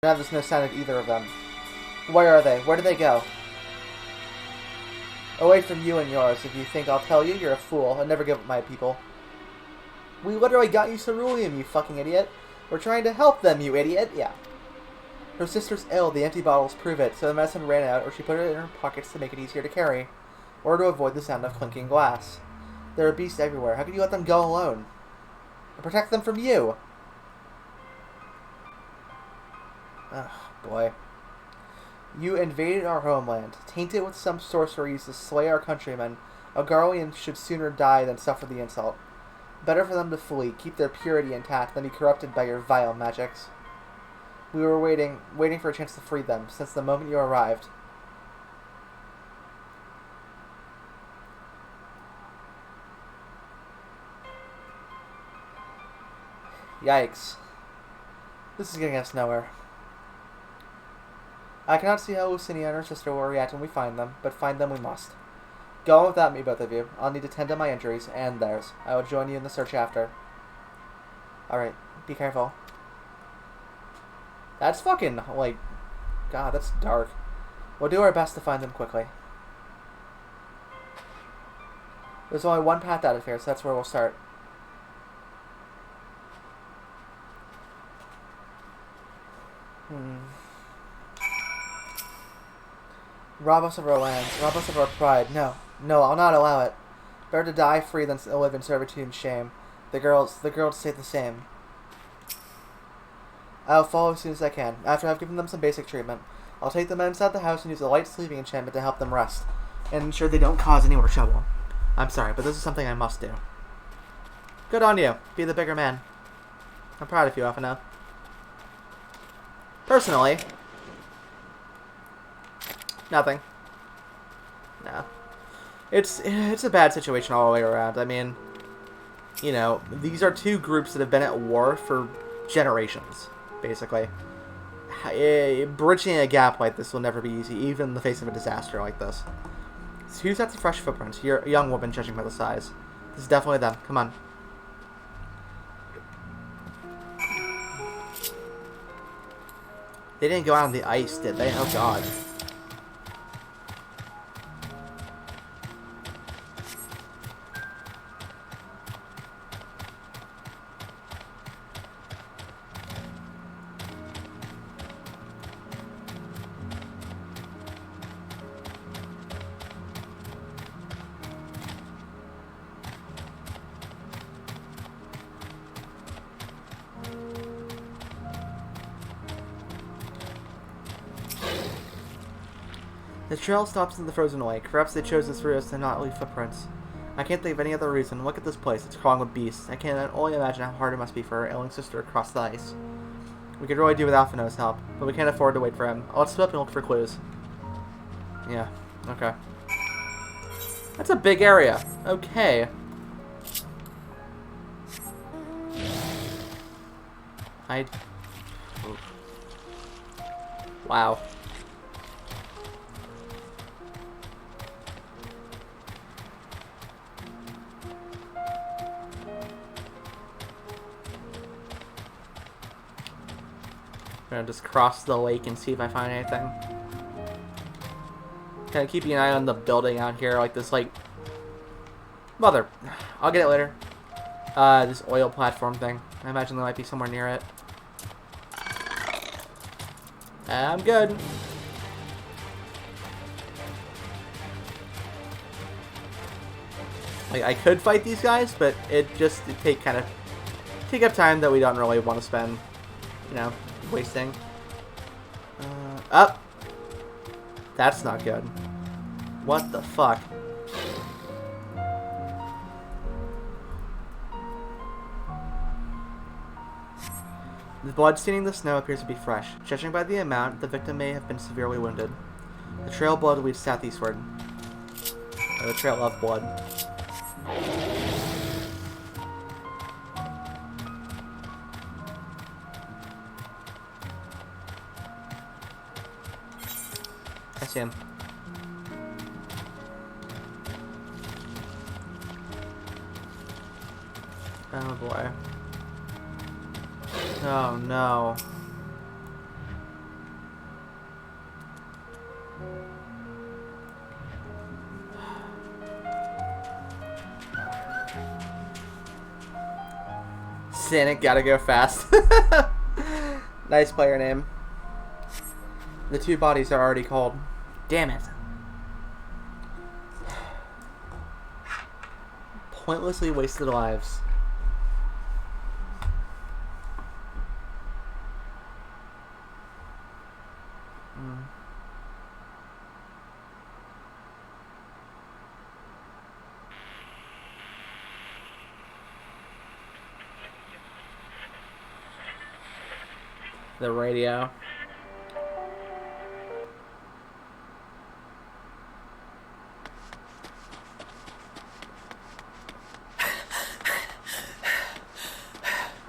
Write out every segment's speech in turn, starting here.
Now there's no sign of either of them. Where are they? Where did they go? Away from you and yours. If you think I'll tell you, you're a fool. I'll never give up my people. We literally got you ceruleum, you fucking idiot. We're trying to help them, you idiot. Yeah. Her sister's ill. The empty bottles prove it. So the medicine ran out, or she put it in her pockets to make it easier to carry, or to avoid the sound of clinking glass. There are beasts everywhere. How could you let them go alone? And protect them from you. Ugh, boy. You invaded our homeland, tainted with some sorcery used to slay our countrymen. Algarians should sooner die than suffer the insult. Better for them to flee, keep their purity intact, than be corrupted by your vile magics. We were waiting for a chance to free them, since the moment you arrived. Yikes. This is getting us nowhere. I cannot see how Lucinia and her sister will react when we find them, but find them we must. Go on without me, both of you. I'll need to tend to my injuries, and theirs. I will join you in the search after. Alright, be careful. That's fucking, like... God, that's dark. We'll do our best to find them quickly. There's only one path out of here, so that's where we'll start. Rob us of our lands. Rob us of our pride. No. No, I'll not allow it. Better to die free than to live in servitude and shame. The girls say the same. I'll follow as soon as I can. After I've given them some basic treatment, I'll take them inside the house and use a light sleeping enchantment to help them rest, and ensure they don't cause any more trouble. I'm sorry, but this is something I must do. Good on you. Be the bigger man. I'm proud of you, Afino. Personally, nothing. No. It's a bad situation all the way around. I mean, you know, these are two groups that have been at war for generations, basically. Bridging a gap like this will never be easy, even in the face of a disaster like this. So who's got the fresh footprints? You're a young woman, judging by the size. This is definitely them. Come on. They didn't go out on the ice, did they? Oh, God. The trail stops in the frozen lake. Perhaps they chose this route to not leave footprints. I can't think of any other reason. Look at this place. It's crawling with beasts. I can only imagine how hard it must be for her ailing sister across the ice. We could really do with Alphino's help, but we can't afford to wait for him. Let's split up and look for clues. Yeah, okay. That's a big area. Okay. Wow. I'm gonna just cross the lake and see if I find anything. Kind of keeping an eye on the building out here, like this, like... Mother. I'll get it later. This oil platform thing. I imagine there might be somewhere near it. I'm good. Like, I could fight these guys, but it take up time that we don't really want to spend, you know, wasting. Up. That's not good. What the fuck? The blood staining the snow appears to be fresh. Judging by the amount, the victim may have been severely wounded. The trail of blood leads southeastward. The trail of blood. I see him. Oh boy. Oh no. Sonic, gotta go fast. Nice player name. The 2 bodies are already cold. Damn it. Pointlessly wasted lives. The radio.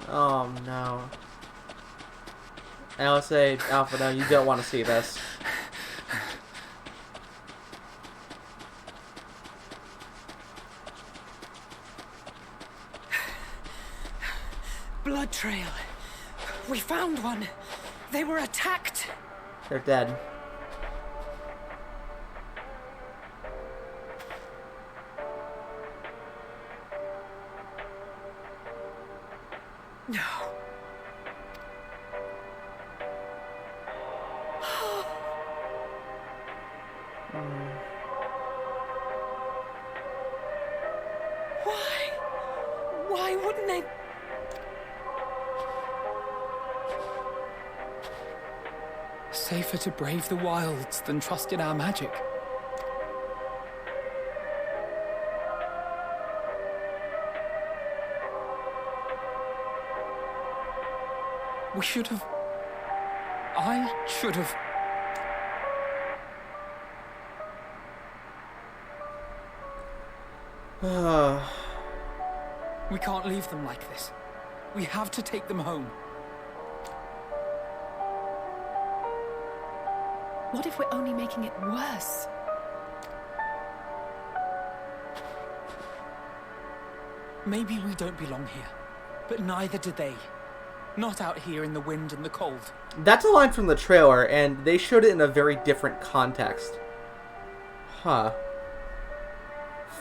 Oh no. And I'll say, Alpha, no, you don't want to see this. Blood trail. We found one. They were attacked. They're dead. No. Why wouldn't they? Safer to brave the wilds than trust in our magic. We should have... I should have... We can't leave them like this. We have to take them home. What if we're only making it worse? Maybe we don't belong here, but neither do they. Not out here in the wind and the cold. That's a line from the trailer, and they showed it in a very different context. Huh.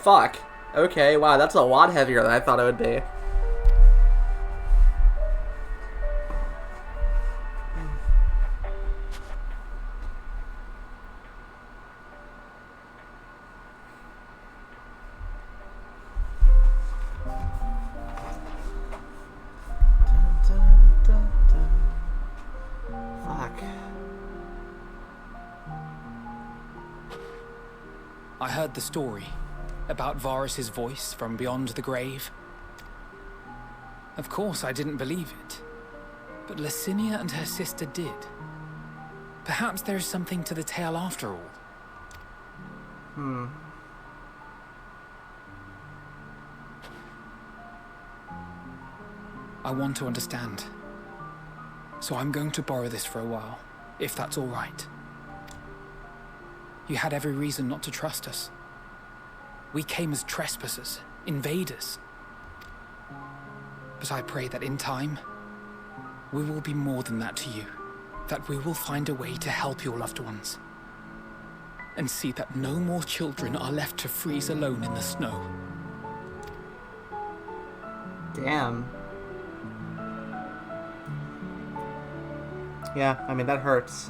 Fuck. Okay, wow, that's a lot heavier than I thought it would be. I heard the story about Varus's voice from beyond the grave. Of course, I didn't believe it, but Licinia and her sister did. Perhaps there is something to the tale after all. I want to understand, so I'm going to borrow this for a while, if that's all right. You had every reason not to trust us. We came as trespassers, invaders. But I pray that in time, we will be more than that to you. That we will find a way to help your loved ones. And see that no more children are left to freeze alone in the snow. Damn. Yeah, I mean, that hurts.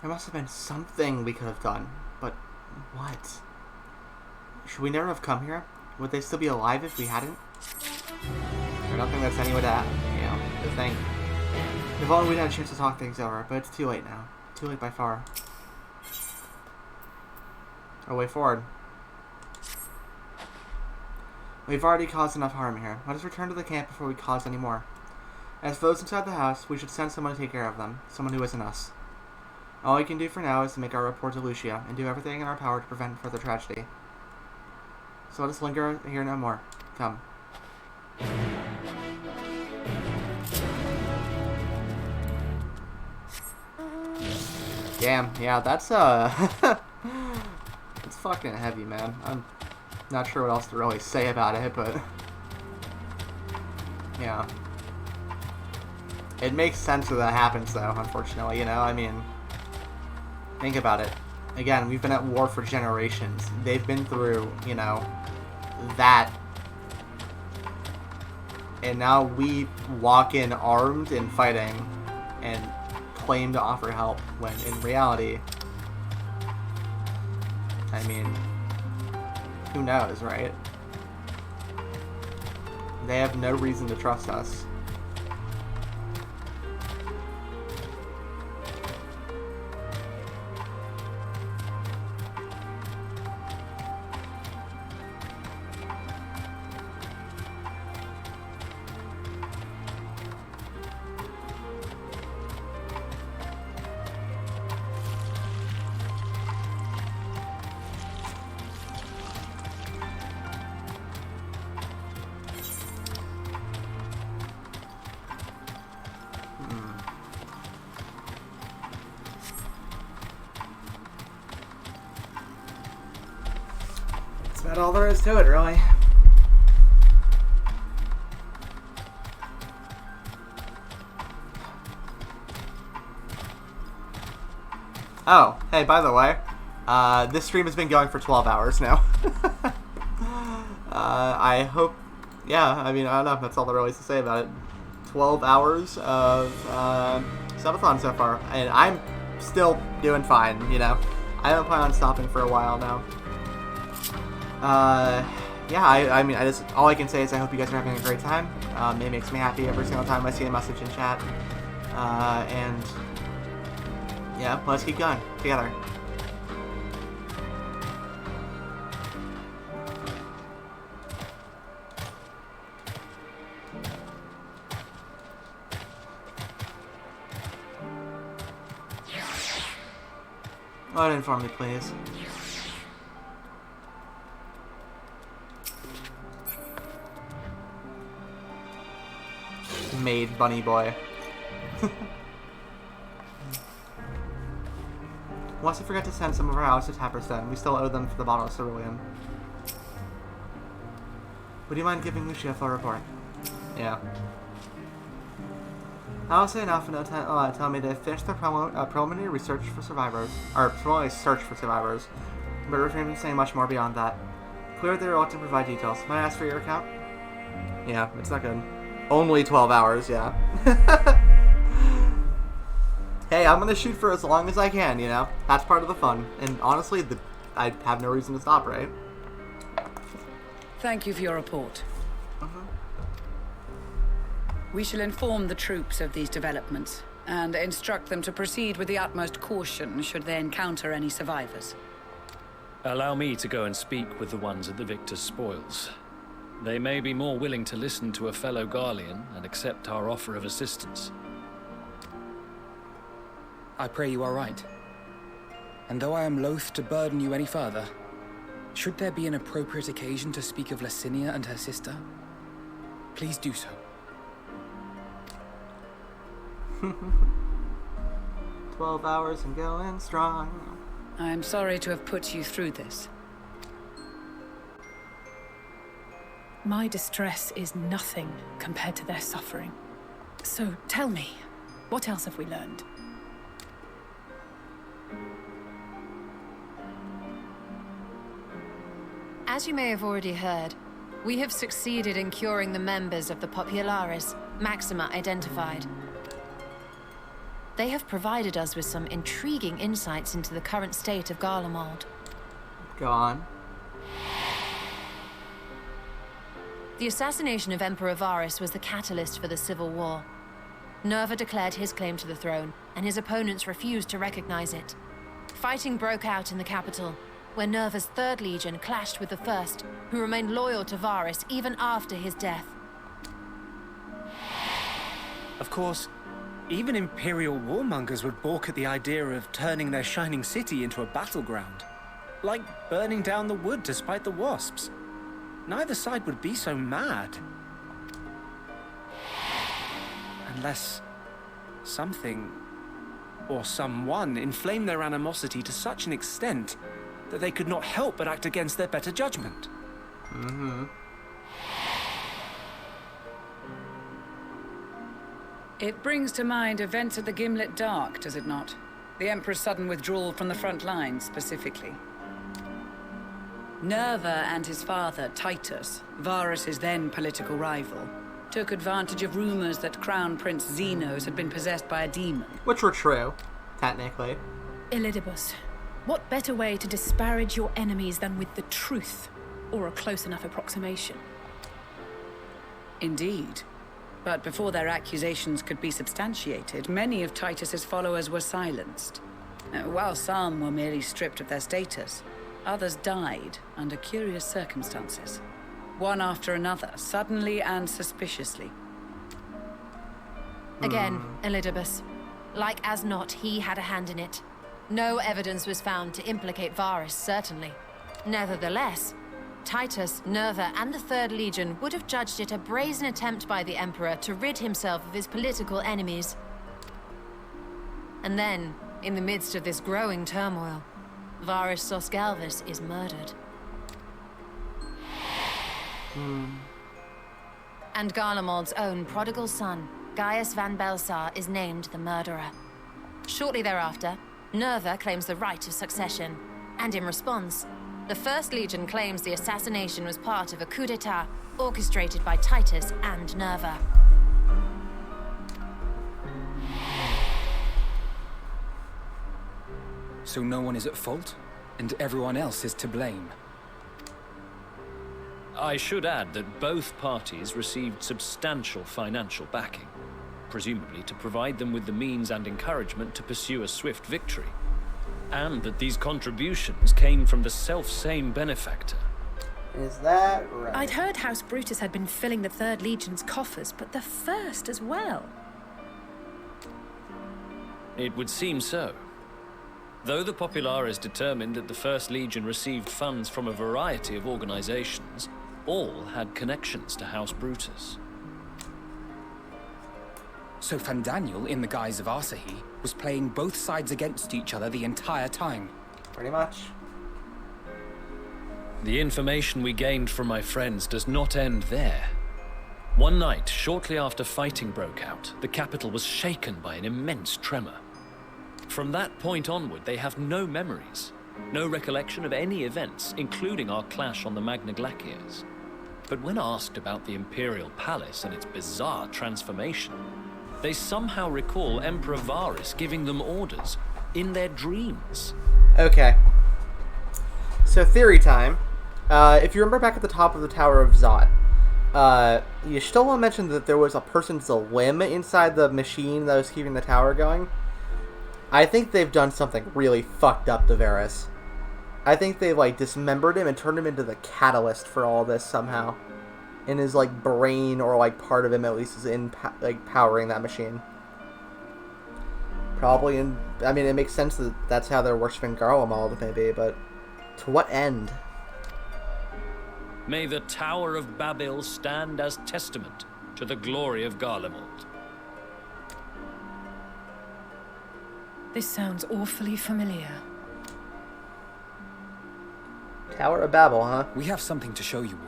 There must have been something we could have done, but what? Should we never have come here? Would they still be alive if we hadn't? I don't think that's any way to, to think. If only we'd had a chance to talk things over, but it's too late now. Too late by far. Our way forward. We've already caused enough harm here. Let us return to the camp before we cause any more. As for those inside the house, we should send someone to take care of them. Someone who isn't us. All we can do for now is to make our report to Lucia, and do everything in our power to prevent further tragedy. So let us linger here no more. Come. Damn, yeah, that's, it's fucking heavy, man. I'm not sure what else to really say about it, but... yeah. It makes sense that that happens, though, unfortunately, you know? I mean, think about it. Again, we've been at war for generations. They've been through, you know, that. And now we walk in armed and fighting and claim to offer help, when in reality, I mean, who knows, right? They have no reason to trust us. That's about all there is to it, really. Oh, hey, by the way, this stream has been going for 12 hours now. I hope, yeah, I mean, I don't know, that's all there really is to say about it. 12 hours of subathon so far, and I'm still doing fine, you know. I don't plan on stopping for a while now. Yeah, I mean, all I can say is I hope you guys are having a great time. It makes me happy every single time I see a message in chat. And yeah, let's keep going together. Load in for me, please. Made bunny boy. Unless I forget to send some of our house to Tapperstone, we still owe them for the bottle of cerulean. Would you mind giving Lucia a full report? Yeah. I'll say enough and they'll tell me they finished their preliminary research for survivors, or preliminary search for survivors, but refrain from saying much more beyond that. Clear they were reluctant to provide details. Might I ask for your account? Yeah, it's not good. Only 12 hours, yeah. Hey, I'm gonna shoot for as long as I can, you know? That's part of the fun. And honestly, I have no reason to stop, right? Thank you for your report. We shall inform the troops of these developments and instruct them to proceed with the utmost caution should they encounter any survivors. Allow me to go and speak with the ones at the victor's spoils. They may be more willing to listen to a fellow Garlean and accept our offer of assistance. I pray you are right. And though I am loath to burden you any further, should there be an appropriate occasion to speak of Licinia and her sister, please do so. 12 hours and going strong. I'm sorry to have put you through this. My distress is nothing compared to their suffering. So tell me, what else have we learned? As you may have already heard, we have succeeded in curing the members of the Populares, Maxima identified. They have provided us with some intriguing insights into the current state of Garlemald. Go on. The assassination of Emperor Varus was the catalyst for the civil war. Nerva declared his claim to the throne, and his opponents refused to recognize it. Fighting broke out in the capital, where Nerva's Third Legion clashed with the First, who remained loyal to Varus even after his death. Of course, even Imperial warmongers would balk at the idea of turning their shining city into a battleground. Like burning down the wood to spite the wasps. Neither side would be so mad. Unless something or someone inflamed their animosity to such an extent that they could not help but act against their better judgment. It brings to mind events at the Gimlet Dark, does it not? The Emperor's sudden withdrawal from the front lines, specifically. Nerva and his father, Titus, Varus's then political rival, took advantage of rumors that Crown Prince Xenos had been possessed by a demon. Which were true, technically. Elidibus, what better way to disparage your enemies than with the truth, or a close enough approximation? Indeed. But before their accusations could be substantiated, many of Titus's followers were silenced. While some were merely stripped of their status, others died under curious circumstances. One after another, suddenly and suspiciously. Again, Elidibus. Like as not, he had a hand in it. No evidence was found to implicate Varus, certainly. Nevertheless, Titus, Nerva, and the Third Legion would have judged it a brazen attempt by the Emperor to rid himself of his political enemies. And then, in the midst of this growing turmoil, Varus Sosgalvis is murdered. And Garlemald's own prodigal son, Gaius van Belsar, is named the murderer. Shortly thereafter, Nerva claims the right of succession, and in response, the First Legion claims the assassination was part of a coup d'etat orchestrated by Titus and Nerva. So no one is at fault, and everyone else is to blame. I should add that both parties received substantial financial backing, presumably to provide them with the means and encouragement to pursue a swift victory. And that these contributions came from the self-same benefactor. Is that right? I'd heard House Brutus had been filling the Third Legion's coffers, but the First as well. It would seem so. Though the Populares determined that the First Legion received funds from a variety of organizations, all had connections to House Brutus. So Fandaniel, in the guise of Asahi, was playing both sides against each other the entire time. Pretty much. The information we gained from my friends does not end there. One night, shortly after fighting broke out, the capital was shaken by an immense tremor. From that point onward, they have no memories, no recollection of any events, including our clash on the Magna Glaciers. But when asked about the Imperial Palace and its bizarre transformation, they somehow recall Emperor Varus giving them orders in their dreams. Okay. So theory time. If you remember back at the top of the Tower of Zot, you still want to mention that there was a person's limb inside the machine that was keeping the tower going. I think they've done something really fucked up to Varus. I think they've, like, dismembered him and turned him into the catalyst for all this somehow. In his, like, brain, or, like, part of him at least is in, like, powering that machine. Probably in... I mean, it makes sense that that's how they're worshipping Garlemald, maybe, but... to what end? May the Tower of Babel stand as testament to the glory of Garlemald. This sounds awfully familiar. Tower of Babel, huh? We have something to show you all.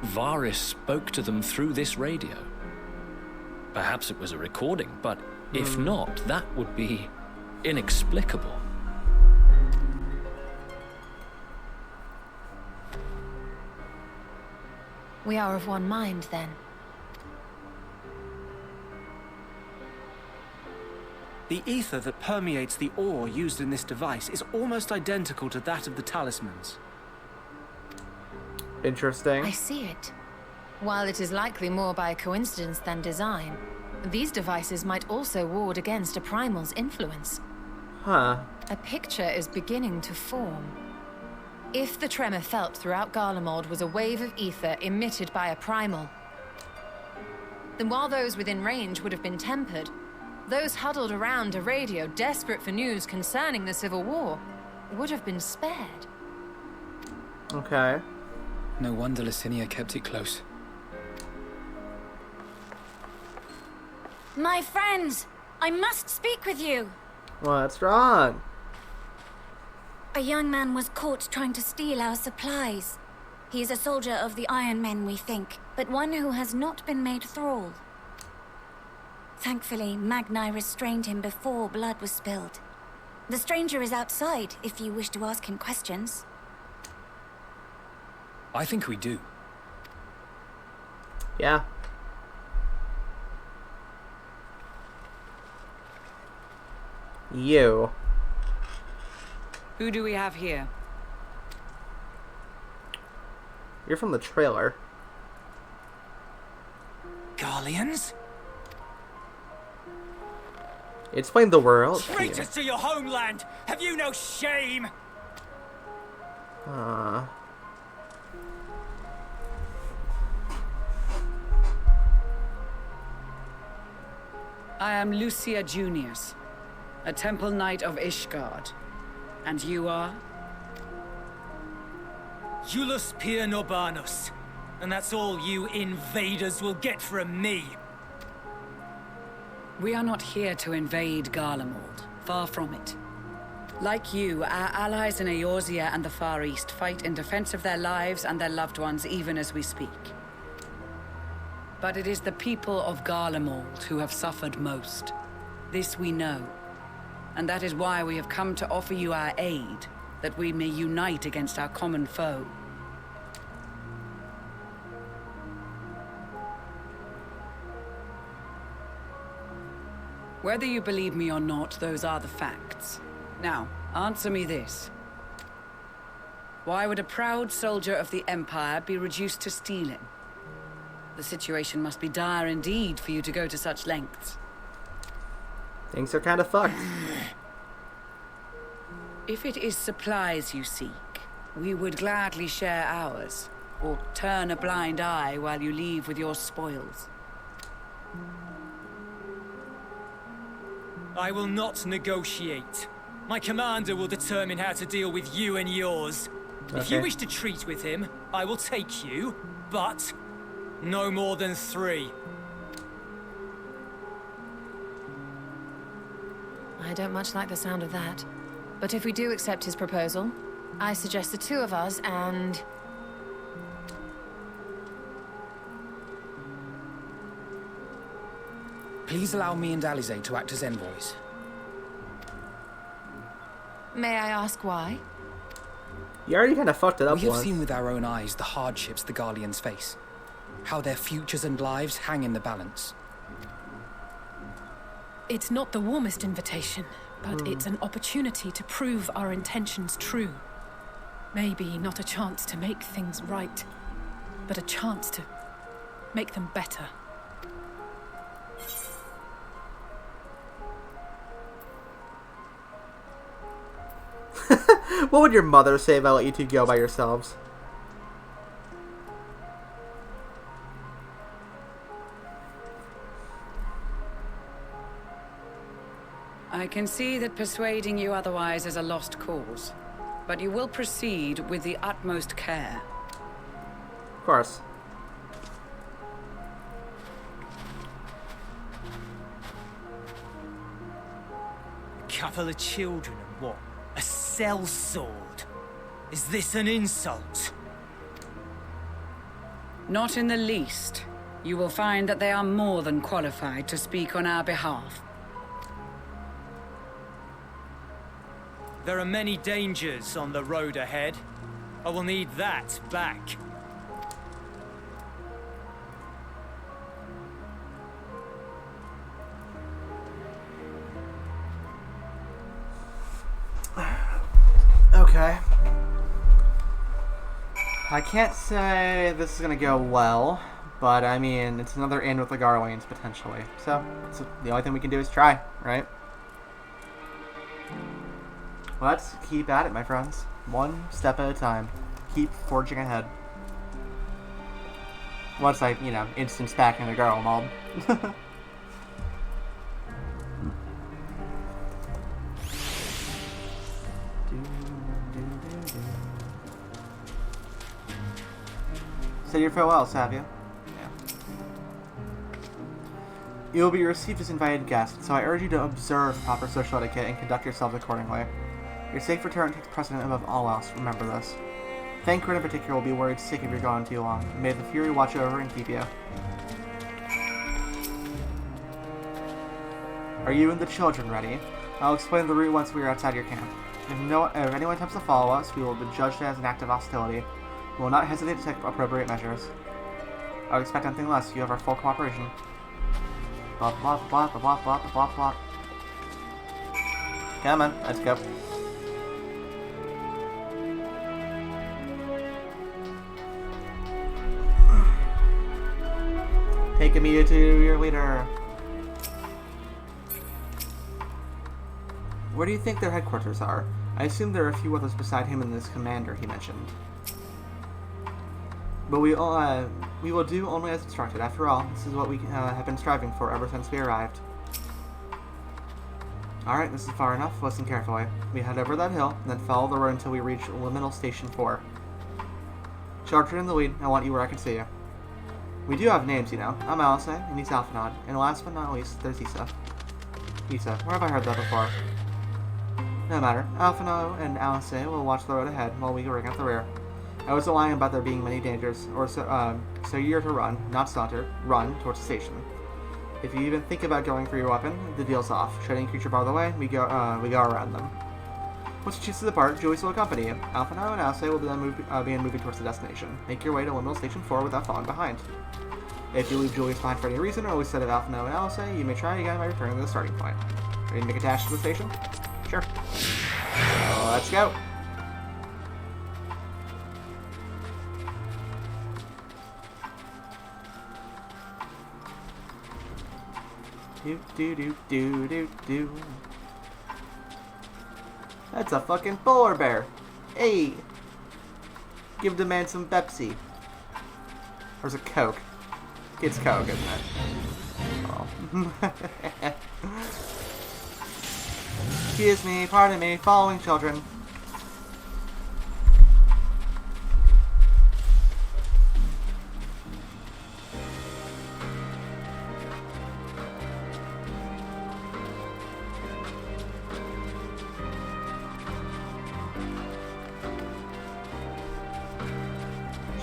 Varus spoke to them through this radio. Perhaps it was a recording, but if not, that would be inexplicable. We are of one mind, then. The ether that permeates the ore used in this device is almost identical to that of the talismans. Interesting. I see it. While it is likely more by coincidence than design, these devices might also ward against a primal's influence. Huh. A picture is beginning to form. If the tremor felt throughout Garlemald was a wave of ether emitted by a primal, then while those within range would have been tempered, those huddled around a radio desperate for news concerning the Civil War would have been spared. Okay. No wonder Licinia kept it close. My friends, I must speak with you. What's wrong? A young man was caught trying to steal our supplies. He is a soldier of the Iron Men, we think, but one who has not been made thrall. Thankfully, Magni restrained him before blood was spilled. The stranger is outside, if you wish to ask him questions. I think we do. Yeah. You. Who do we have here? You're from the trailer. Garleans? Explain the world. Traitors to your homeland! Have you no shame? Uh. I am Lucia Junius, a temple knight of Ishgard. And you are? Iulus Pier Norbanus. And that's all you invaders will get from me. We are not here to invade Garlemald. Far from it. Like you, our allies in Eorzea and the Far East fight in defense of their lives and their loved ones even as we speak. But it is the people of Garlemald who have suffered most. This we know. And that is why we have come to offer you our aid, that we may unite against our common foe. Whether you believe me or not, those are the facts. Now, answer me this. Why would a proud soldier of the Empire be reduced to stealing? The situation must be dire indeed for you to go to such lengths. Things are kind of fucked. If it is supplies you seek, we would gladly share ours, or turn a blind eye while you leave with your spoils. I will not negotiate. My commander will determine how to deal with you and yours. If you wish to treat with him, I will take you, but no more than 3. I don't much like the sound of that. But if we do accept his proposal, I suggest the 2 of us and... Please allow me and Alize to act as envoys. May I ask why? You already kind of fucked it up We have once. seen with our own eyes the hardships the Garleans face. How their futures and lives hang in the balance. It's not the warmest invitation, but it's an opportunity to prove our intentions true. Maybe not a chance to make things right, but a chance to make them better. What would your mother say if I let you 2 go by yourselves? I can see that persuading you otherwise is a lost cause, but you will proceed with the utmost care. Of course. A couple of children and what? A sellsword? Is this an insult? Not in the least. You will find that they are more than qualified to speak on our behalf. There are many dangers on the road ahead. I will need that back. Okay. I can't say this is gonna go well, but I mean, it's another end with the Garleans, potentially. So, the only thing we can do is try, right? Let's keep at it, my friends. One step at a time. Keep forging ahead. Once I, instance back in the girl mob. Say your farewells, have you? Yeah. You will be received as invited guests, so I urge you to observe proper social etiquette and conduct yourselves accordingly. Your safe return takes precedent above all else, remember this. Thancred in particular will be worried sick if you're gone too long. May the Fury watch over and keep you. Are you and the children ready? I'll explain the route once we are outside your camp. If anyone attempts to follow us, we will be judged as an act of hostility. We will not hesitate to take appropriate measures. I would expect nothing less. You have our full cooperation. Blah blah blah blah blah blah blah blah. Come on, let's go. Taking me to your leader. Where do you think their headquarters are? I assume there are a few others beside him and this commander he mentioned. But we will do only as instructed. After all, this is what we have been striving for ever since we arrived. Alright, this is far enough. Listen carefully. We head over that hill, and then follow the road until we reach Liminal Station 4. Charger in the lead. I want you where I can see you. We do have names, you know. I'm Alice, and he's Alphanod. And last but not least, there's Issa. Issa. Where have I heard that before? No matter. Alphino and Alice will watch the road ahead while we ring at the rear. I wasn't lying about there being many dangers, so you're to run, not saunter, run towards the station. If you even think about going for your weapon, the deal's off. Should any creature bar the way, we go around them. Once you choose to depart, Julius will accompany you. Alphino and Alice will begin moving towards the destination. Make your way to Liminal Station 4 without falling behind. If you leave Julius behind for any reason, or lose sight of Alphino and Alice, you may try again by returning to the starting point. Ready to make a dash to the station? Sure. Let's go. Do do do do do do. That's a fucking polar bear. Hey, give the man some Pepsi. Or is it Coke? It's Coke, isn't it? Oh. Excuse me, pardon me, following children.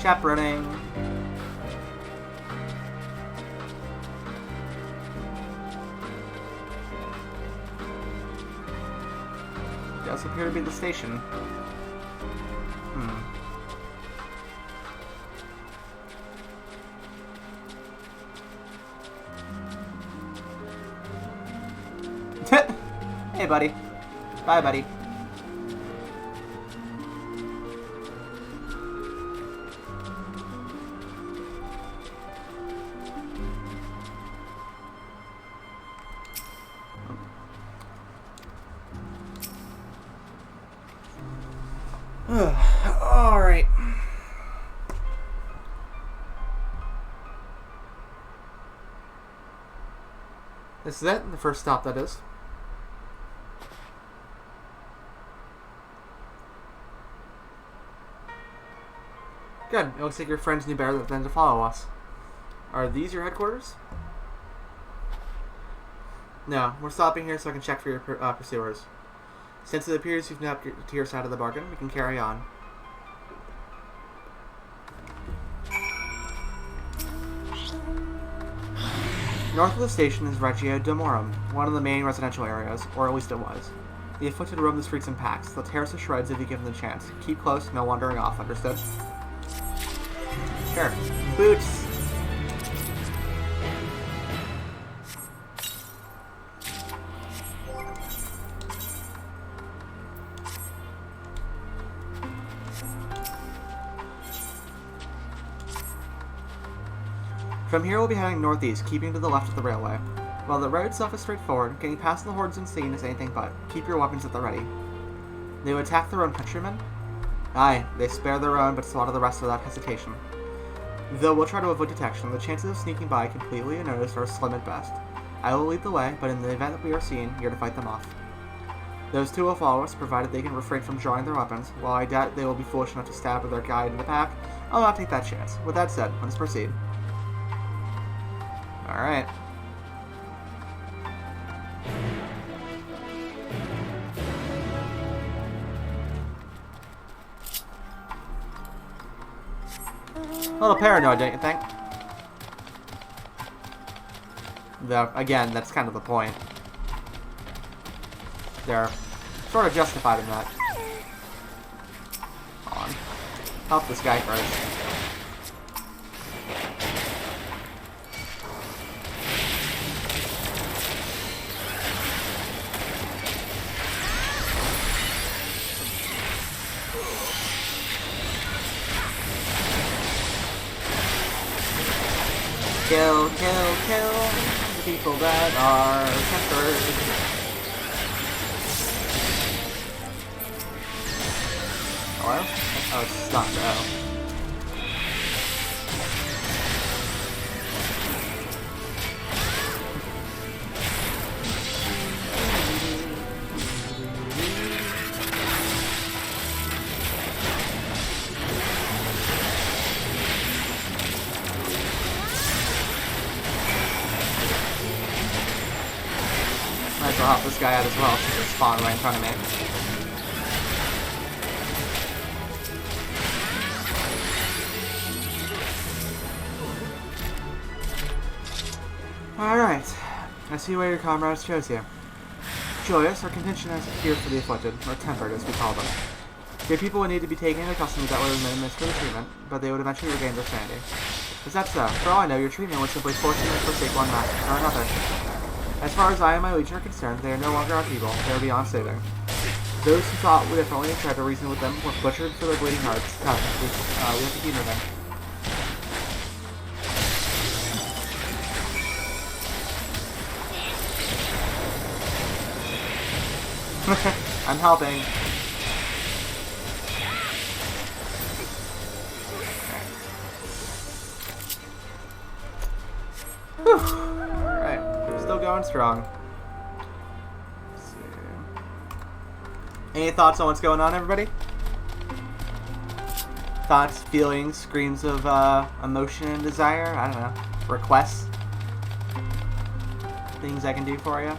Chaperoning. Does appear to be the station. Hey, buddy. Bye, buddy. Alright. This is it, the first stop, that is. Good. It looks like your friends knew better than to follow us. Are these your headquarters? No, we're stopping here so I can check for your pursuers. Since it appears you've napped to your side of the bargain, we can carry on. North of the station is Regia Domorum, one of the main residential areas, or at least it was. The afflicted roam the streets in packs. They'll tear us to shreds if you give them the chance. Keep close, no wandering off, understood? Sure. Boots! From here we'll be heading northeast, keeping to the left of the railway. While the road itself is straightforward, getting past the hordes unseen is anything but. Keep your weapons at the ready. They will attack their own countrymen? Aye, they spare their own but slaughter the rest without hesitation. Though we'll try to avoid detection, the chances of sneaking by completely unnoticed are slim at best. I will lead the way, but in the event that we are seen, you're to fight them off. Those two will follow us, provided they can refrain from drawing their weapons. While I doubt they will be foolish enough to stab their guide in the pack, I'll not take that chance. With that said, let's proceed. Alright. A little paranoid, don't you think? Though, again, that's kind of the point. They're sort of justified in that. Come on. Help this guy first. Kill, kill, kill the people that are tempered. Hello? Oh, it's stunned. Oh. Might as well help this guy out as well since it's spawned right in front of me. Alright. I see why your comrades chose you. Joyous, our contention is here for the afflicted, or tempered as we call them. Your people would need to be taken into custody that would remain misfit treatment, but they would eventually regain their sanity. Is that so? For all I know, your treatment would simply force them to forsake one master or another. As far as I and my legion are concerned, they are no longer our people. They are beyond saving. Those who thought differently and tried to reason with them were butchered for their bleeding hearts. Come, we have to keep moving. I'm helping. Alright, still going strong. Let's see. Any thoughts on what's going on, everybody? Thoughts, feelings, screams of emotion and desire? I don't know. Requests? Things I can do for you?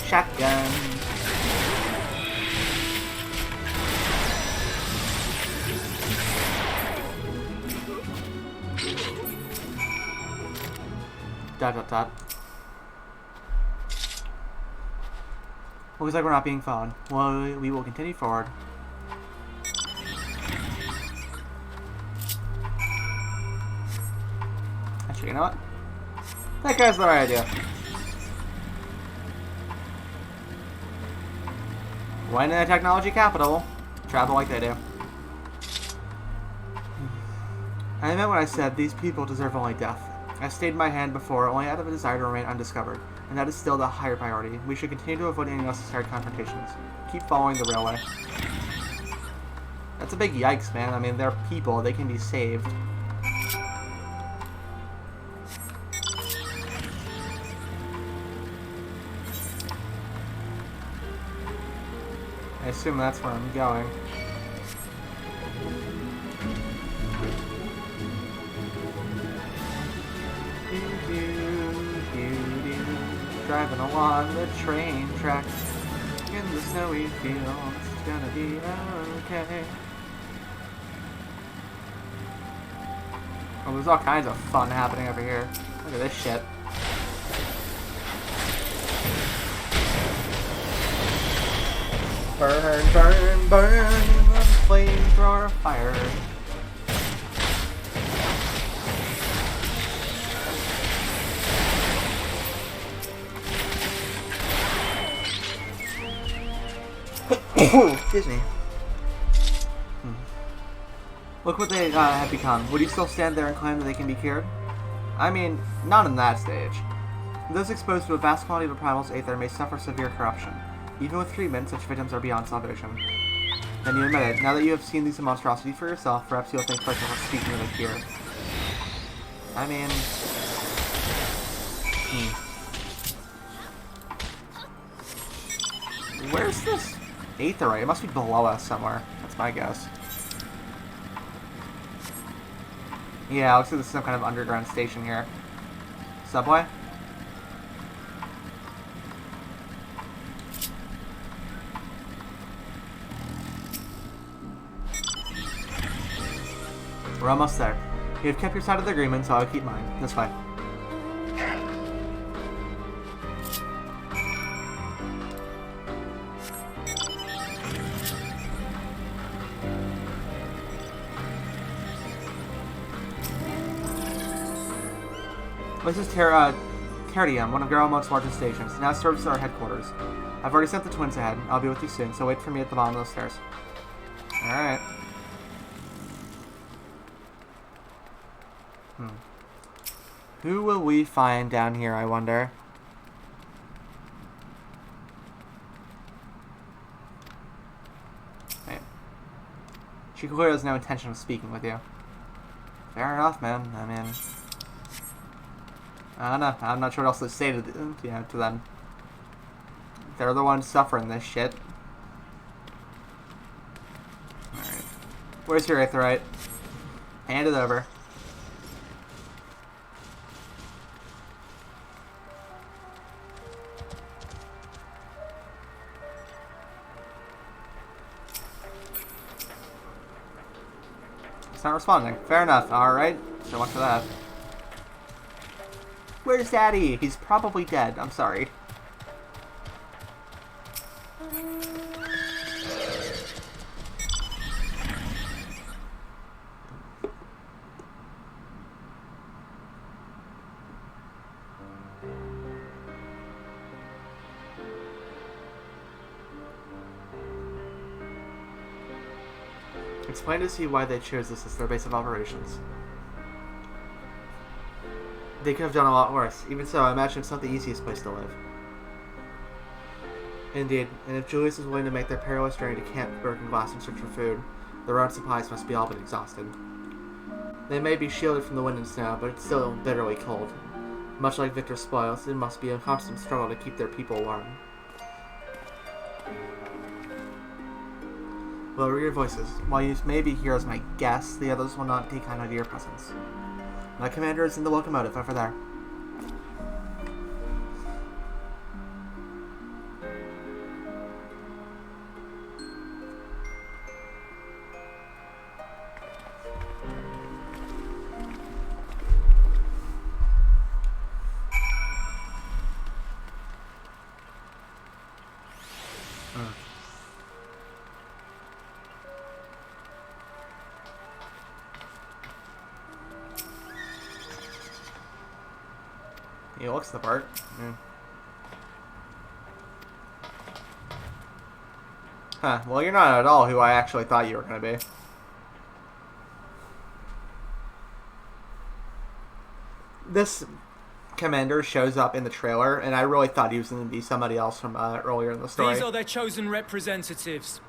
Shotgun. Dot dot dot. Looks like we're not being followed. Well, we will continue forward. Actually, you know what? That guy's the right idea. When in a technology capital, travel like they do. I meant when I said these people deserve only death. I stayed my hand before only out of a desire to remain undiscovered, and that is still the higher priority. We should continue to avoid any unnecessary confrontations. Keep following the railway. That's a big yikes, man. I mean, they're people. They can be saved. I assume that's where I'm going. Driving along the train tracks in the snowy fields. It's gonna be okay. Oh, there's all kinds of fun happening over here. Look at this shit. Burn, burn, burn, flamethrower fire. Excuse me. Look what they have become. Would you still stand there and claim that they can be cured? I mean, not in that stage. Those exposed to a vast quantity of primal's aether may suffer severe corruption. Even with treatment, such victims are beyond salvation. Then you admit it. Now that you have seen these monstrosities for yourself, perhaps you'll think twice about speaking of a cure. I mean... Where's this aetherite? It must be below us somewhere. That's my guess. Yeah, looks like this is some kind of underground station here. Subway? We're almost there. You've kept your side of the agreement, so I'll keep mine. This way. This is Tertium, one of Garlemald's largest stations. It now serves as our headquarters. I've already sent the twins ahead. I'll be with you soon, so wait for me at the bottom of the stairs. Alright. Who will we find down here, I wonder? Wait. She clearly has no intention of speaking with you. Fair enough, man. I mean... I don't know. I'm not sure what else to say to to them. They're the ones suffering this shit. Alright. Where's your aetherite? Hand it over. It's not responding. Fair enough. Alright. So much for that. Where's Daddy? He's probably dead. I'm sorry. It's plain to see why they chose this as their base of operations. They could have done a lot worse. Even so, I imagine it's not the easiest place to live. Indeed, and if Julius is willing to make their perilous journey to Camp Broken Glass in search for food, their own supplies must be all but exhausted. They may be shielded from the wind and snow, but it's still bitterly cold. Much like Victor's spoils, it must be a constant struggle to keep their people warm. Lower your voices. While you may be here as my guests, the others will not take kindly to your presence. My commander is in the locomotive over there. He looks the part. Yeah. Huh, well you're not at all who I actually thought you were going to be. This commander shows up in the trailer, and I really thought he was going to be somebody else from earlier in the story. These are their chosen representatives.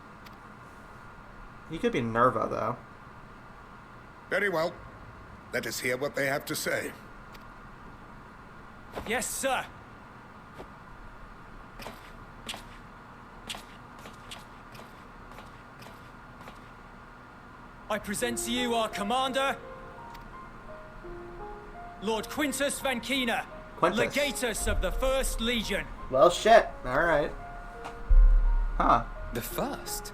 He could be Nerva, though. Very well. Let us hear what they have to say. Yes, sir. I present to you our commander, Lord Quintus Van Kina, Legatus of the First Legion. Well, shit. Alright. Huh. The First?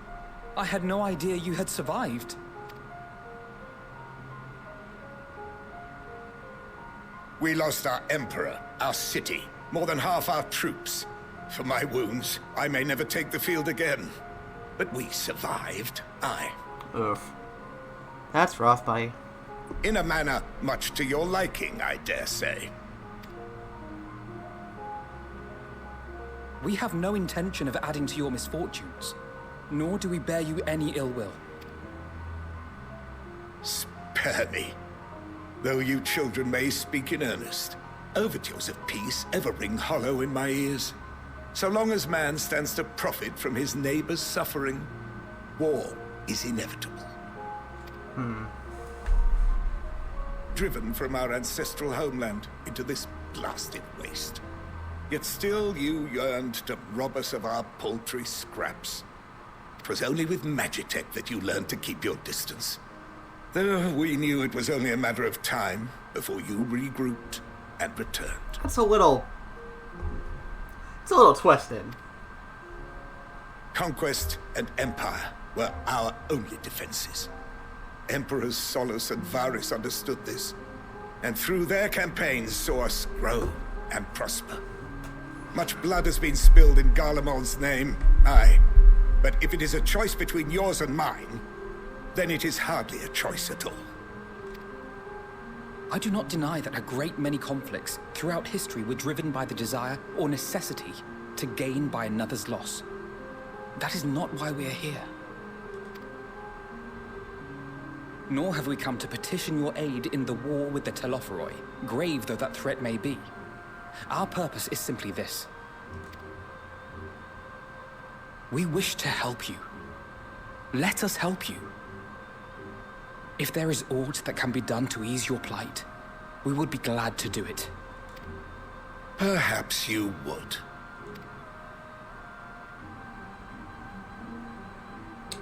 I had no idea you had survived. We lost our emperor, our city, more than half our troops. For my wounds, I may never take the field again. But we survived, aye. Oof. That's rough, buddy. In a manner much to your liking, I dare say. We have no intention of adding to your misfortunes, nor do we bear you any ill will. Spare me. Though you children may speak in earnest, overtures of peace ever ring hollow in my ears. So long as man stands to profit from his neighbor's suffering, war is inevitable. Driven from our ancestral homeland into this blasted waste. Yet still you yearned to rob us of our paltry scraps. 'Twas only with Magitech that you learned to keep your distance. Though we knew it was only a matter of time before you regrouped and returned. It's a little twisted. Conquest and Empire were our only defenses. Emperors Solus and Varys understood this, and through their campaigns saw us grow and prosper. Much blood has been spilled in Garlemald's name, aye. But if it is a choice between yours and mine, then it is hardly a choice at all. I do not deny that a great many conflicts throughout history were driven by the desire or necessity to gain by another's loss. That is not why we are here. Nor have we come to petition your aid in the war with the Telophoroi, grave though that threat may be. Our purpose is simply this. We wish to help you. Let us help you. If there is aught that can be done to ease your plight, we would be glad to do it. Perhaps you would.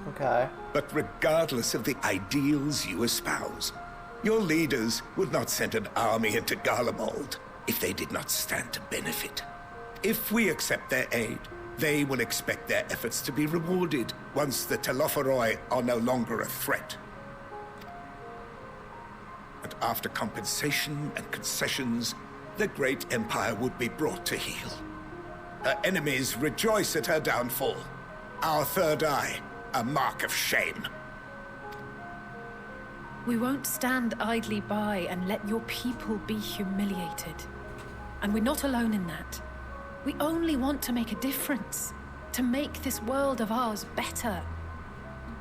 Okay. But regardless of the ideals you espouse, your leaders would not send an army into Garlemald if they did not stand to benefit. If we accept their aid, they will expect their efforts to be rewarded once the Telophoroi are no longer a threat. And after compensation and concessions, the great empire would be brought to heel. Her enemies rejoice at her downfall. Our third eye, a mark of shame. We won't stand idly by and let your people be humiliated. And we're not alone in that. We only want to make a difference. To make this world of ours better.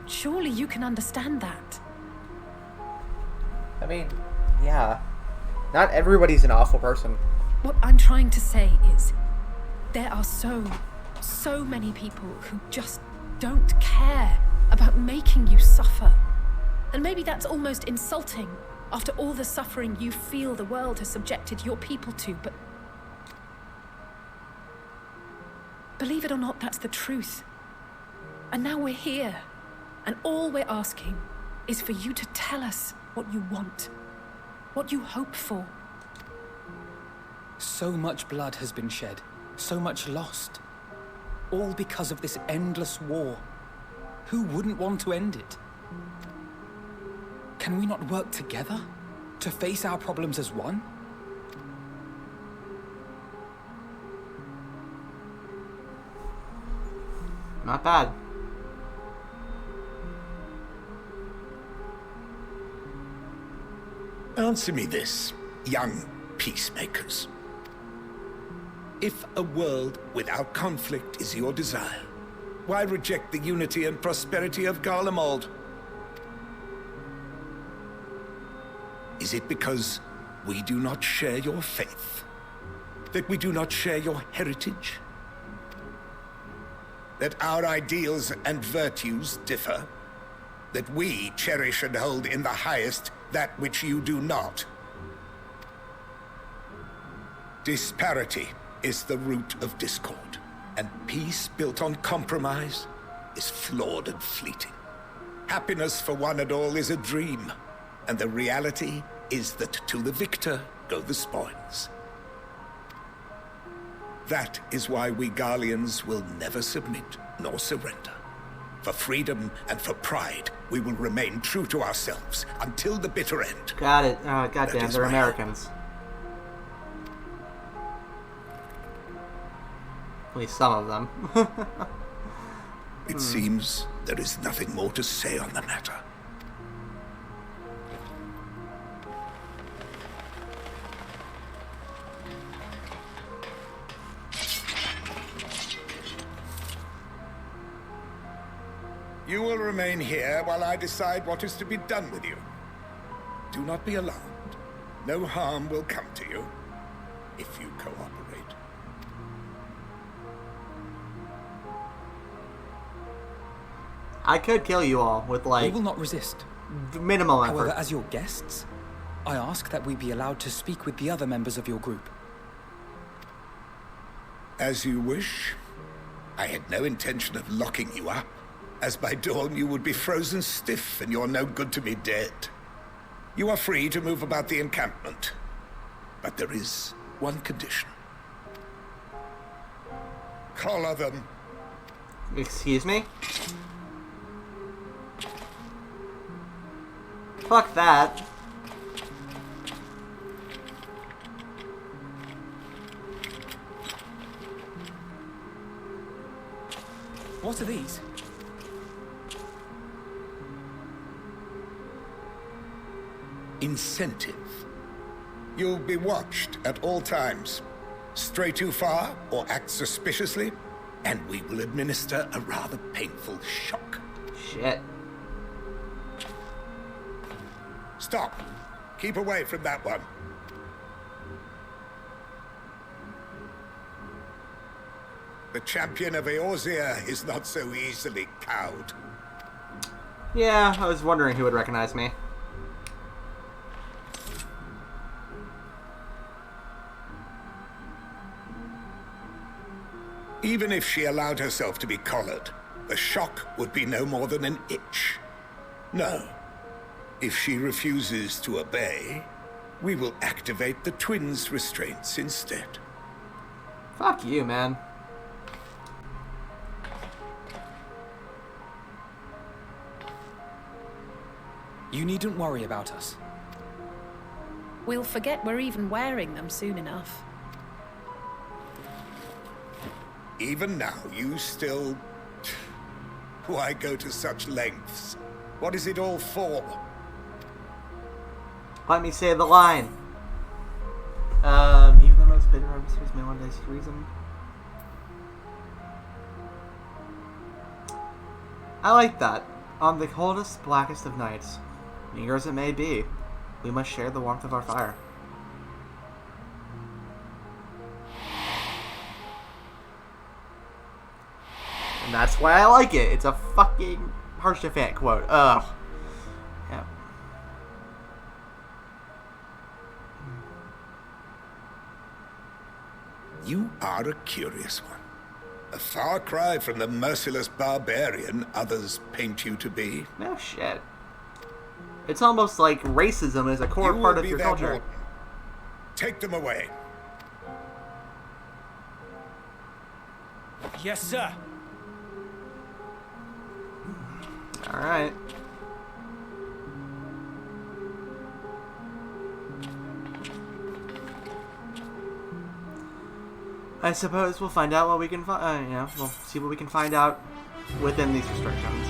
Surely you can understand that. I mean, yeah. Not everybody's an awful person. What I'm trying to say is, there are so many people who just don't care about making you suffer. And maybe that's almost insulting after all the suffering you feel the world has subjected your people to, but believe it or not, that's the truth. And now we're here, and all we're asking is for you to tell us what you want, what you hope for. So much blood has been shed, so much lost. All because of this endless war. Who wouldn't want to end it? Can we not work together to face our problems as one? Not bad. Answer me this, young peacemakers. If a world without conflict is your desire, why reject the unity and prosperity of Garlemald? Is it because we do not share your faith? That we do not share your heritage? That our ideals and virtues differ? That we cherish and hold in the highest that which you do not? Disparity is the root of discord, and peace built on compromise is flawed and fleeting. Happiness for one and all is a dream, and the reality is that to the victor go the spoils. That is why we Garleans will never submit nor surrender. For freedom and for pride, we will remain true to ourselves until the bitter end. Got it. Goddamn, they're Americans. At least some of them. It seems there is nothing more to say on the matter. You will remain here while I decide what is to be done with you. Do not be alarmed. No harm will come to you if you cooperate. I could kill you all with, We like, will not resist. minimal effort. However, as your guests, I ask that we be allowed to speak with the other members of your group. As you wish. I had no intention of locking you up, as by dawn you would be frozen stiff and you're no good to me dead. You are free to move about the encampment, but there is one condition. Collar them. Excuse me? Fuck that. What are these? Incentive. You'll be watched at all times. Stray too far or act suspiciously, and we will administer a rather painful shock. Shit. Stop. Keep away from that one. The champion of Eorzea is not so easily cowed. Yeah, I was wondering who would recognize me. Even if she allowed herself to be collared, the shock would be no more than an itch. No. If she refuses to obey, we will activate the twins' restraints instead. Fuck you, man. You needn't worry about us. We'll forget we're even wearing them soon enough. Even now, you still... Why go to such lengths? What is it all for? Let me say the line. Even the most bitter officers may one day see reason. I like that. On the coldest, blackest of nights, near as it may be, we must share the warmth of our fire. And that's why I like it. It's a fucking Harshafant quote. Ugh. Yeah. You are a curious one. A far cry from the merciless barbarian others paint you to be. No shit. It's almost like racism is a core part of your culture. Warden. Take them away. Yes, sir. Alright. I suppose we'll find out what we can find. We'll see what we can find out within these restrictions.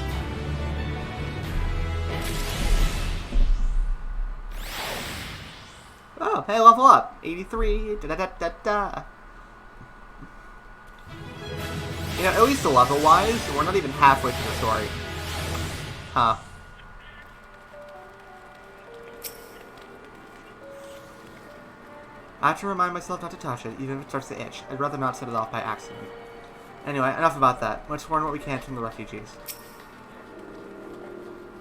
Oh, hey, level up. 83. Da-da-da-da-da. You know, at least the level-wise, we're not even halfway through the story. Huh. I have to remind myself not to touch it, even if it starts to itch. I'd rather not set it off by accident. Anyway, enough about that. Let's learn what we can from the refugees.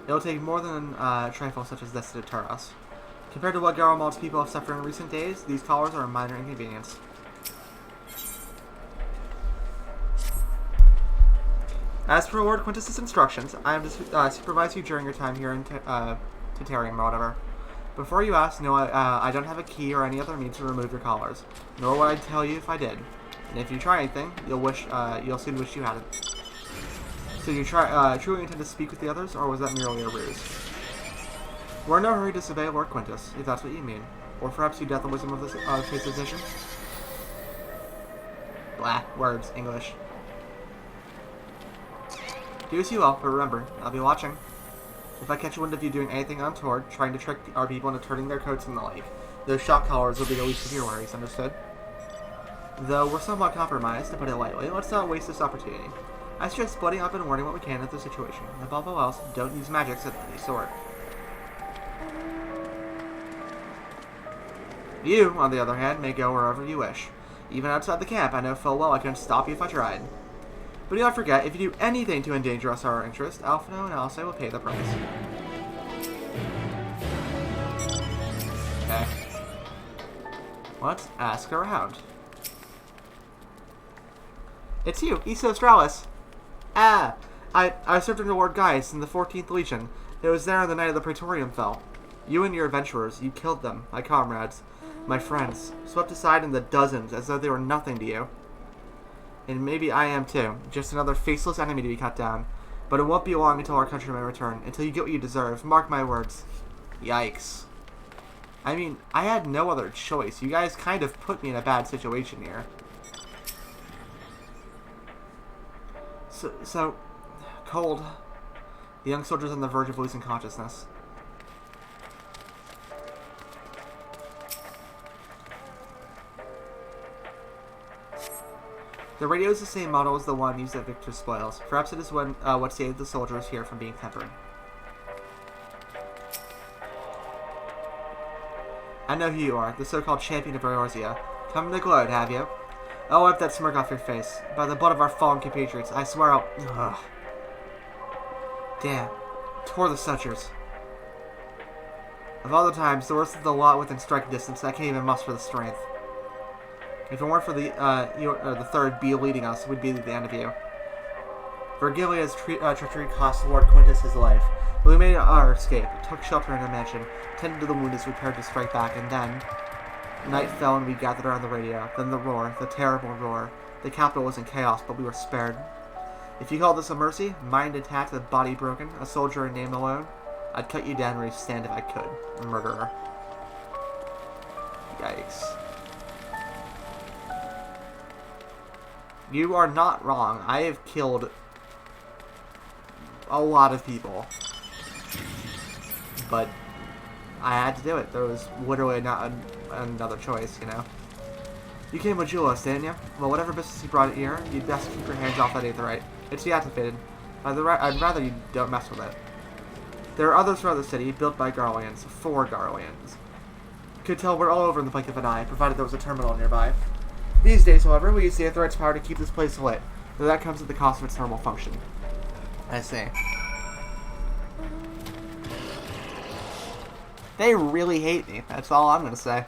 It'll take more than a trifle such as this to deter us. Compared to what Garlemald's people have suffered in recent days, these collars are a minor inconvenience. As per Lord Quintus's instructions, I am to supervise you during your time here in Titarium or whatever. Before you ask, no, I don't have a key or any other means to remove your collars, nor would I tell you if I did. And if you try anything, you'll soon wish you hadn't. So you truly intend to speak with the others, or was that merely a ruse? We're in no hurry to disobey Lord Quintus, if that's what you mean. Or perhaps you doubt the wisdom of his decision? Blah, words, English. Do as you will, but remember, I'll be watching. If I catch wind of you doing anything untoward, trying to trick our people into turning their coats in the lake, those shock collars will be the least of your worries, understood? Though we're somewhat compromised, to put it lightly, let's not waste this opportunity. I suggest splitting up and learning what we can of the situation. Above all else, don't use magics of any sort. You, on the other hand, may go wherever you wish. Even outside the camp, I know full well I couldn't stop you if I tried. But do not forget, if you do anything to endanger us or our interest, Alphino and Alcé will pay the price. Okay. Let's ask around. It's you, Issa Astralis. Ah, I served under Lord Gaius in the 14th Legion. It was there on the night of the Praetorium fell. You and your adventurers, you killed them, my comrades, my friends, swept aside in the dozens as though they were nothing to you. And maybe I am too, just another faceless enemy to be cut down. But it won't be long until our countrymen return, until you get what you deserve. Mark my words. Yikes. I mean, I had no other choice. You guys kind of put me in a bad situation here. So, cold. The young soldier's on the verge of losing consciousness. The radio is the same model as the one used at Victor's spoils. Perhaps it is what saved the soldiers here from being tempered. I know who you are, the so-called champion of Eorzea. Come to gloat, have you? I'll wipe that smirk off your face. By the blood of our fallen compatriots, I swear I'll... Ugh. Damn. Tore the sutures. Of all the times, the worst of the lot within striking distance, I can't even muster the strength. If it weren't for the third B leading us, we'd be at the end of you. Virgilia's treachery cost Lord Quintus his life. But we made our escape, took shelter in a mansion, tended to the wounded as we prepared to strike back, and then... Night fell and we gathered around the radio. Then the roar, the terrible roar. The capital was in chaos, but we were spared. If you call this a mercy, mind intact, the body broken, a soldier in name alone, I'd cut you down where you stand if I could. A murderer. Yikes. You are not wrong. I have killed a lot of people. But I had to do it. There was literally not another choice, you know. You came with Julius, didn't you? Well, whatever business you brought it here, you'd best keep your hands off that aetherite. It's deactivated. I'd rather you don't mess with it. There are others throughout the city, built by Garleans. 4 Garleans. Could tell we're all over in the blink of an eye, provided there was a terminal nearby. These days, however, we use the aetherite's power to keep this place lit, though that comes at the cost of its normal function. I see. They really hate me. That's all I'm gonna say.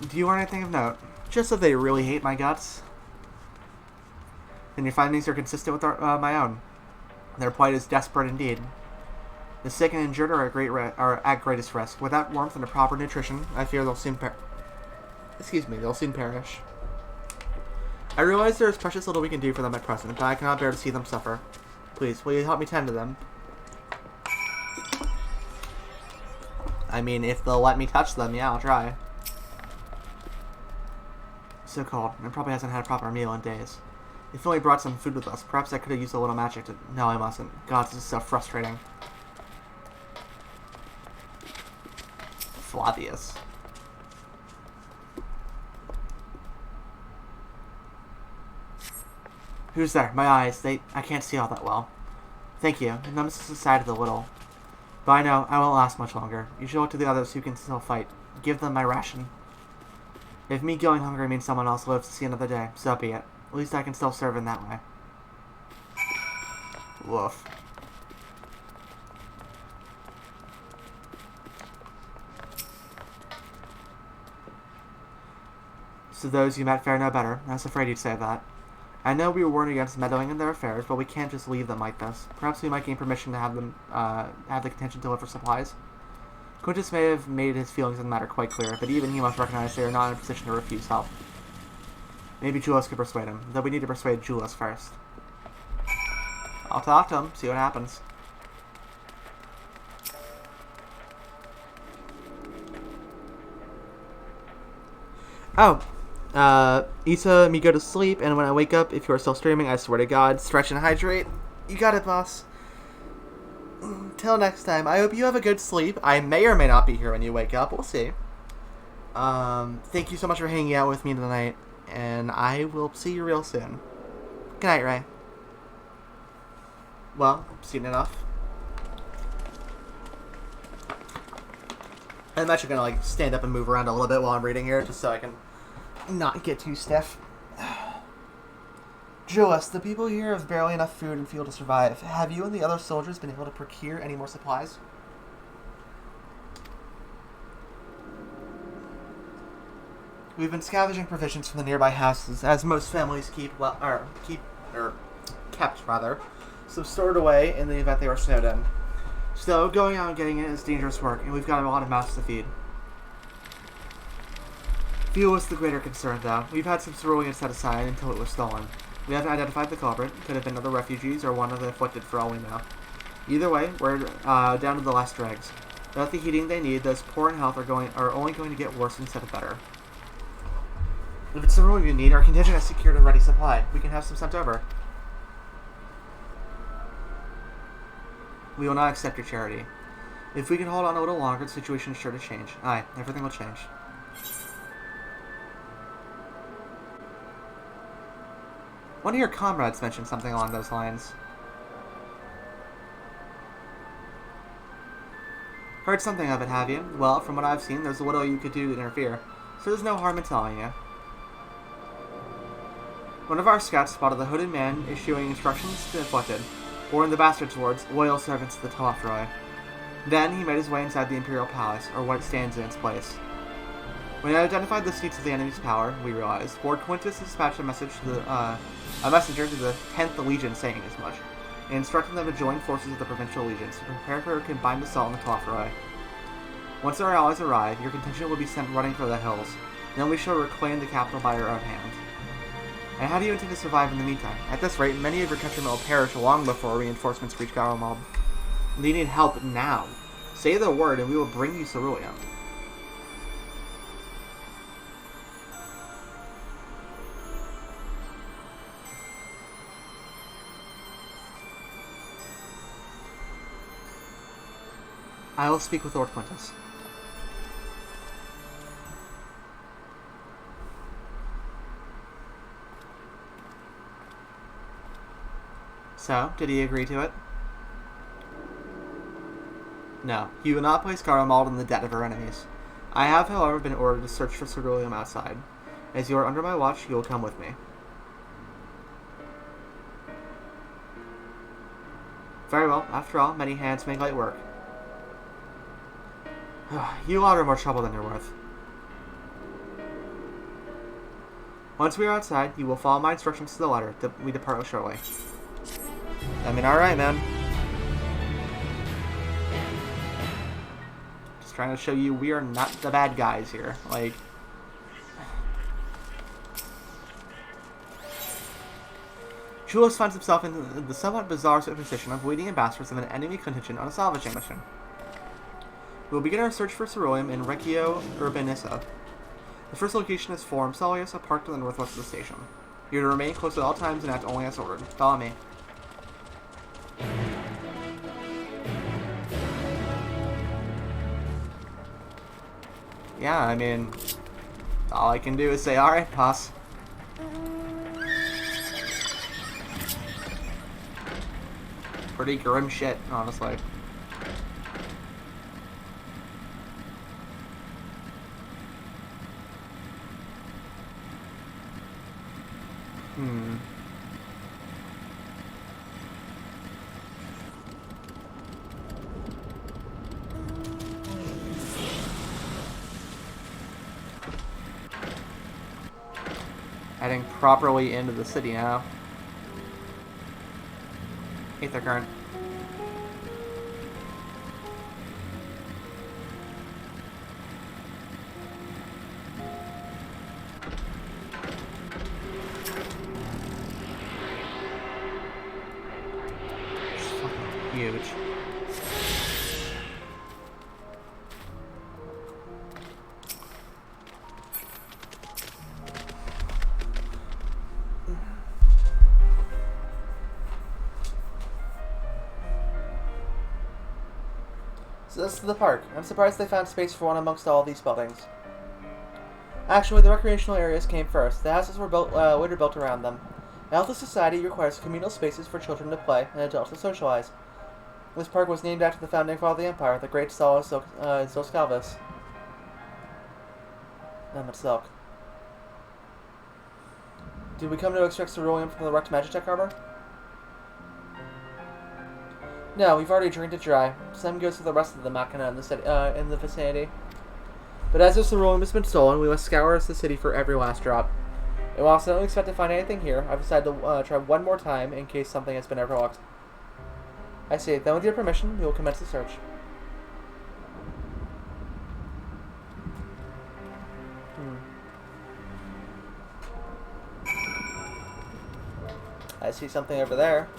Do you want anything of note? Just that they really hate my guts. And your findings are consistent with my own. Their plight is desperate indeed. The sick and injured are at greatest risk. Without warmth and a proper nutrition, I fear they'll soon they'll soon perish. I realize there is precious little we can do for them at present, but I cannot bear to see them suffer. Please, will you help me tend to them? I mean, if they'll let me touch them, yeah, I'll try. So cold, and probably hasn't had a proper meal in days. If only brought some food with us, perhaps I could have used a little magic to... No, I mustn't. God, this is so frustrating. Flavius. Who's there? My eyes, I can't see all that well. Thank you. The nemesis decided a little. But I know I won't last much longer. You should look to the others who can still fight. Give them my ration. If me going hungry means someone else lives to see another day, so be it. At least I can still serve in that way. Woof. So those you met fare no better. I was afraid you'd say that. I know we were warned against meddling in their affairs, but we can't just leave them like this. Perhaps we might gain permission to have them, have the contention deliver supplies. Quintus may have made his feelings on the matter quite clear, but even he must recognize they are not in a position to refuse help. Maybe Julius could persuade him, though we need to persuade Julius first. I'll talk to him, see what happens. Oh, Issa, me go to sleep, and when I wake up, if you are still streaming, I swear to God, stretch and hydrate. You got it, boss. Till next time, I hope you have a good sleep. I may or may not be here when you wake up. We'll see. Thank you so much for hanging out with me tonight, and I will see you real soon. Good night, Ray. Well, seen enough. I'm actually gonna, like, stand up and move around a little bit while I'm reading here, just so I can not get too stiff. Julius, the people here have barely enough food and fuel to survive. Have you and the other soldiers been able to procure any more supplies? We've been scavenging provisions from the nearby houses, as most families kept some stored away in the event they were snowed in. So, going out and getting it is dangerous work, and we've got a lot of mouths to feed. Fuel is the greater concern, though. We've had some cerulean set aside until it was stolen. We haven't identified the culprit. Could have been other refugees or one of the afflicted for all we know. Either way, we're down to the last dregs. Without the heating they need, those poor in health are only going to get worse instead of better. If it's cerulean you need, our contingent has secured a ready supply. We can have some sent over. We will not accept your charity. If we can hold on a little longer, the situation is sure to change. Aye, everything will change. One of your comrades mentioned something along those lines. Heard something of it, have you? Well, from what I've seen, there's little you could do to interfere, so there's no harm in telling you. One of our scouts spotted the hooded man issuing instructions to the afflicted, or in the bastard's words, loyal servants to the Telefroi. Then he made his way inside the Imperial Palace, or what stands in its place. When he identified the seats of the enemy's power, we realized, Lord Quintus dispatched a messenger to the 10th Legion saying as much, and instructing them to join forces of the Provincial Legions to prepare for a combined assault on the Telefroi. Once our allies arrive, your contingent will be sent running for the hills, then we shall reclaim the capital by our own hand. And how do you intend to survive in the meantime? At this rate, many of your countrymen will perish long before reinforcements reach Garlemald. They need help now. Say the word and we will bring you ceruleum. I will speak with Lord Quintus. So, did he agree to it? No, he will not place Garlemald in the debt of our enemies. I have, however, been ordered to search for ceruleum outside. As you are under my watch, you will come with me. Very well. After all, many hands make light work. You lot are more trouble than you're worth. Once we are outside, you will follow my instructions to the letter. We depart shortly. I mean, alright, man. Just trying to show you we are not the bad guys here. Like... Julius finds himself in the somewhat bizarre position of leading ambassadors of an enemy contingent on a salvaging mission. We will begin our search for ceruleum in Reggio Urbanissa. The first location is Forum Solius, a park to the northwest of the station. You are to remain close at all times and act only as ordered. Follow me. Yeah, I mean, all I can do is say, alright, boss. Pretty grim shit, honestly. Heading properly into the city now. Aether current. It's fucking huge. So this is the park. I'm surprised they found space for one amongst all these buildings. Actually, the recreational areas came first. The houses were later built around them. A healthy society requires communal spaces for children to play and adults to socialize. This park was named after the founding father of the Empire, the great Solus Zoscalvus. Silk. Did we come to extract ceruleum from the wrecked Magitech armor? No, we've already drained it dry. Some goes to the rest of the machina in the vicinity. But as this ceruleum has been stolen, we must scour the city for every last drop. And whilst I don't expect to find anything here, I've decided to try one more time in case something has been overlooked. I see. Then with your permission, we will commence the search. I see something over there.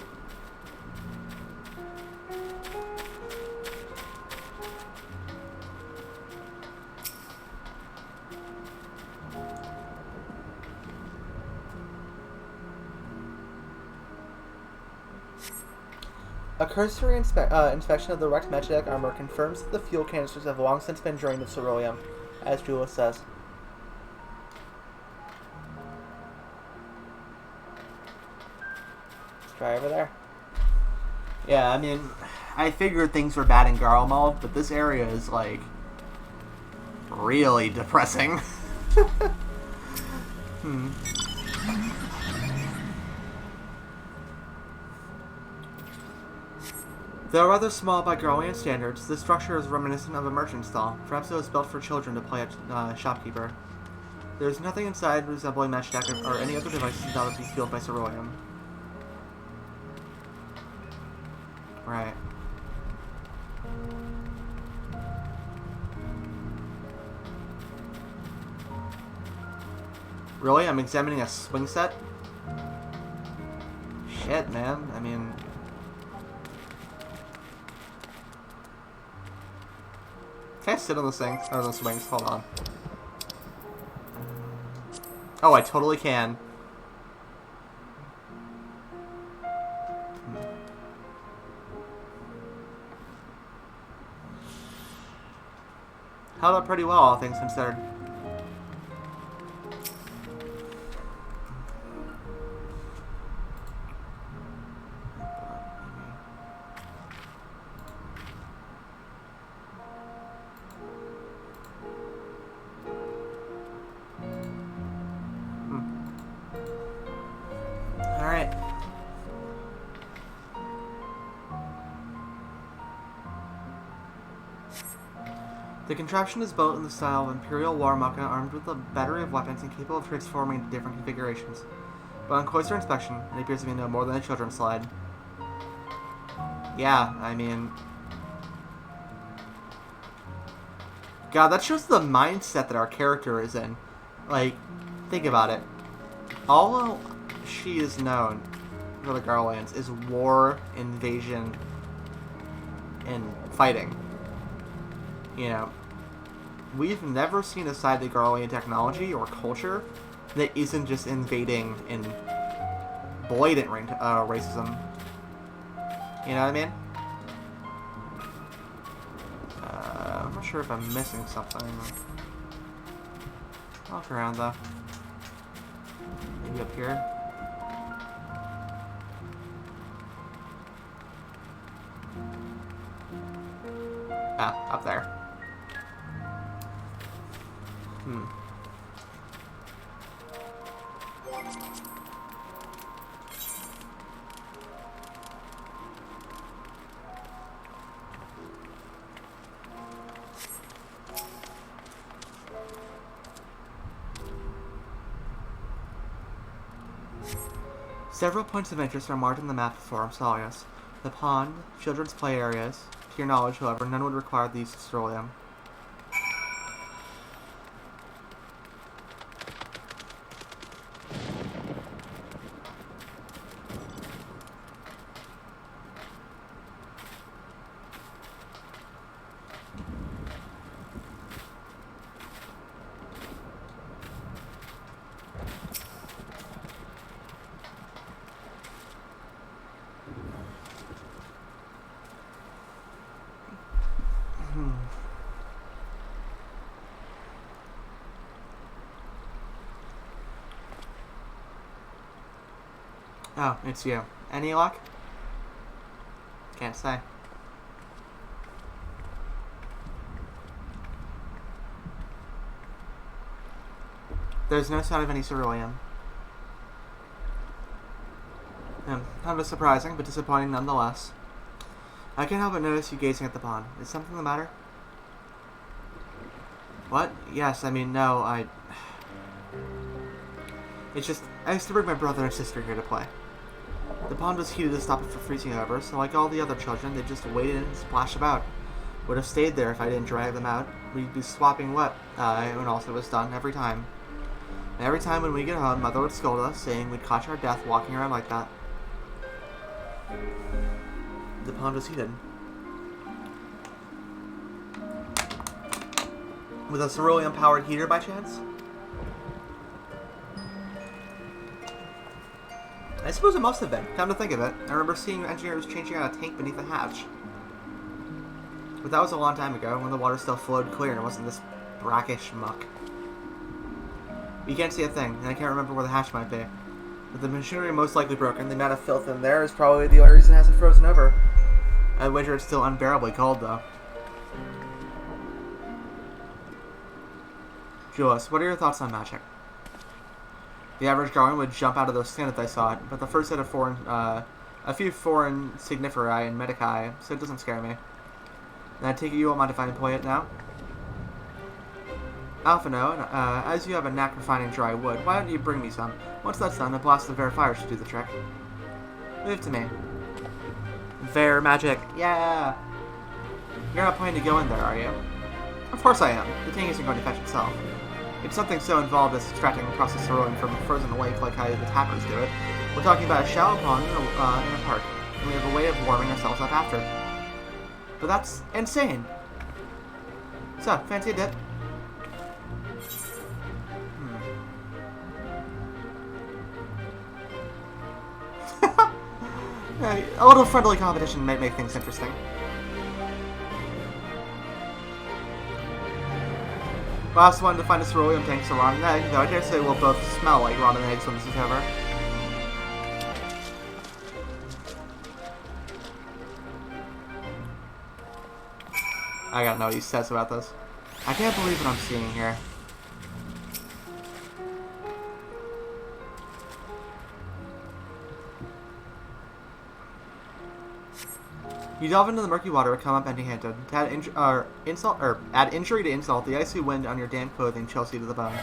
A cursory inspection of the wrecked Mechadeck armor confirms that the fuel canisters have long since been drained of ceruleum, as Julius says. Let's try over there. Yeah, I mean, I figured things were bad in Garlemald, but this area is, like, really depressing. Though rather small by Garlean standards, this structure is reminiscent of a merchant stall. Perhaps it was built for children to play at shopkeeper. There is nothing inside resembling Mechadeck or any other devices that would be fueled by ceruleum. Right. Really? I'm examining a swing set? Shit, man. I mean... Can I sit on those things? Or those swings? Hold on. Oh, I totally can. Held up pretty well, all things considered. Alright. The contraption is built in the style of Imperial War Mecha, armed with a battery of weapons and capable of transforming into different configurations. But on closer inspection, it appears to be no more than a children's slide. Yeah, I mean... God, that shows the mindset that our character is in. Like, think about it. All she is known for the Garlands is war, invasion, and fighting. You know, we've never seen a side to Garlean technology or culture that isn't just invading and blatant racism. You know what I mean? I'm not sure if I'm missing something. I'll look around though. Maybe up here. Ah, up there. Several points of interest are marked on the map of Forum Salius. The pond, children's play areas. To your knowledge, however, none would require the use of ceruleum. Oh, it's you. Any luck? Can't say. There's no sign of any ceruleum. Kind of surprising, but disappointing nonetheless. I can't help but notice you gazing at the pond. Is something the matter? What? Yes, I mean, no, It's just, I used to bring my brother and sister here to play. The pond was heated to stop it from freezing over, so like all the other children, they just waited and splashed about. Would have stayed there if I didn't drag them out. We'd be swapping wet, when all was done, every time. And every time when we get home, Mother would scold us, saying we'd catch our death walking around like that. The pond was heated. With a cerulean-powered heater, by chance? I suppose it must have been. Come to think of it, I remember seeing engineers changing out a tank beneath the hatch. But that was a long time ago, when the water still flowed clear and it wasn't this brackish muck. You can't see a thing, and I can't remember where the hatch might be. But the machinery most likely broken. The amount of filth in there is probably the only reason it hasn't frozen over. I wager it's still unbearably cold, though. Julius, what are your thoughts on magic? The average Garland would jump out of their skin if they saw it, but the first set of a few foreign signiferi and medici, so it doesn't scare me. And I take it you won't mind if I employ it now? Alphino, as you have a knack for finding dry wood, why don't you bring me some? Once that's done, a blast of Vare fire should do the trick. Leave it to me. Vare magic, yeah! You're not planning to go in there, are you? Of course I am. The tank isn't going to fetch itself. It's something so involved as extracting a process cerulean from a frozen lake like how the tappers do it. We're talking about a shallow pond in a park, and we have a way of warming ourselves up after. But that's insane! So, fancy a dip? A little friendly competition might make things interesting. Last one to find a cerulean tank's a rotten egg, though I dare say we'll both smell like rotten eggs when this is over. I gotta know what he says about this. I can't believe what I'm seeing here. You delve into the murky water and come up empty-handed. To add injury to insult, the icy wind on your damp clothing chills you to the bone.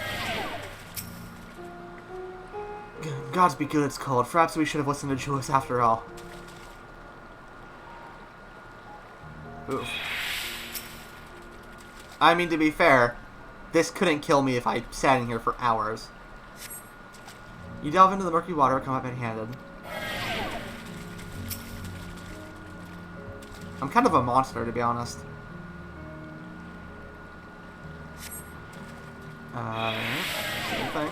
Gods be good it's cold. Perhaps we should have listened to Julius after all. Oof. I mean, to be fair, this couldn't kill me if I sat in here for hours. You delve into the murky water and come up empty-handed. I'm kind of a monster, to be honest. Same thing.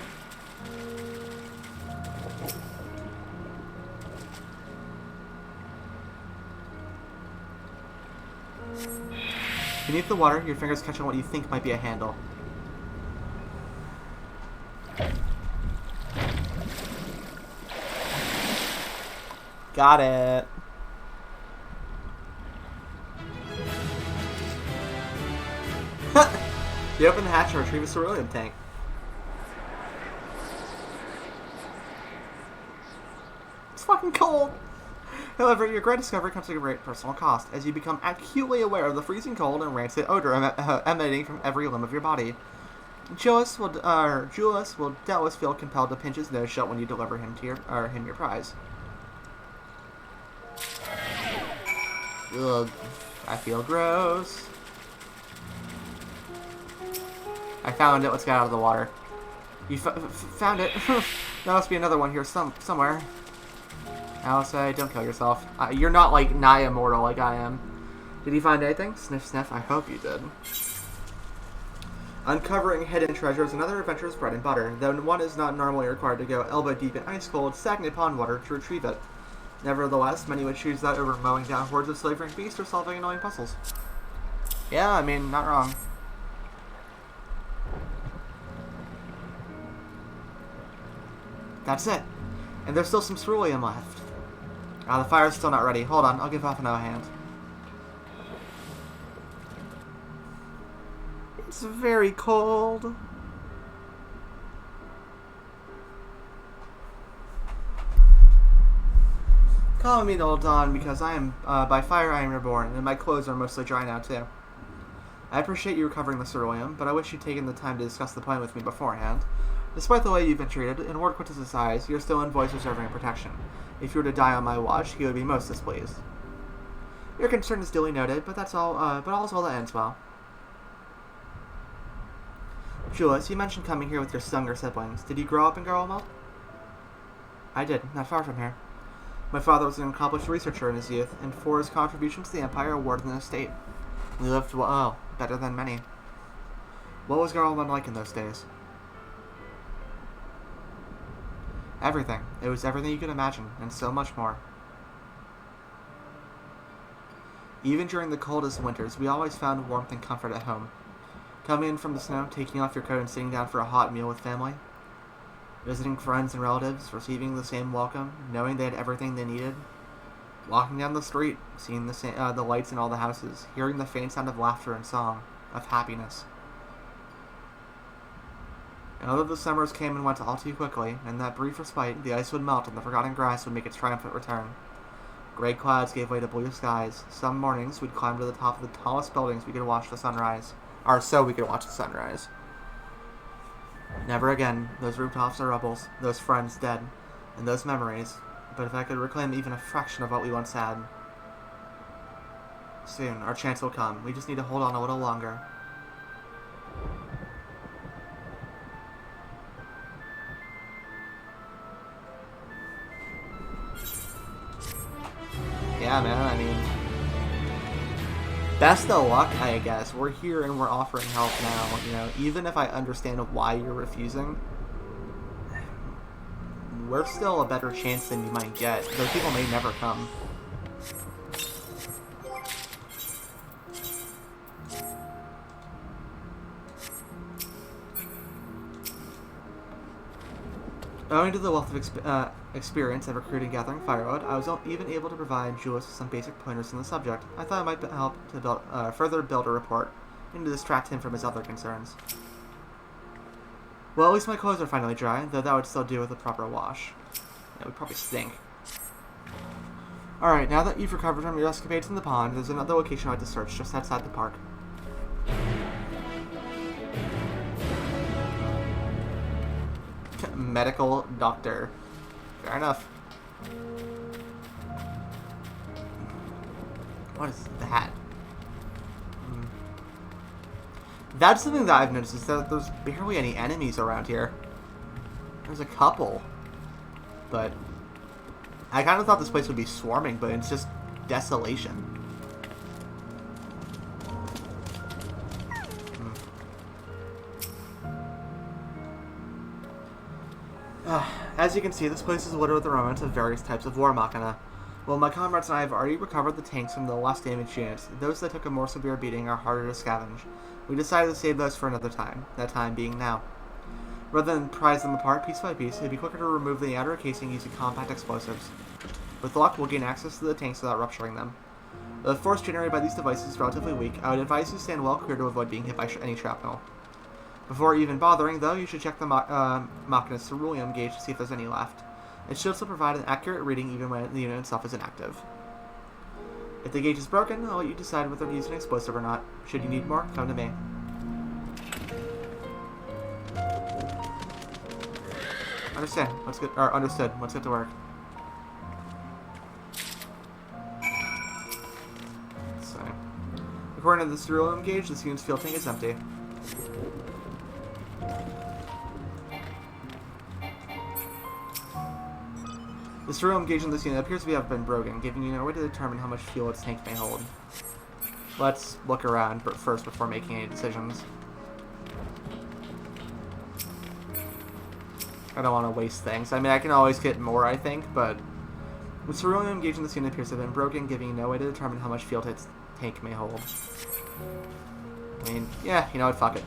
Beneath the water, your fingers catch on what you think might be a handle. Got it. You open the hatch and retrieve a cerulean tank. It's fucking cold! However, your great discovery comes at a great personal cost, as you become acutely aware of the freezing cold and rancid odor emanating from every limb of your body. Julius will doubtless feel compelled to pinch his nose shut when you deliver him to your prize. Ugh, I feel gross. I found it. Let's get out of the water. You found it. There must be another one here somewhere. Alice, don't kill yourself. You're not like nigh immortal like I am. Did you find anything? Sniff, sniff. I hope you did. Uncovering hidden treasure is another adventure's bread and butter, though one is not normally required to go elbow deep in ice-cold, stagnant pond water to retrieve it. Nevertheless, many would choose that over mowing down hordes of slavering beasts or solving annoying puzzles. Yeah, I mean, not wrong. That's it. And there's still some cerulean left. The fire's still not ready. Hold on, I'll give Alphino a hand. It's very cold. Call me Old Dawn because I am, by fire I am reborn, and my clothes are mostly dry now too. I appreciate you recovering the ceruleum, but I wish you'd taken the time to discuss the plan with me beforehand. Despite the way you've been treated, in Lord Quintus's eyes, you're still in voice reserving protection. If you were to die on my watch, he would be most displeased. Your concern is duly noted, but that's all. But all's well that ends well. Julius, you mentioned coming here with your younger siblings. Did you grow up in Garlemald? I did, not far from here. My father was an accomplished researcher in his youth, and for his contributions to the Empire awarded an estate. We lived well, better than many. What was Garlemald like in those days? Everything. It was everything you could imagine, and so much more. Even during the coldest winters, we always found warmth and comfort at home. Coming in from the snow, taking off your coat and sitting down for a hot meal with family. Visiting friends and relatives, receiving the same welcome, knowing they had everything they needed. Walking down the street, seeing the lights in all the houses, hearing the faint sound of laughter and song, of happiness. And although the summers came and went all too quickly, in that brief respite, the ice would melt and the forgotten grass would make its triumphant return. Gray clouds gave way to blue skies. Some mornings, we'd climb to the top of the tallest buildings we could watch the sunrise. Or so we could watch the sunrise. Never again, those rooftops are rubbles, those friends dead, and those memories. But if I could reclaim even a fraction of what we once had. Soon, our chance will come. We just need to hold on a little longer. Yeah, man, I mean, best of luck, I guess. We're here and we're offering help now, you know, even if I understand why you're refusing, we're still a better chance than you might get. Those people may never come. Owing to the wealth of experience of recruiting and gathering firewood, I was even able to provide Julius with some basic pointers on the subject. I thought it might help to further build a rapport and to distract him from his other concerns. Well, at least my clothes are finally dry, though that would still do with a proper wash. It would probably stink. Alright, now that you've recovered from your escapades in the pond, there's another location I'd like to search just outside the park. Medical doctor. Fair enough. What is that? That's something that I've noticed, is that there's barely any enemies around here. There's a couple. But I kind of thought this place would be swarming, but it's just desolation. As you can see, this place is littered with the remnants of various types of war machina. Well, my comrades and I have already recovered the tanks from the less damaged units. Those that took a more severe beating are harder to scavenge. We decided to save those for another time, that time being now. Rather than prize them apart piece by piece, it'd be quicker to remove the outer casing using compact explosives. With luck, we'll gain access to the tanks without rupturing them. The force generated by these devices is relatively weak. I would advise you to stand well clear to avoid being hit by any shrapnel. Before even bothering, though, you should check the Machina's ceruleum gauge to see if there's any left. It should still provide an accurate reading even when the unit itself is inactive. If the gauge is broken, I'll let you decide whether to use an explosive or not. Should you need more, come to me. Understood. Let's get to work. So, according to the ceruleum gauge, this unit's fuel tank is empty. The ceruleum gauge in this unit appears to have been broken, giving you no way to determine how much fuel its tank may hold. Let's look around first before making any decisions. I don't want to waste things. I mean, I can always get more, I think, but the ceruleum gauge in this unit appears to have been broken, giving you no way to determine how much fuel its tank may hold. I mean, yeah, you know what, fuck it.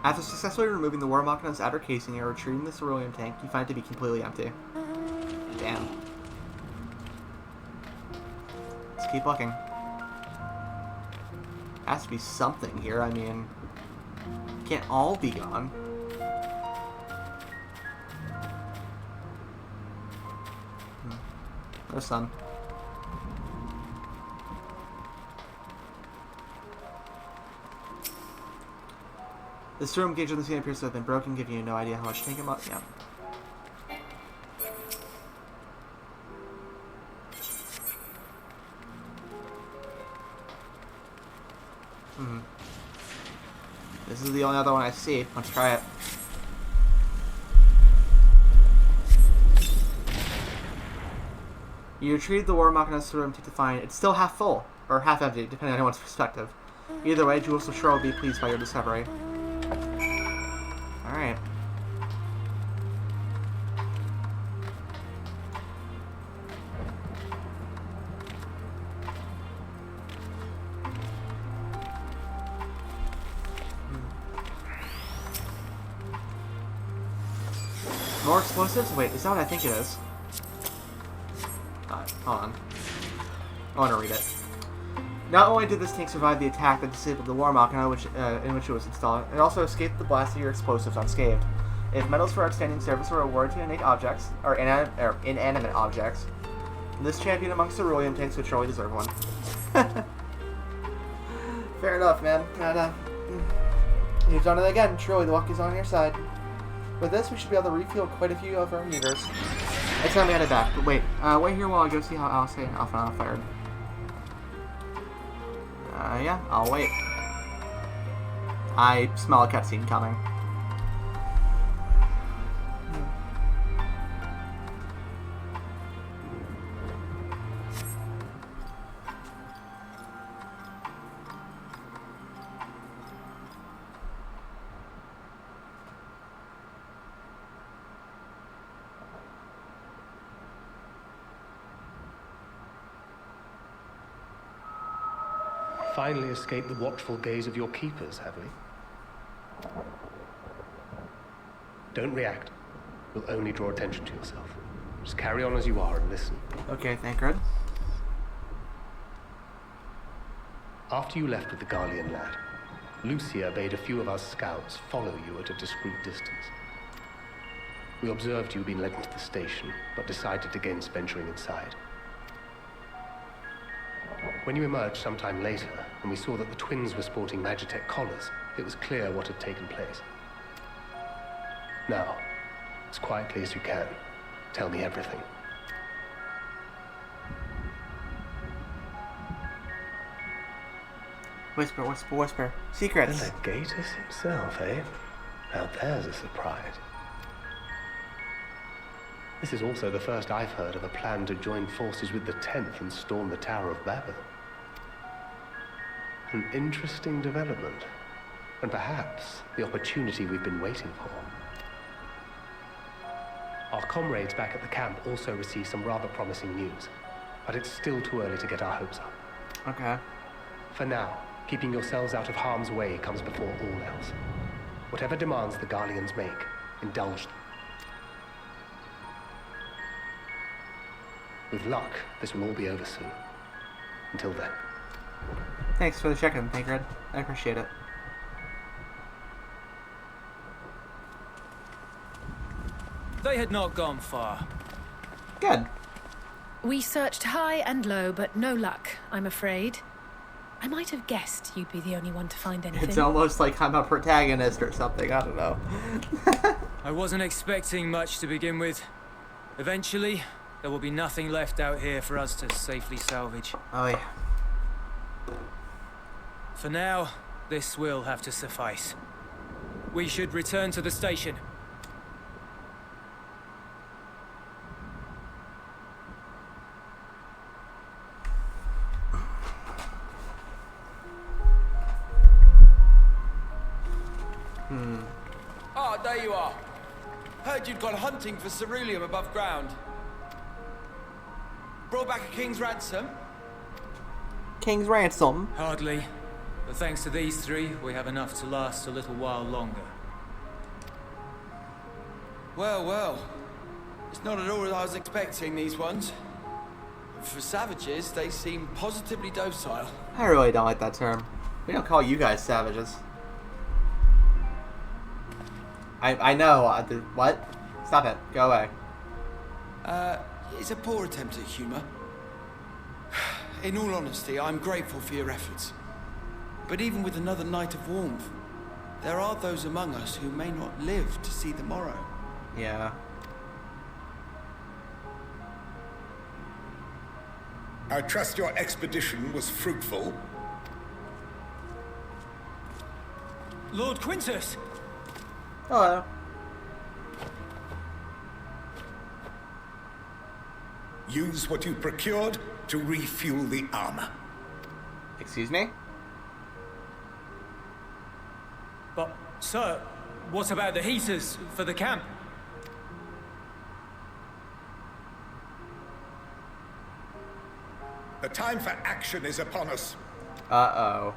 After successfully removing the war machina's outer casing and retrieving the ceruleum tank, you find it to be completely empty. Damn. Let's keep looking. Has to be something here, I mean, can't all be gone. No sun. This room gauge on the scene appears to have been broken, giving you no idea how much to take him up. Yeah. This is the only other one I see. Let's try it. You retrieve the War Machina's room to find it's still half full, or half empty, depending on anyone's perspective. Either way, Jules will sure be pleased by your discovery. Alright. More explosives? Wait, is that what I think it is? Hold on. I want to read it. Not only did this tank survive the attack that disabled the War Machina in which it was installed, it also escaped the blast of your explosives unscathed. If medals for outstanding service were awarded to innate objects, or inanimate objects, this champion amongst cerulean tanks would surely deserve one. Fair enough, man. You've done it again. Truly, the luck is on your side. With this, we should be able to refuel quite a few of our meters. Next time we head back. But wait, wait here while I go see how Alice and Alpha fired. Yeah, I'll wait. I smell a cutscene coming. Finally escaped the watchful gaze of your keepers, have we? Don't react. You'll only draw attention to yourself. Just carry on as you are and listen. Okay, thank God. After you left with the Garlean lad, Lucia bade a few of our scouts follow you at a discreet distance. We observed you being led into the station, but decided against venturing inside. When you emerged sometime later, and we saw that the twins were sporting Magitech collars, it was clear what had taken place. Now, as quietly as you can, tell me everything. Whisper, whisper, whisper. Secrets. And the Gatus himself, eh? Now there's a surprise. This is also the first I've heard of a plan to join forces with the 10th and storm the Tower of Babel. An interesting development, and perhaps the opportunity we've been waiting for. Our comrades back at the camp also received some rather promising news, but it's still too early to get our hopes up. Okay. For now, keeping yourselves out of harm's way comes before all else. Whatever demands the Garleans make, indulge them. With luck, this will all be over soon. Until then. Thanks for the check-in, Tancred. I appreciate it. They had not gone far. Good. We searched high and low, but no luck, I'm afraid. I might have guessed you'd be the only one to find anything. It's almost like I'm a protagonist or something. I don't know. I wasn't expecting much to begin with. Eventually, there will be nothing left out here for us to safely salvage. Oh, yeah. For now, this will have to suffice. We should return to the station. Ah, there you are. Heard you'd gone hunting for ceruleum above ground. Brought back a king's ransom? King's ransom? Hardly. But thanks to these three, we have enough to last a little while longer. Well, well. It's not at all as I was expecting, these ones. For savages, they seem positively docile. I really don't like that term. We don't call you guys savages. I know. What? Stop it. Go away. It's a poor attempt at humor. In all honesty, I'm grateful for your efforts. But even with another night of warmth, there are those among us who may not live to see the morrow. Yeah. I trust your expedition was fruitful. Lord Quintus! Hello. Use what you procured to refuel the armor. Excuse me? But, sir, what about the heaters for the camp? The time for action is upon us. Uh-oh.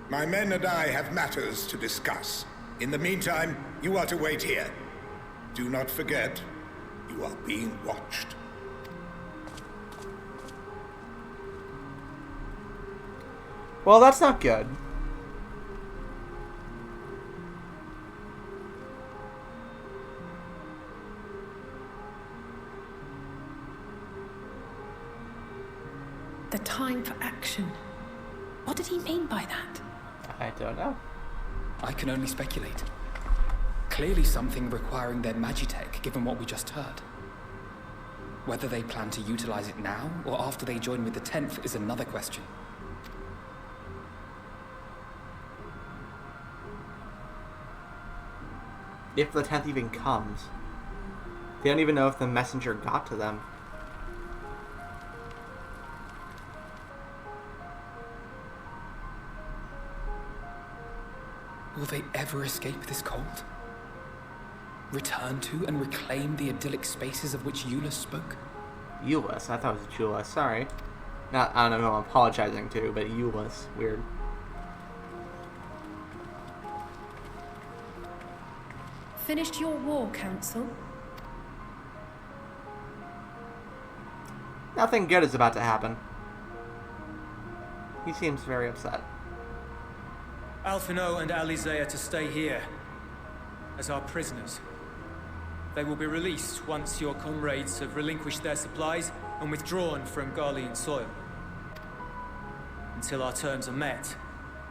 My men and I have matters to discuss. In the meantime, you are to wait here. Do not forget, you are being watched. Well, that's not good. The time for action. What did he mean by that? I don't know. I can only speculate. Clearly something requiring their magitech, given what we just heard. Whether they plan to utilize it now, or after they join with the 10th, is another question. If the 10th even comes. They don't even know if the messenger got to them. Will they ever escape this cold? Return to and reclaim the idyllic spaces of which Euless spoke? Euless? I thought it was Julius. Sorry. Not, I don't know who I'm apologizing to, but Euless. Weird. Finished your war, Council? Nothing good is about to happen. He seems very upset. Alphino and Alizé are to stay here as our prisoners. They will be released once your comrades have relinquished their supplies and withdrawn from Garlean soil. Until our terms are met,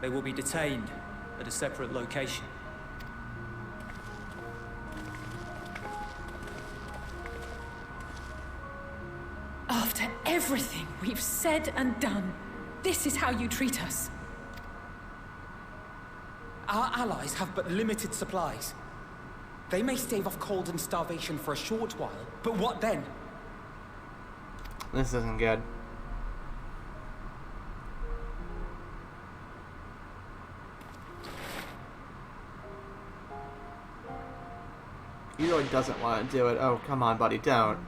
they will be detained at a separate location. After everything we've said and done, this is how you treat us. Our allies have but limited supplies. They may stave off cold and starvation for a short while, but what then? This isn't good. He really doesn't want to do it. Oh, come on, buddy, don't.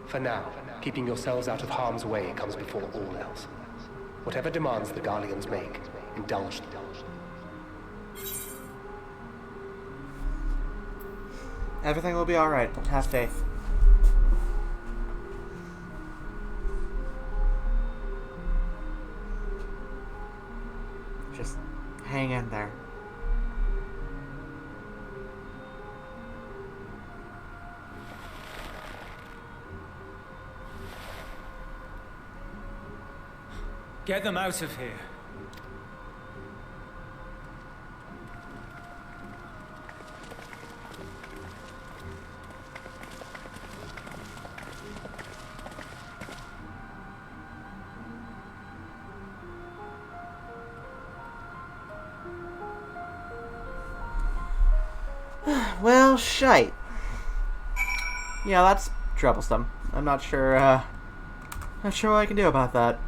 For now, keeping yourselves out of harm's way comes before all else. Whatever demands the Garleans make, indulge them. Everything will be alright. Have faith. Just hang in there. Get them out of here. Well, shite. Yeah, that's troublesome. I'm not sure what I can do about that.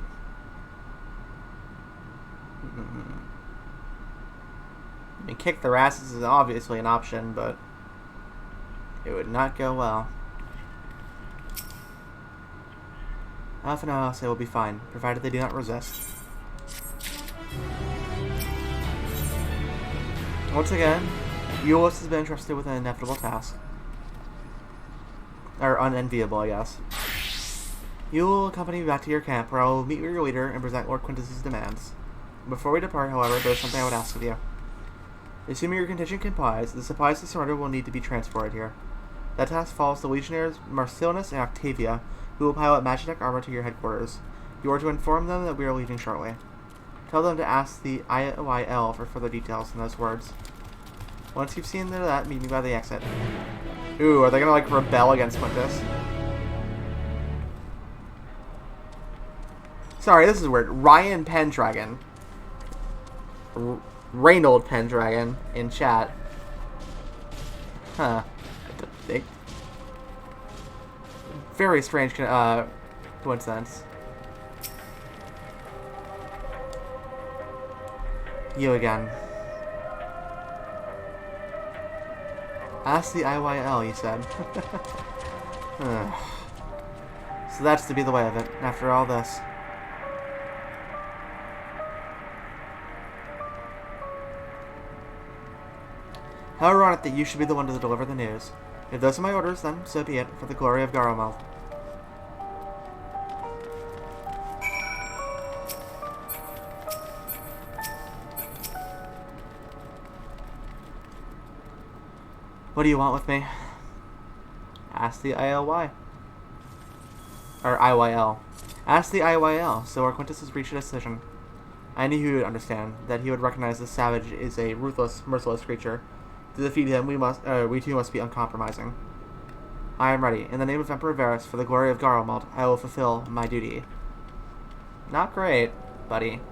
I mean, kick their asses is obviously an option, but it would not go well. Half an hour, I'll say we'll be fine, provided they do not resist. Once again, Euless has been entrusted with an inevitable task. Or unenviable, I guess. You will accompany me back to your camp, where I will meet with your leader and present Lord Quintus's demands. Before we depart, however, there is something I would ask of you. Assuming your contingent complies, the supplies to surrender will need to be transported here. That task falls to Legionnaires Marcellinus and Octavia, who will pilot Magitech armor to your headquarters. You are to inform them that we are leaving shortly. Tell them to ask the IYL for further details in those words. Once you've seen that, meet me by the exit. Ooh, are they gonna, like, rebel against Quintus? Sorry, this is weird. Ryan Pendragon. Reynold Pendragon in chat. Huh. Very strange coincidence. You again. Ask the IYL, you said. So that's to be the way of it, after all this. How ironic that you should be the one to deliver the news. If those are my orders, then so be it, for the glory of Garomel. What do you want with me? Ask the ILY. Or IYL. Ask the IYL, so our Quintus has reached a decision. I knew he would understand, that he would recognize the savage is a ruthless, merciless creature. To defeat him, we too must be uncompromising. I am ready. In the name of Emperor Varus, for the glory of Garomald, I will fulfill my duty. Not great, buddy.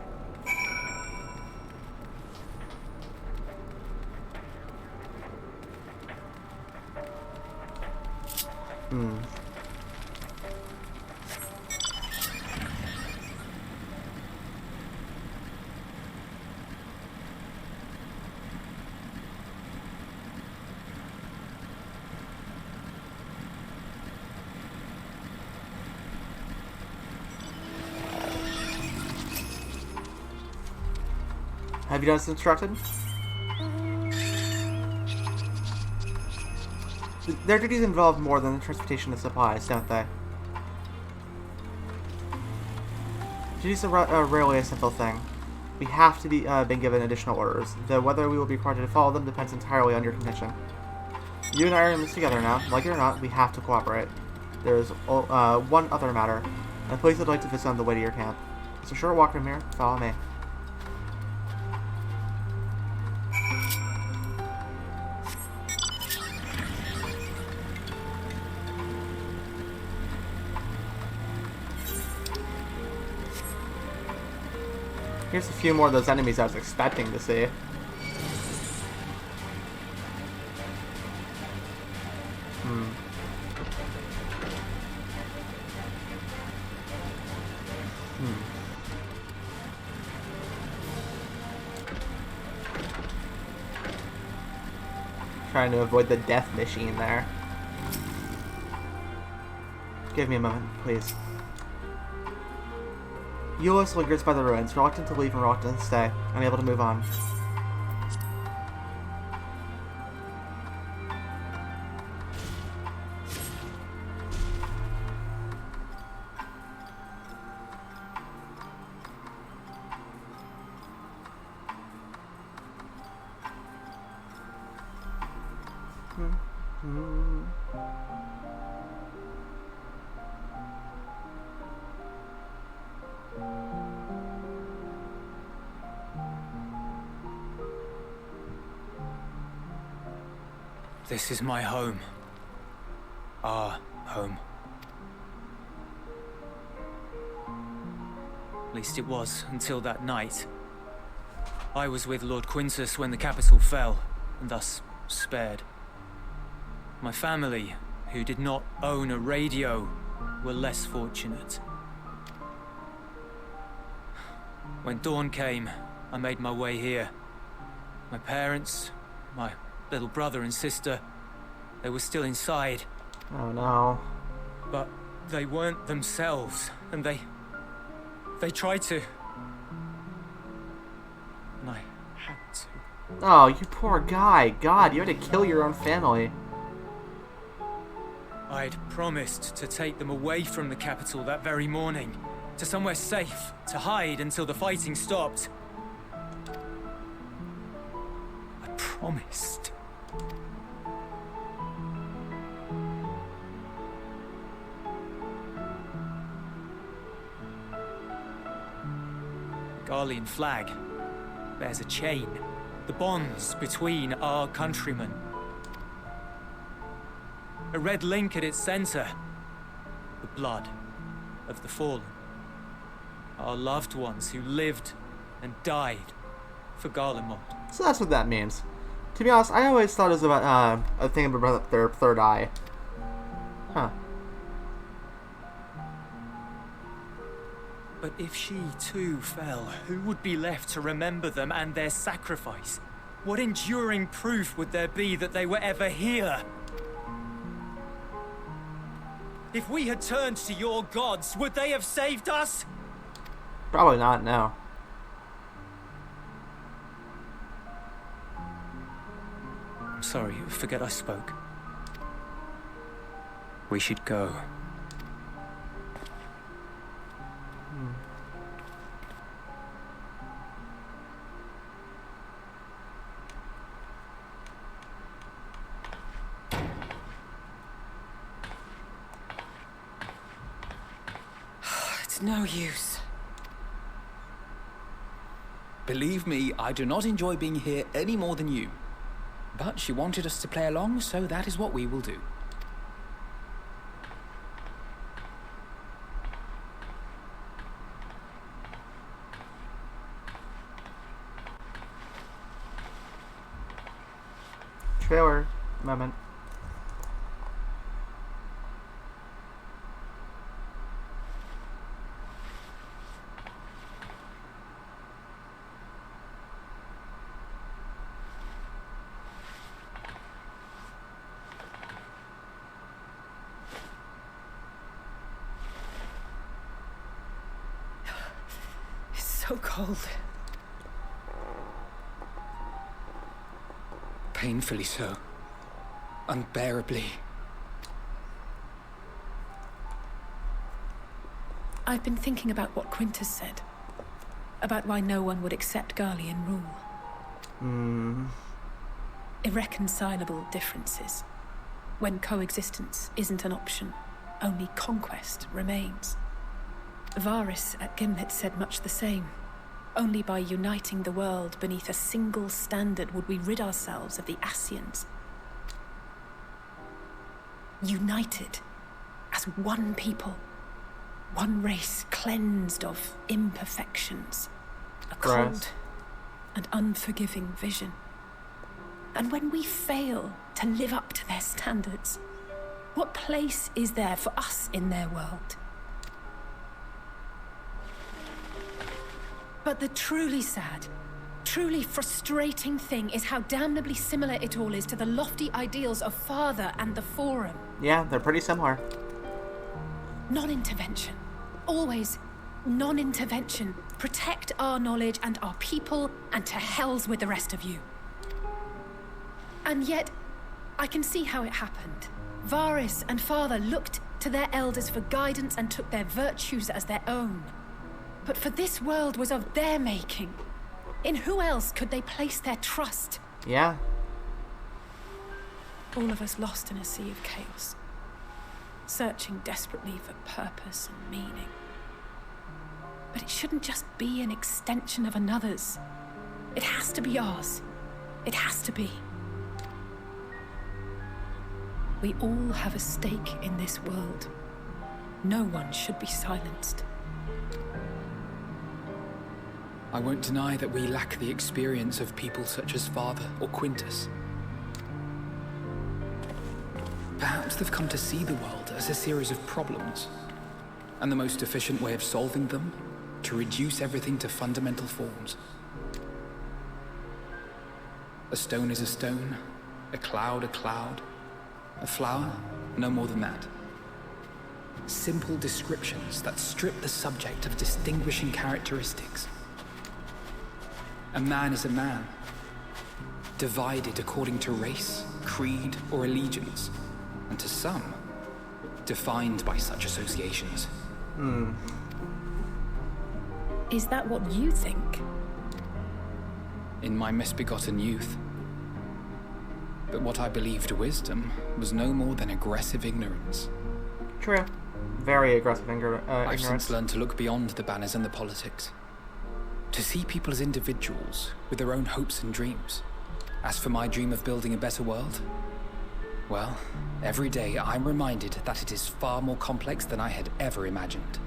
Have you done as instructed? Their duties involve more than the transportation of supplies, don't they? Duties are rarely a simple thing. We have to be been given additional orders, though whether we will be required to follow them depends entirely on your contention. You and I are in this together now. Like it or not, we have to cooperate. There is one other matter, a place I'd like to visit on the way to your camp. It's a short walk from here. Follow me. Here's a few more of those enemies I was expecting to see. Trying to avoid the death machine there. Give me a moment, please. Euless lingers by the ruins, reluctant to leave and reluctant to stay, unable to move on. This is my home. Our home. At least it was, until that night. I was with Lord Quintus when the capital fell, and thus spared. My family, who did not own a radio, were less fortunate. When dawn came, I made my way here. My parents, my little brother and sister, they were still inside. Oh no. But they weren't themselves, and they tried to. And I had to. Oh, you poor guy. God, you had to kill your own family. I'd promised to take them away from the capital that very morning, to somewhere safe, to hide until the fighting stopped. I promised. The Garlean flag bears a chain, the bonds between our countrymen. A red link at its center, the blood of the fallen. Our loved ones who lived and died for Garlemald. So that's what that means. To be honest, I always thought it was about a thing about their third eye. Huh. But if she too fell, who would be left to remember them and their sacrifice? What enduring proof would there be that they were ever here? If we had turned to your gods, would they have saved us? Probably not, no. I'm sorry, forget I spoke. We should go. No use. Believe me, I do not enjoy being here any more than you. But she wanted us to play along, so that is what we will do. Trailer moment. So cold. Painfully so. Unbearably. I've been thinking about what Quintus said. About why no one would accept Garlean rule. Irreconcilable differences. When coexistence isn't an option, only conquest remains. Varys at Gimlet said much the same. Only by uniting the world beneath a single standard would we rid ourselves of the Ascians. United as one people, one race cleansed of imperfections, a cold and unforgiving vision. And when we fail to live up to their standards, what place is there for us in their world? But the truly sad, truly frustrating thing is how damnably similar it all is to the lofty ideals of Father and the Forum. Yeah, they're pretty similar. Non-intervention. Always non-intervention. Protect our knowledge and our people, and to hells with the rest of you. And yet, I can see how it happened. Varys and Father looked to their elders for guidance and took their virtues as their own. But for this world was of their making. In who else could they place their trust? Yeah. All of us lost in a sea of chaos. Searching desperately for purpose and meaning. But it shouldn't just be an extension of another's. It has to be ours. It has to be. We all have a stake in this world. No one should be silenced. I won't deny that we lack the experience of people such as Father or Quintus. Perhaps they've come to see the world as a series of problems, and the most efficient way of solving them, to reduce everything to fundamental forms. A stone is a stone, a cloud, a flower, no more than that. Simple descriptions that strip the subject of distinguishing characteristics. A man is a man, divided according to race, creed, or allegiance, and to some, defined by such associations. Is that what you think? In my misbegotten youth. But what I believed wisdom was no more than aggressive ignorance. True. Very aggressive I've ignorance. since learned to look beyond the banners and the politics. To see people as individuals with their own hopes and dreams. As for my dream of building a better world, well, every day I'm reminded that it is far more complex than I had ever imagined.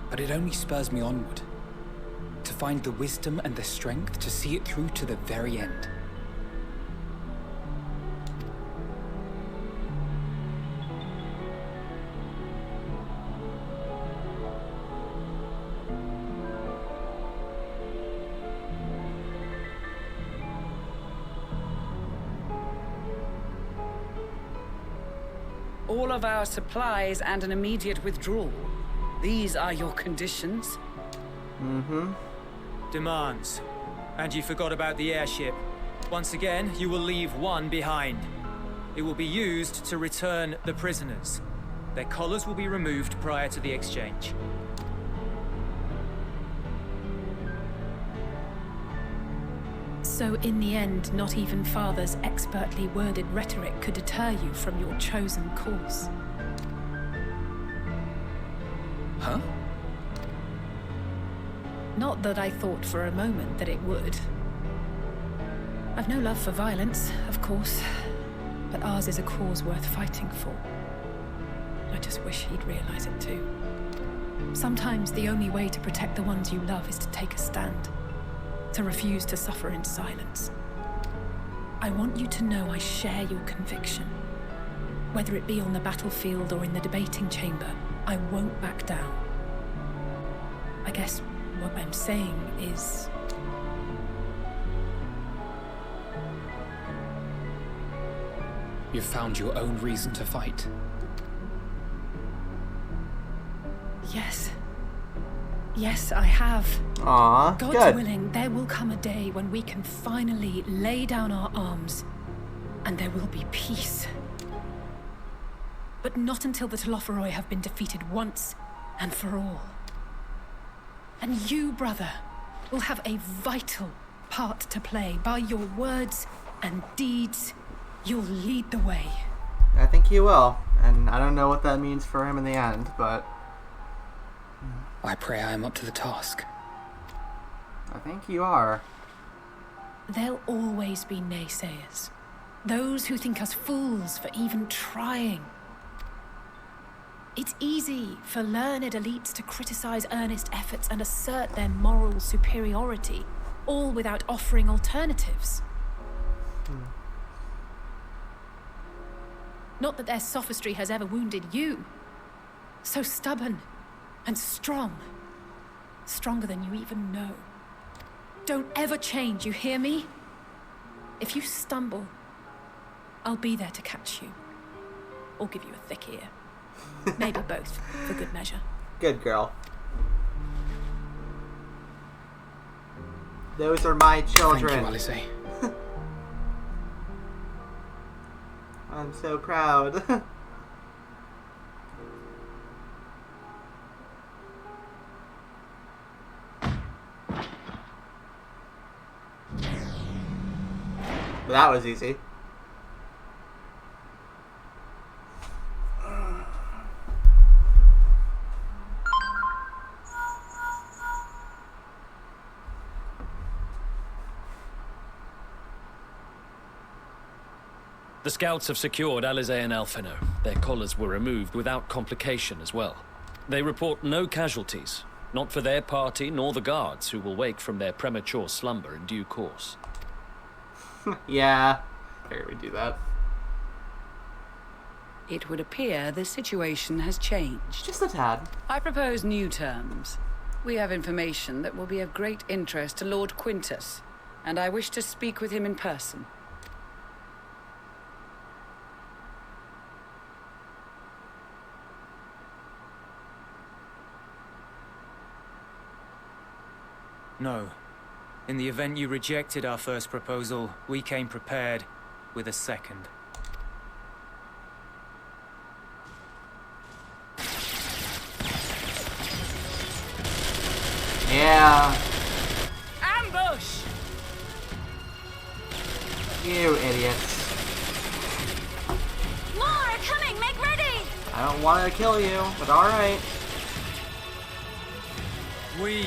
But it only spurs me onward, to find the wisdom and the strength to see it through to the very end. All of our supplies and an immediate withdrawal. These are your conditions? Demands. And you forgot about the airship. Once again, you will leave one behind. It will be used to return the prisoners. Their collars will be removed prior to the exchange. So in the end, not even Father's expertly worded rhetoric could deter you from your chosen course. Huh? Not that I thought for a moment that it would. I've no love for violence, of course, but ours is a cause worth fighting for. I just wish he'd realize it too. Sometimes the only way to protect the ones you love is to take a stand. To refuse to suffer in silence. I want you to know I share your conviction. Whether it be on the battlefield or in the debating chamber, I won't back down. I guess what I'm saying is... You've found your own reason to fight. Yes. Yes, I have. Aw, God good. willing, there will come a day when we can finally lay down our arms, and there will be peace. But not until the Telophoroi have been defeated once and for all. And you, brother, will have a vital part to play. By your words and deeds, you'll lead the way. I think he will, and I don't know what that means for him in the end, but I pray I am up to the task. I think you are. There'll always be naysayers. Those who think us fools for even trying. It's easy for learned elites to criticize earnest efforts and assert their moral superiority, all without offering alternatives. Not that their sophistry has ever wounded you. So stubborn and strong. Stronger than you even know. Don't ever change, you hear me? If you stumble, I'll be there to catch you. Or give you a thick ear. Maybe both, for good measure. Good girl. Those are my children. Thank you, Alice. I'm so proud. That was easy. The scouts have secured Alize and Alphino. Their collars were removed without complication as well. They report no casualties, not for their party nor the guards, who will wake from their premature slumber in due course. Yeah, figured we'd do that. It would appear the situation has changed. Just a tad. I propose new terms. We have information that will be of great interest to Lord Quintus, and I wish to speak with him in person. No. In the event you rejected our first proposal, we came prepared with a second. Yeah. Ambush! You idiots. More are coming! Make ready! I don't want to kill you, but alright. We,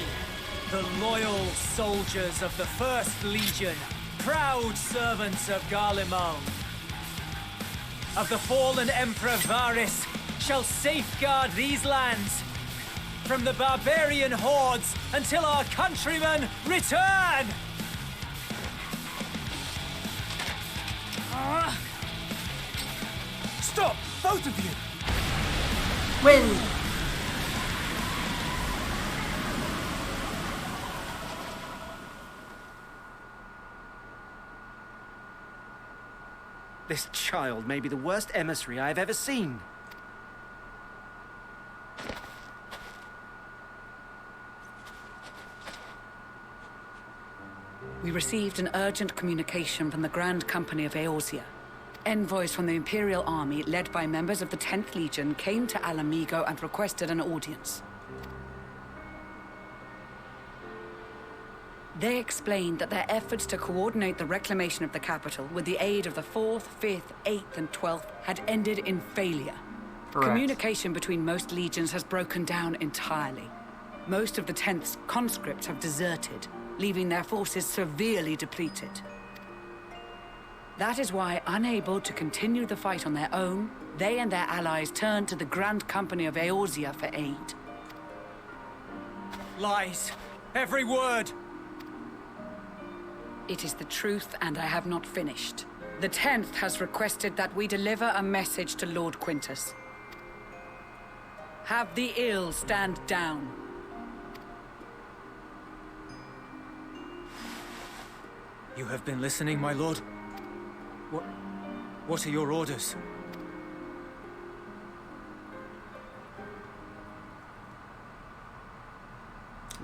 the loyal soldiers of the 1st Legion, proud servants of Garlemald, of the fallen Emperor Varys, shall safeguard these lands from the barbarian hordes until our countrymen return! Stop! Both of you! Win! This child may be the worst emissary I've ever seen. We received an urgent communication from the Grand Company of Eorzea. Envoys from the Imperial Army, led by members of the 10th Legion, came to Alamigo and requested an audience. They explained that their efforts to coordinate the reclamation of the capital with the aid of the 4th, 5th, 8th, and 12th had ended in failure. Correct. Communication between most legions has broken down entirely. Most of the 10th's conscripts have deserted, leaving their forces severely depleted. That is why, unable to continue the fight on their own, they and their allies turned to the Grand Company of Eorzea for aid. Lies! Every word! It is the truth, and I have not finished. The 10th has requested that we deliver a message to Lord Quintus. Have the ill stand down. You have been listening, my lord? What are your orders?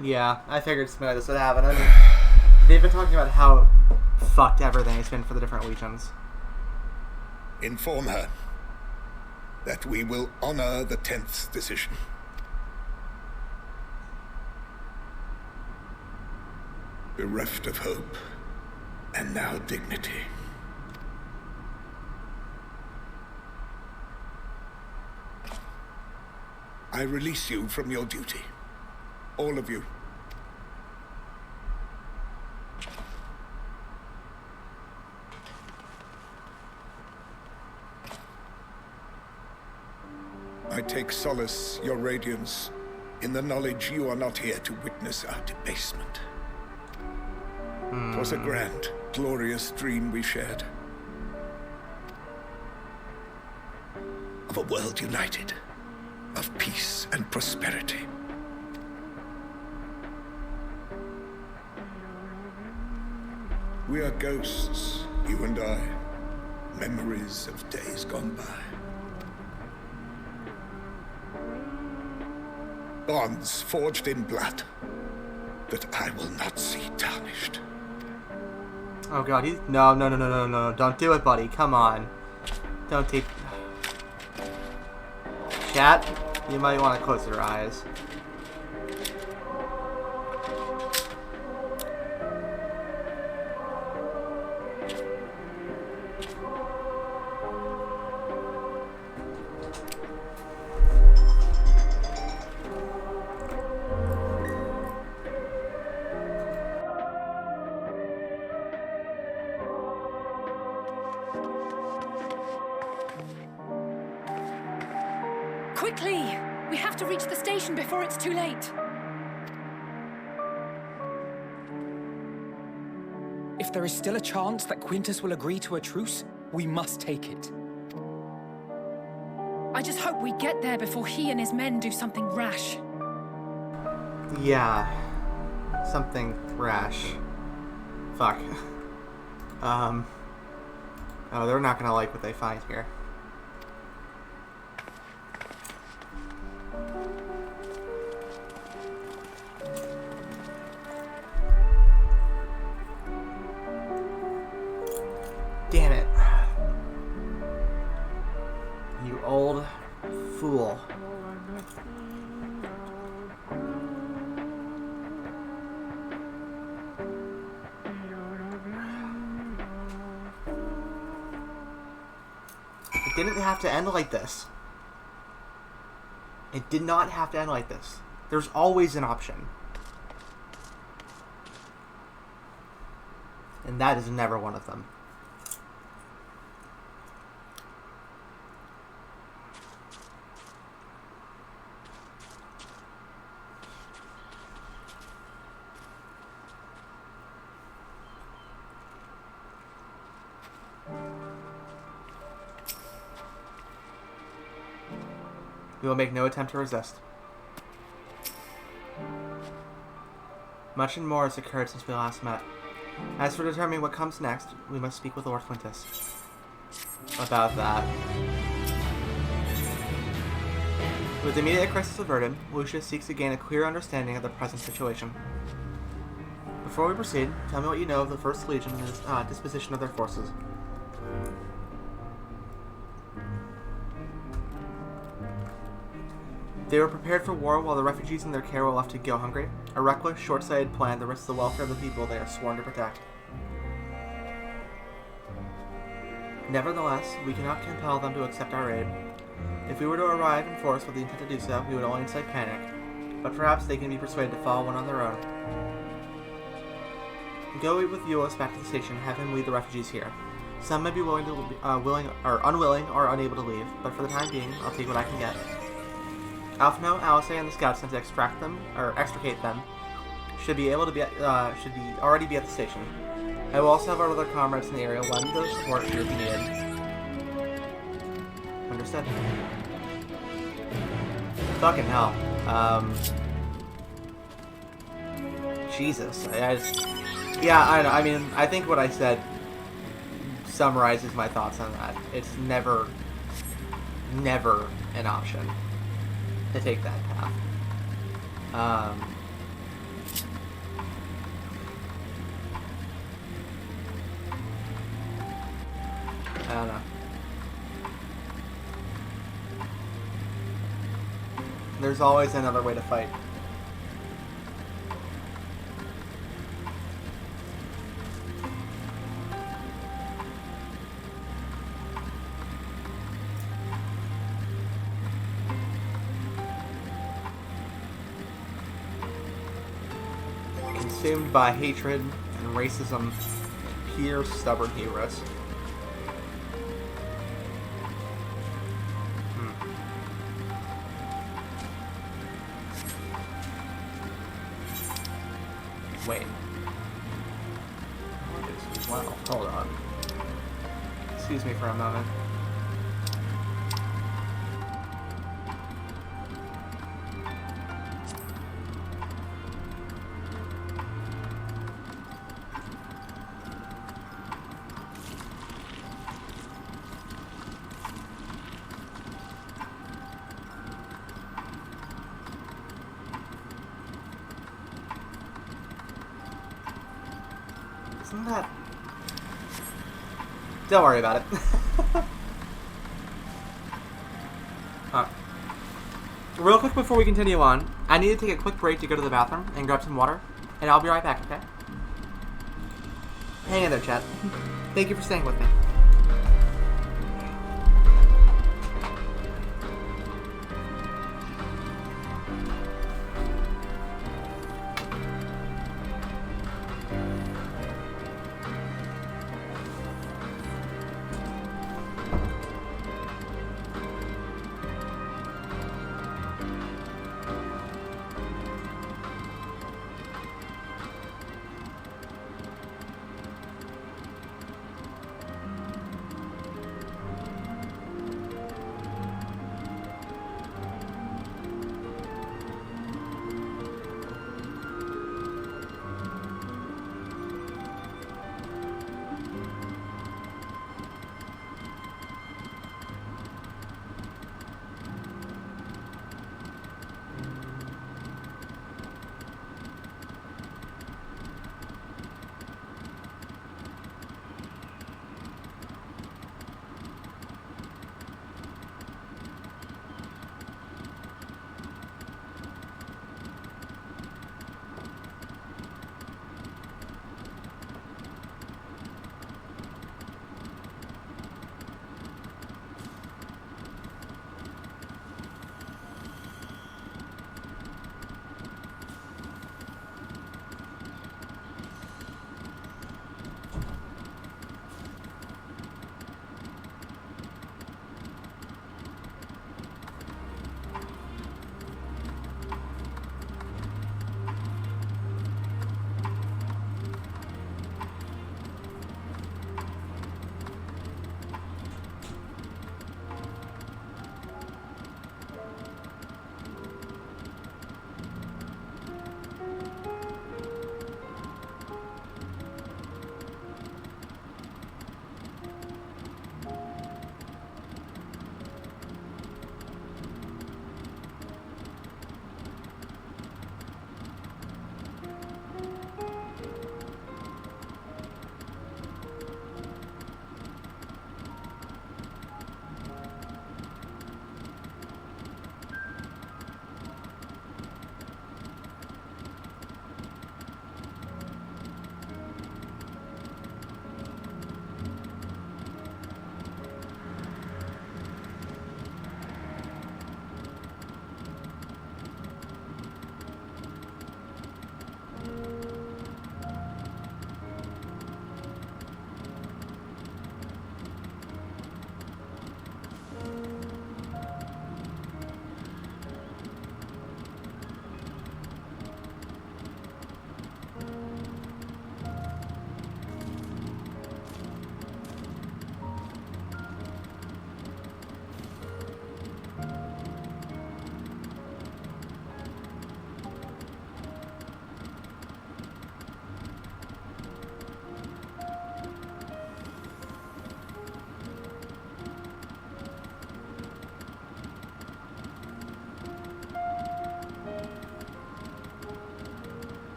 Yeah, I figured something like this would happen. I mean, they've been talking about how fucked everything has been for the different legions. Inform her that we will honor the 10th's decision. Bereft of hope, and now dignity. I release you from your duty. All of you. I take solace, your radiance, in the knowledge you are not here to witness our debasement. 'Twas a grand, glorious dream we shared. Of a world united, of peace and prosperity. We are ghosts, you and I, memories of days gone by. Bonds forged in blood that I will not see tarnished. Oh god, he's... No, don't do it, buddy. Come on. Don't take... Chat, you might want to close your eyes. Quickly! We have to reach the station before it's too late. If there is still a chance that Quintus will agree to a truce, we must take it. I just hope we get there before he and his men do something rash. Yeah. Something rash. Fuck. Oh, they're not gonna like what they find here. Damn it. You old fool. It didn't have to end like this. It did not have to end like this. There's always an option. And that is never one of them. We will make no attempt to resist. Much and more has occurred since we last met. As for determining what comes next, we must speak with Lord Quintus about that. With the immediate crisis averted, Lucius seeks to gain a clear understanding of the present situation. Before we proceed, tell me what you know of the First Legion and the disposition of their forces. They were prepared for war while the refugees in their care were left to go hungry. A reckless, short-sighted plan that risks the welfare of the people they are sworn to protect. Nevertheless, we cannot compel them to accept our aid. If we were to arrive in force with the intent to do so, we would only incite panic, but perhaps they can be persuaded to follow one on their own. Go with Euless back to the station and have him lead the refugees here. Some may be unwilling or unable to leave, but for the time being, I'll take what I can get. Alphino, Alice, and the scouts sent to extricate them should already be at the station. I will also have our other comrades in the area lend their support should it be needed. Understood. Fucking hell. Jesus. Yeah, I know. I mean, I think what I said summarizes my thoughts on that. It's never an option to take that path. I don't know. There's always another way to fight. Consumed by hatred and racism, pure stubborn heroes. Wait. Well, hold on. Excuse me for a moment. Isn't that... Don't worry about it. Real quick before we continue on, I need to take a quick break to go to the bathroom and grab some water, and I'll be right back, okay? Hang in there, chat. Thank you for staying with me.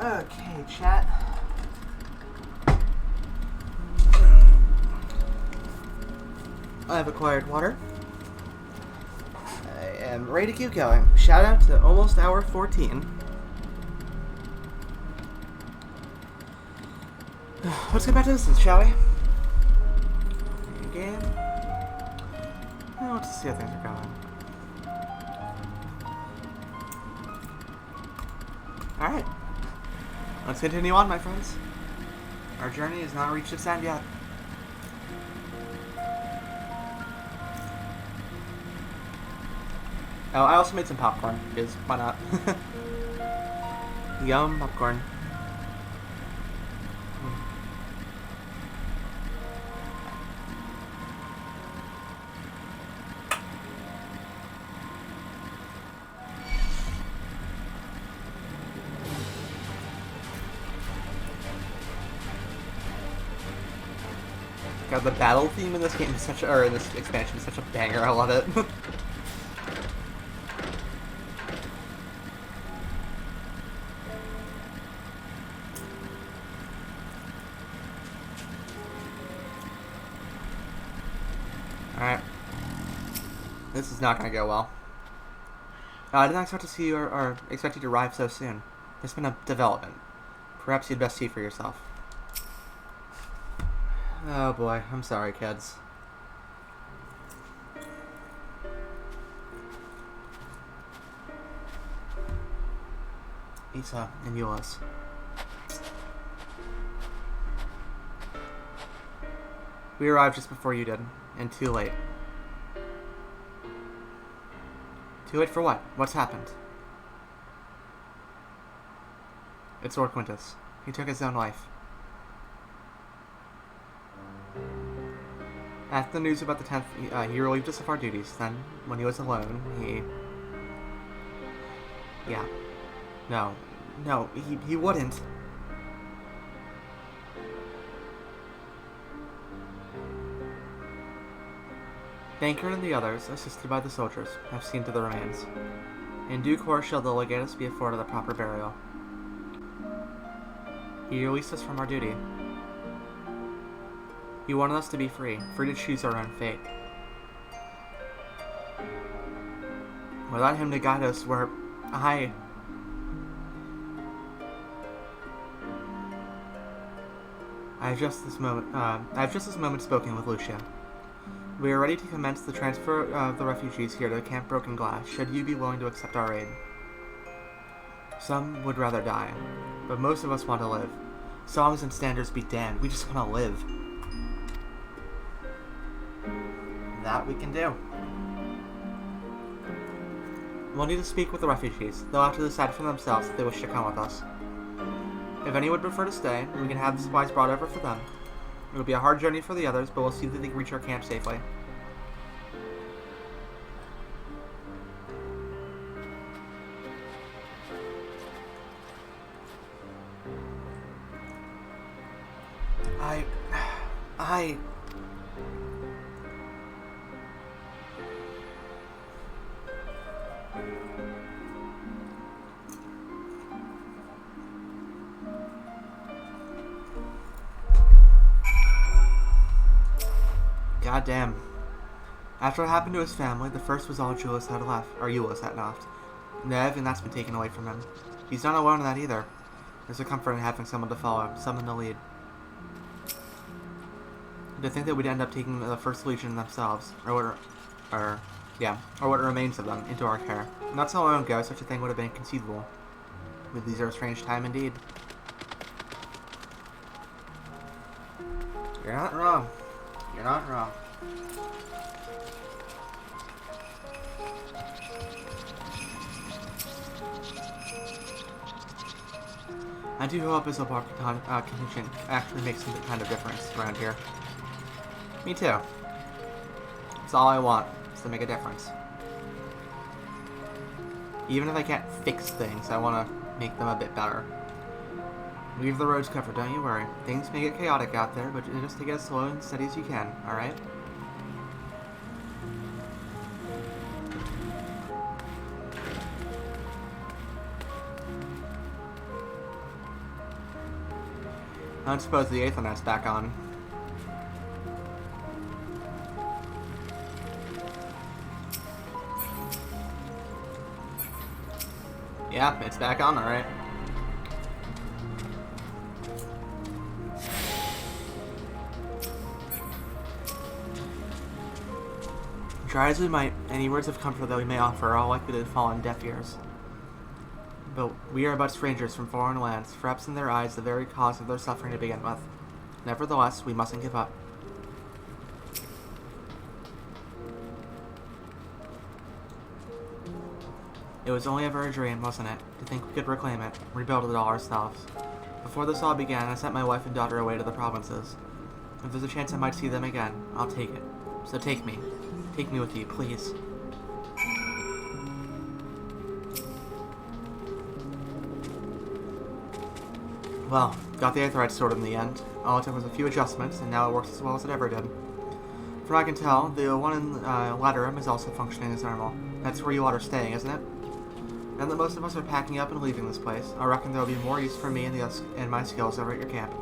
Okay, chat. I have acquired water. I am ready to keep going. Shout out to almost hour 14. Let's get back to this, shall we? Game. Well, let's see how things are going. Alright. Let's continue on, my friends. Our journey has not reached its end yet. Oh, I also made some popcorn, because why not? Yum, popcorn. God, the battle theme in this game is such a, or in this expansion is such a banger. I love it. Alright. This is not going to go well. I didn't expect to see you or expect you to arrive so soon. There's been a development. Perhaps you'd best see for yourself. Oh boy, I'm sorry, kids. Issa and Euless. We arrived just before you did, and too late. Too late for what? What's happened? It's Lord Quintus. He took his own life. After the news about the 10th, he relieved us of our duties. Then, when he was alone, he... Yeah. No. No, he wouldn't. Bankard and the others, assisted by the soldiers, have seen to the remains. In due course shall the legatus be afforded a proper burial. He released us from our duty. He wanted us to be free to choose our own fate. Without him to guide us, I have just this moment spoken with Lucia. We are ready to commence the transfer of the refugees here to Camp Broken Glass, should you be willing to accept our aid. Some would rather die, but most of us want to live. Songs and standards be damned, we just want to live. That we can do. We'll need to speak with the refugees. They'll have to decide for themselves if they wish to come with us. If any would prefer to stay, we can have the supplies brought over for them. It'll be a hard journey for the others, but we'll see that they can reach our camp safely. God damn. After what happened to his family, the first was all Euless had left. Nev, and that's been taken away from him. He's not alone in that either. There's a comfort in having someone to follow, someone to lead. To think that we'd end up taking the First Legion themselves, or what remains of them, into our care. Not so long ago, such a thing would have been conceivable. But these are a strange time indeed. You're not wrong. You're not wrong. I do hope this Obar contingent actually makes some kind of difference around here. Me too. That's all I want, is to make a difference. Even if I can't fix things, I want to make them a bit better. Leave the roads covered, don't you worry. Things may get chaotic out there, but just take it as slow and steady as you can, alright? I don't suppose the Aethernet's back on. Yeah, it's back on, alright. Try as we might, any words of comfort that we may offer are all likely to fall on deaf ears. But we are but strangers from foreign lands, perhaps in their eyes the very cause of their suffering to begin with. Nevertheless, we mustn't give up. It was only ever a dream, wasn't it? To think we could reclaim it, rebuild it all ourselves. Before this all began, I sent my wife and daughter away to the provinces. If there's a chance I might see them again, I'll take it. So take me. Take me with you, please. Well, got the Aetheryte sorted in the end. All it took was a few adjustments, and now it works as well as it ever did. From what I can tell, the one in ladder room is also functioning as normal. That's where you all are staying, isn't it? Now that most of us are packing up and leaving this place, I reckon there will be more use for me and my skills over at your camp.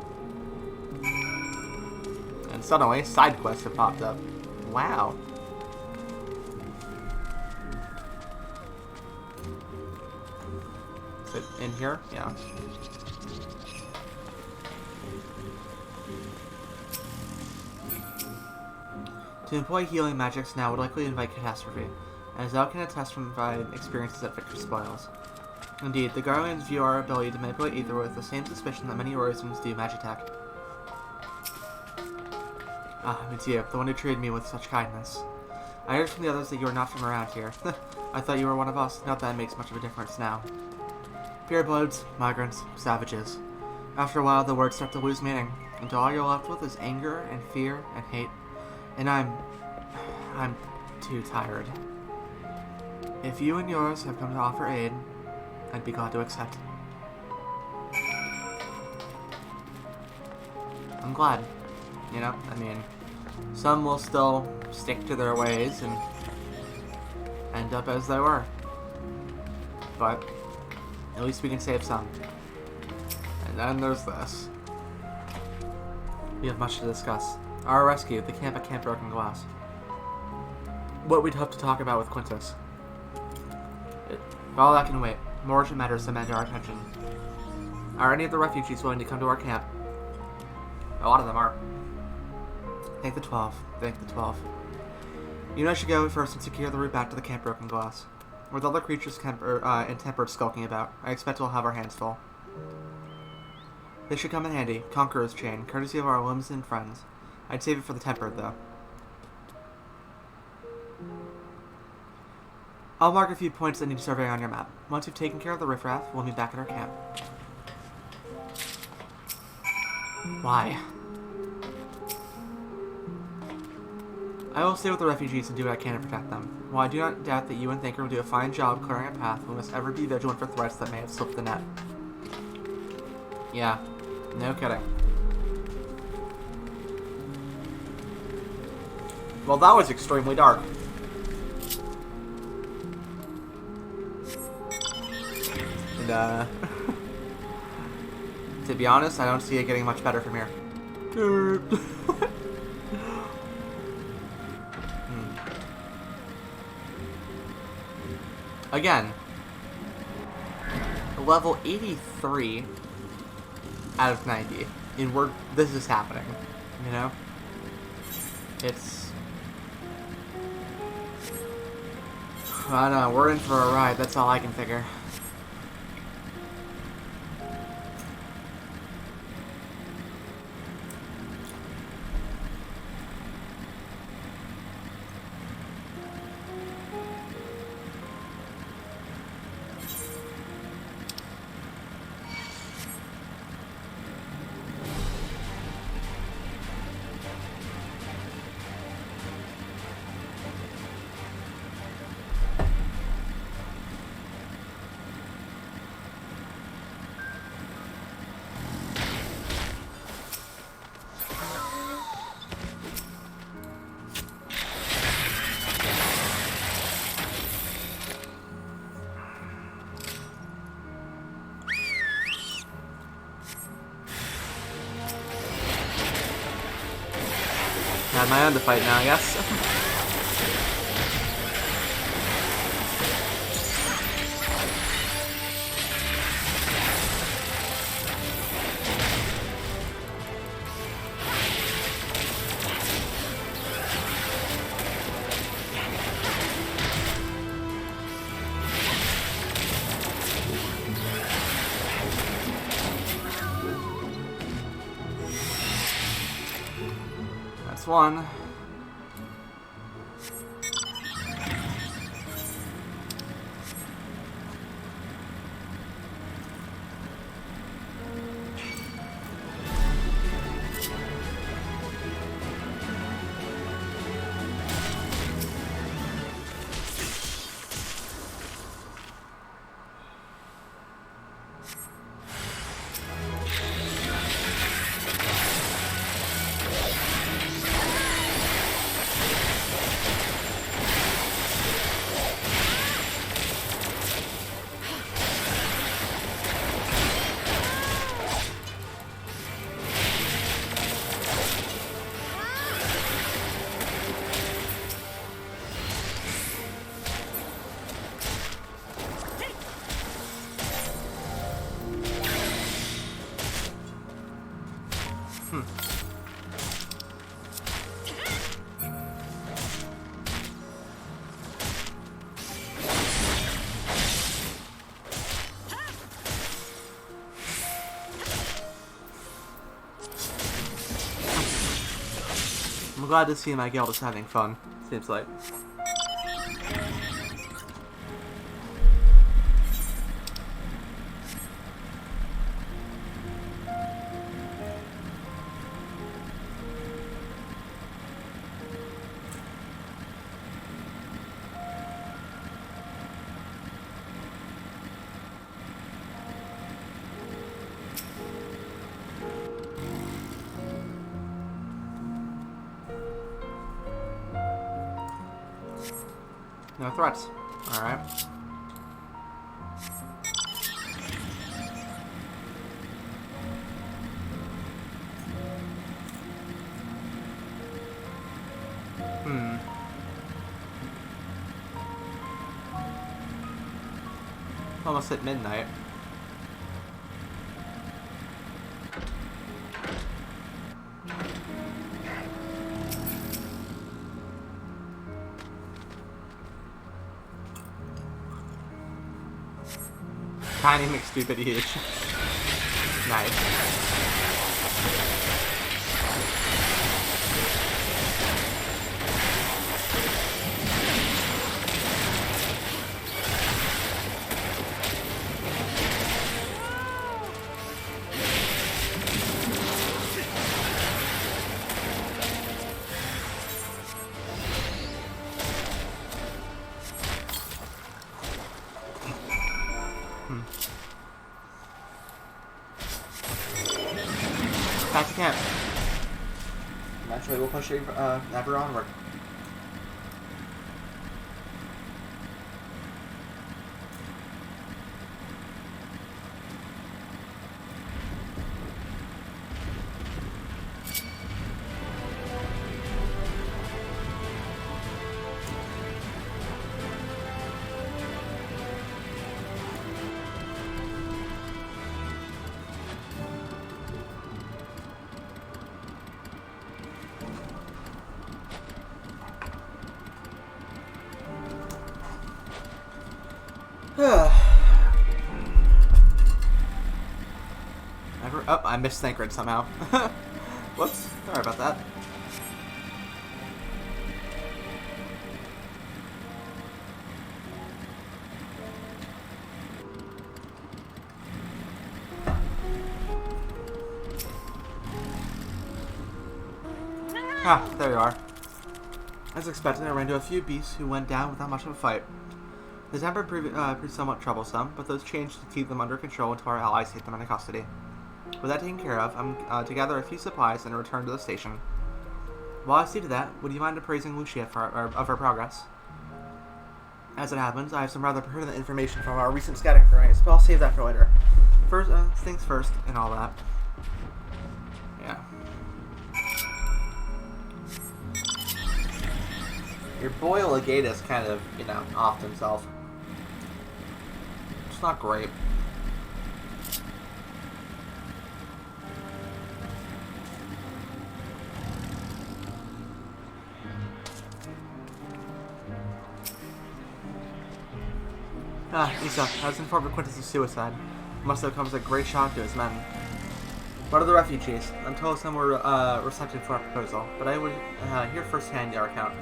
And suddenly, side quests have popped up. Wow. Is it in here? Yeah. To employ healing magics now would likely invite catastrophe, as Al can attest from my experiences at Victor's Spoils. Indeed, the Guardians view our ability to manipulate ether with the same suspicion that many Orisons do Magitech. Ah, it's you, the one who treated me with such kindness. I heard from the others that you are not from around here. I thought you were one of us, not that it makes much of a difference now. Purebloods, migrants, savages. After a while, the words start to lose meaning, until all you're left with is anger and fear and hate. And I'm too tired. If you and yours have come to offer aid, I'd be glad to accept. I'm glad. You know, I mean, some will still stick to their ways and end up as they were. But at least we can save some. And then there's this. We have much to discuss. Our rescue, the camp at Camp Broken Glass. What we'd hope to talk about with Quintus. All that can wait. More urgent matters demand our attention. Are any of the refugees willing to come to our camp? A lot of them are. Thank the 12. Thank the 12. You and I should go first and secure the route back to the Camp Broken Glass. With other creatures intemperate skulking about, I expect we'll have our hands full. They should come in handy. Conqueror's Chain, courtesy of our limbs and friends. I'd save it for the tempered, though. I'll mark a few points that need surveying on your map. Once you've taken care of the riffraff, we'll meet back at our camp. Why? I will stay with the refugees and do what I can to protect them. While I do not doubt that you and Thinker will do a fine job clearing a path, we must ever be vigilant for threats that may have slipped the net. Yeah, no kidding. Well, that was extremely dark. And, to be honest, I don't see it getting much better from here. Again, level 83 out of 90. And this is happening, you know? It's... I don't know, we're in for a ride, that's all I can figure. I have my own to fight now, I guess. That's one. I'm glad to see my guild is having fun, seems like. No threats. Alright. Almost at midnight. Tiny McStupid huge. Nice. Back to camp. Eventually we'll push ever onward. Oh, I missed Thancred somehow. Whoops, sorry about that. Ah, there you are. As expected, I ran into a few beasts who went down without much of a fight. The temper proved somewhat troublesome, but those changed to keep them under control until our allies take them into custody. With that taken care of, I'm to gather a few supplies and return to the station. While I see to that, would you mind appraising Lucia of her progress? As it happens, I have some rather pertinent information from our recent scouting forays, but I'll save that for later. First, things first, and all that. Yeah. Your boy Legatus kind of, you know, offed himself. It's not great. Issa, I was informed of Quintus's suicide. It must have come as a great shock to his men. What are the refugees? I'm told some were receptive to our proposal, but I would hear firsthand your account.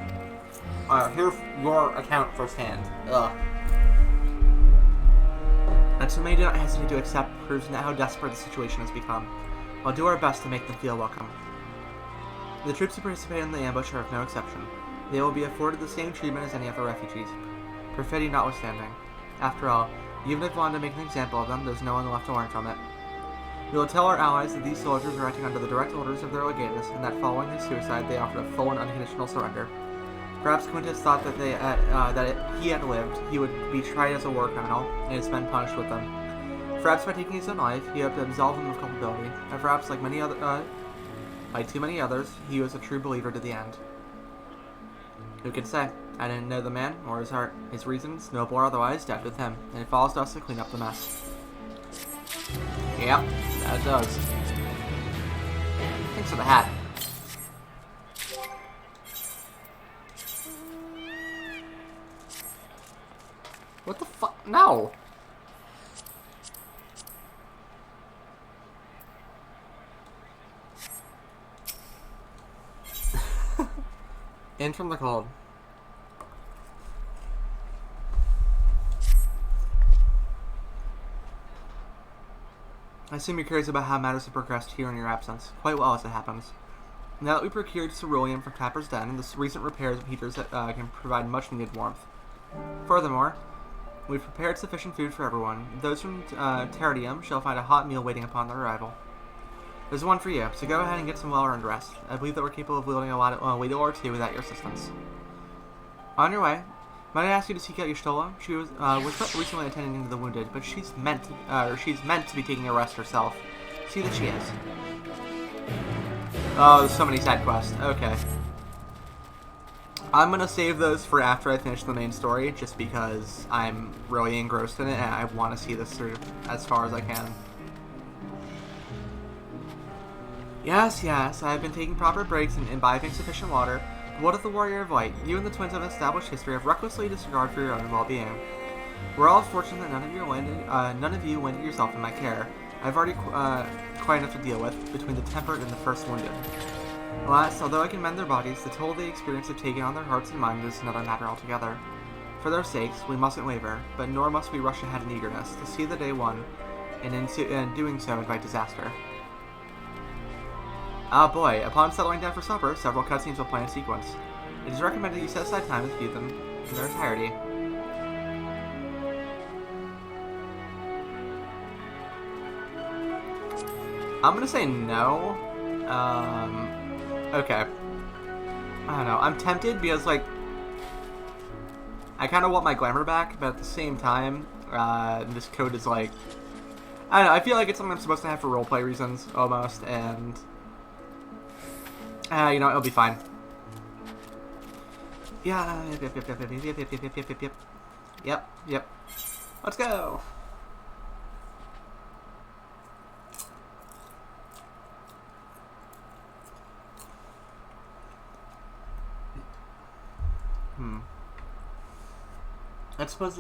Hear your account firsthand. Ugh. And so many do not hesitate to accept proves how desperate the situation has become. I'll do our best to make them feel welcome. The troops who participate in the ambush are of no exception. They will be afforded the same treatment as any other refugees, perfidy notwithstanding. After all, even if we wanted to make an example of them, there's no one left to learn from it. We will tell our allies that these soldiers are acting under the direct orders of their legatus, and that following his suicide, they offered a full and unconditional surrender. Perhaps Quintus thought that he had lived, he would be tried as a war criminal, and his men punished with them. Perhaps by taking his own life, he hoped to absolve him of culpability, and perhaps, like too many others, he was a true believer to the end. Who can say? I didn't know the man, or his heart. His reasons, noble or otherwise, died with him, and it falls to us to clean up the mess. Yep, that does. Thanks for the hat. What the fuck? No! In from the cold. I assume you're curious about how matters have progressed here in your absence. Quite well, as it happens. Now that we procured ceruleum from Tapper's Den, the recent repairs of heaters can provide much-needed warmth. Furthermore, we've prepared sufficient food for everyone. Those from Terradium shall find a hot meal waiting upon their arrival. There's one for you, so go ahead and get some well-earned rest. I believe that we're capable of wielding a weight or two without your assistance. On your way, might I ask you to seek out Y'shtola? She was but recently attending to the wounded, but she's meant to be taking a rest herself. See that she is. Oh, there's so many side quests. Okay. I'm gonna save those for after I finish the main story, just because I'm really engrossed in it and I want to see this through as far as I can. Yes, I've been taking proper breaks and imbibing sufficient water. But what of the Warrior of Light? You and the twins have an established history of recklessly disregard for your own well-being. We're all fortunate that none of you landed yourself in my care. I've already quite enough to deal with, between the tempered and the first wounded. Alas, although I can mend their bodies, the toll they experience have taken on their hearts and minds is another matter altogether. For their sakes, we mustn't waver, but nor must we rush ahead in eagerness to see the day won, and in doing so invite disaster. Ah boy, upon settling down for supper, several cutscenes will play in sequence. It is recommended you set aside time to view them in their entirety. I'm gonna say no. Okay. I don't know, I'm tempted because, like, I kind of want my glamour back, but at the same time, this code is like, I don't know, I feel like it's something I'm supposed to have for roleplay reasons, almost, and you know, it'll be fine. Yeah, yep. Let's go!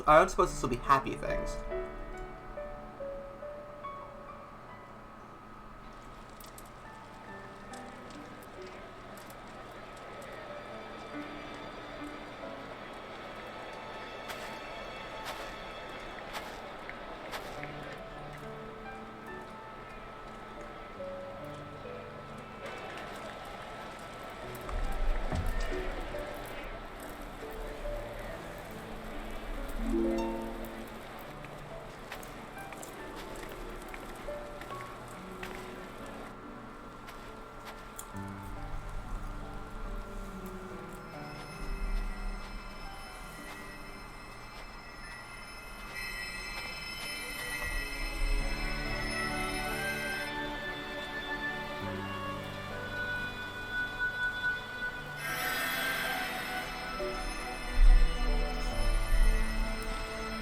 I would suppose this will be happy things.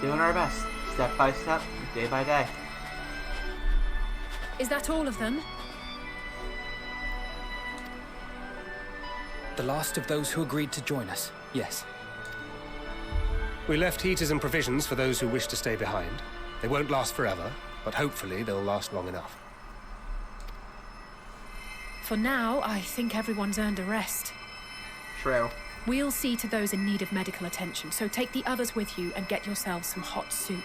Doing our best, step by step, day by day. Is that all of them? The last of those who agreed to join us, yes. We left heaters and provisions for those who wish to stay behind. They won't last forever, but hopefully they'll last long enough. For now, I think everyone's earned a rest. True. We'll see to those in need of medical attention, so take the others with you and get yourselves some hot soup.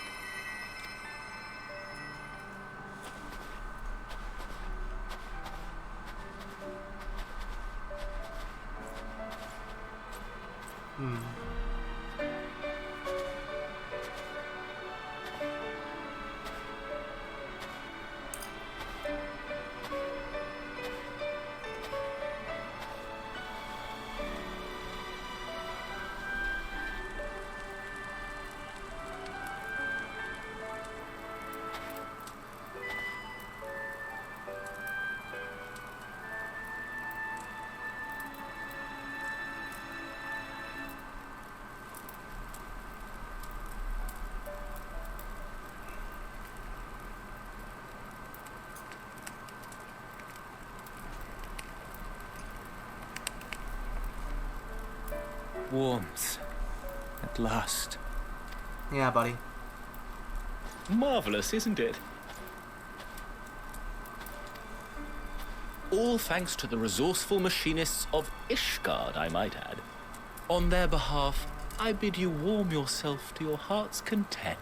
Warmth. At last. Yeah, buddy. Marvelous, isn't it? All thanks to the resourceful machinists of Ishgard, I might add. On their behalf, I bid you warm yourself to your heart's content.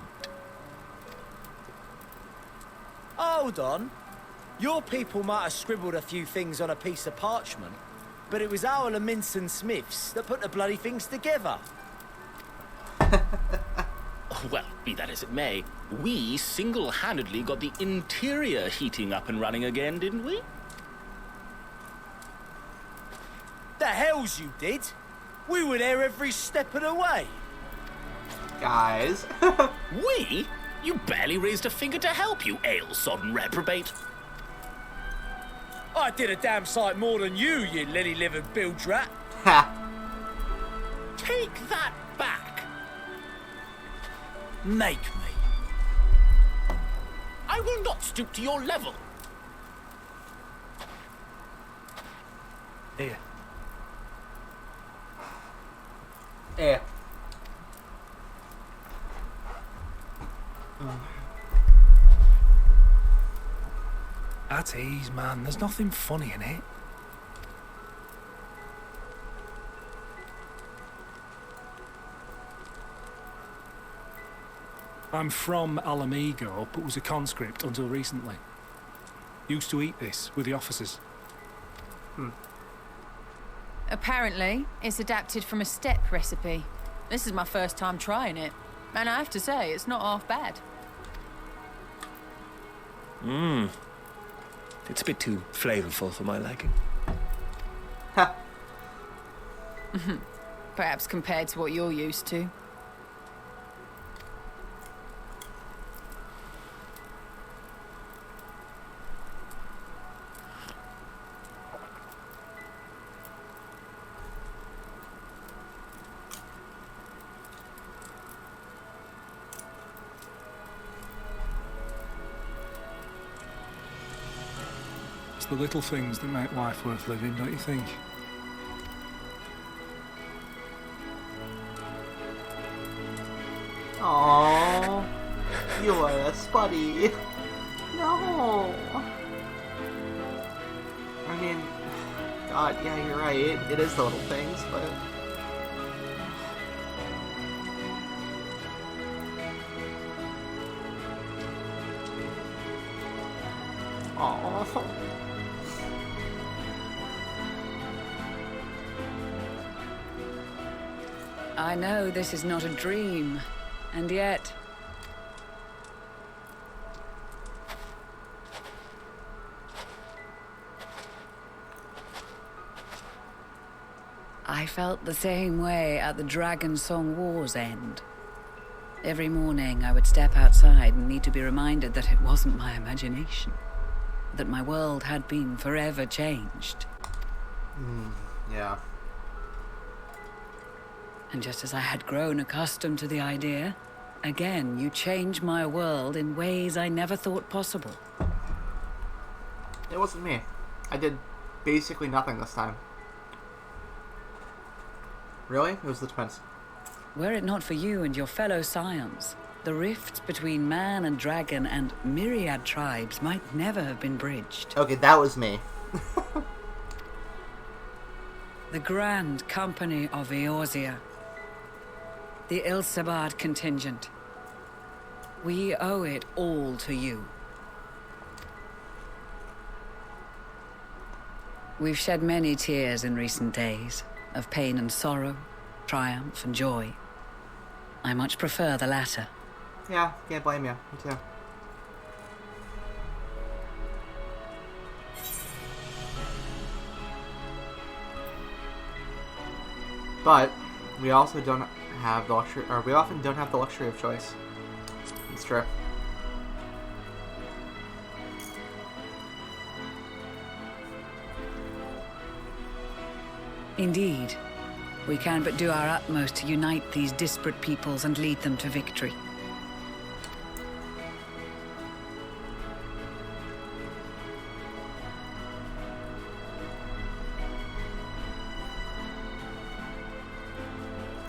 Hold on. Your people might have scribbled a few things on a piece of parchment, but it was our Leminson Smiths that put the bloody things together. Well, be that as it may, we single-handedly got the interior heating up and running again, didn't we? The hells you did! We were there every step of the way. Guys. We? You barely raised a finger to help, you ale-sodden reprobate. I did a damn sight more than you lily-livered bilge rat. Ha! Take that back. Make me. I will not stoop to your level. Here. Yeah. At ease, man. There's nothing funny in it. I'm from Alamigo, but was a conscript until recently. Used to eat this with the officers. Apparently, it's adapted from a steppe recipe. This is my first time trying it, and I have to say, it's not half bad. It's a bit too flavorful for my liking. Ha! Perhaps compared to what you're used to. It's the little things that make life worth living, don't you think? Aww, you are a spuddy. No. I mean, God, yeah, you're right. It is the little things, but. Aww. I know this is not a dream, and yet... I felt the same way at the Dragon Song War's end. Every morning I would step outside and need to be reminded that it wasn't my imagination, that my world had been forever changed. Yeah. And just as I had grown accustomed to the idea, Again, you change my world in ways I never thought possible. It wasn't me. I did basically nothing this time. Really? It was the twins. Were it not for you and your fellow scions, the rifts between man and dragon and myriad tribes might never have been bridged. Okay, that was me. The Grand Company of Eorzea. The Ilsabard contingent. We owe it all to you. We've shed many tears in recent days, of pain and sorrow, triumph and joy. I much prefer the latter. Yeah, can't blame you. Me too. But we also don't have the luxury, or we often don't have the luxury of choice. It's true. Indeed. We can but do our utmost to unite these disparate peoples and lead them to victory.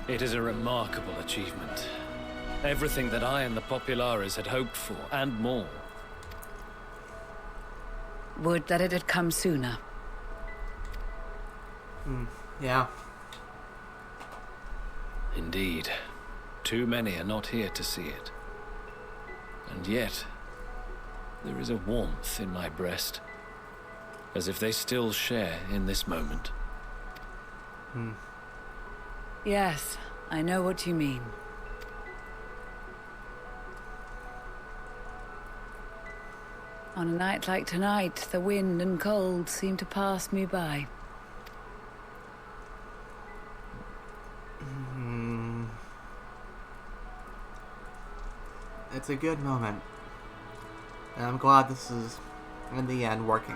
It is a remarkable achievement. Everything that I and the Populares had hoped for, and more. Would that it had come sooner. Yeah. Indeed. Too many are not here to see it. And yet, there is a warmth in my breast, as if they still share in this moment. Yes, I know what you mean. On a night like tonight, the wind and cold seem to pass me by. It's a good moment. And I'm glad this is, in the end, working.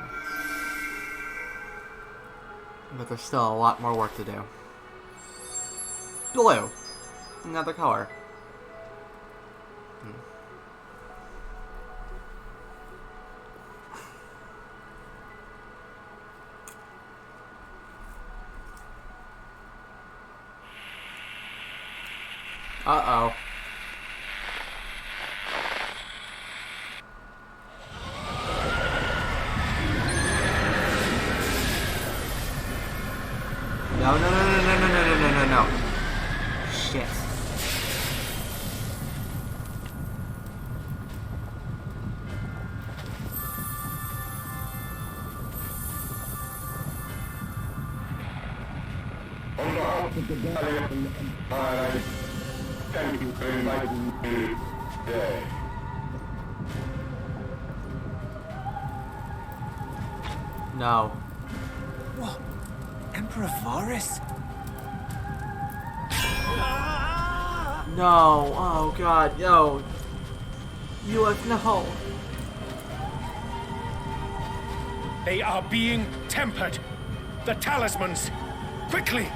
But there's still a lot more work to do. Blue. Another color. Uh-oh. No. Shit. On behalf of the Gallian Empire, thank you for inviting me today. No. What? Emperor Varus? No. Oh god, no. You have no. They are being tempered. The talismans. Quickly!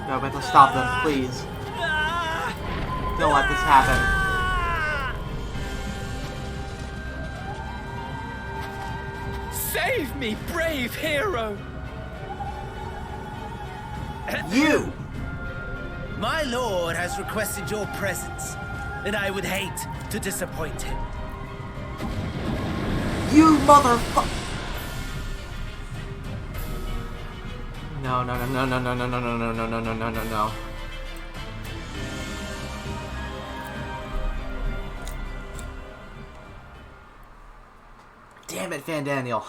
No, we have to stop them, please. Don't let this happen. Save me, brave hero! You! My lord has requested your presence, and I would hate to disappoint him. You motherfucker! No. Damn it, Van Daniel.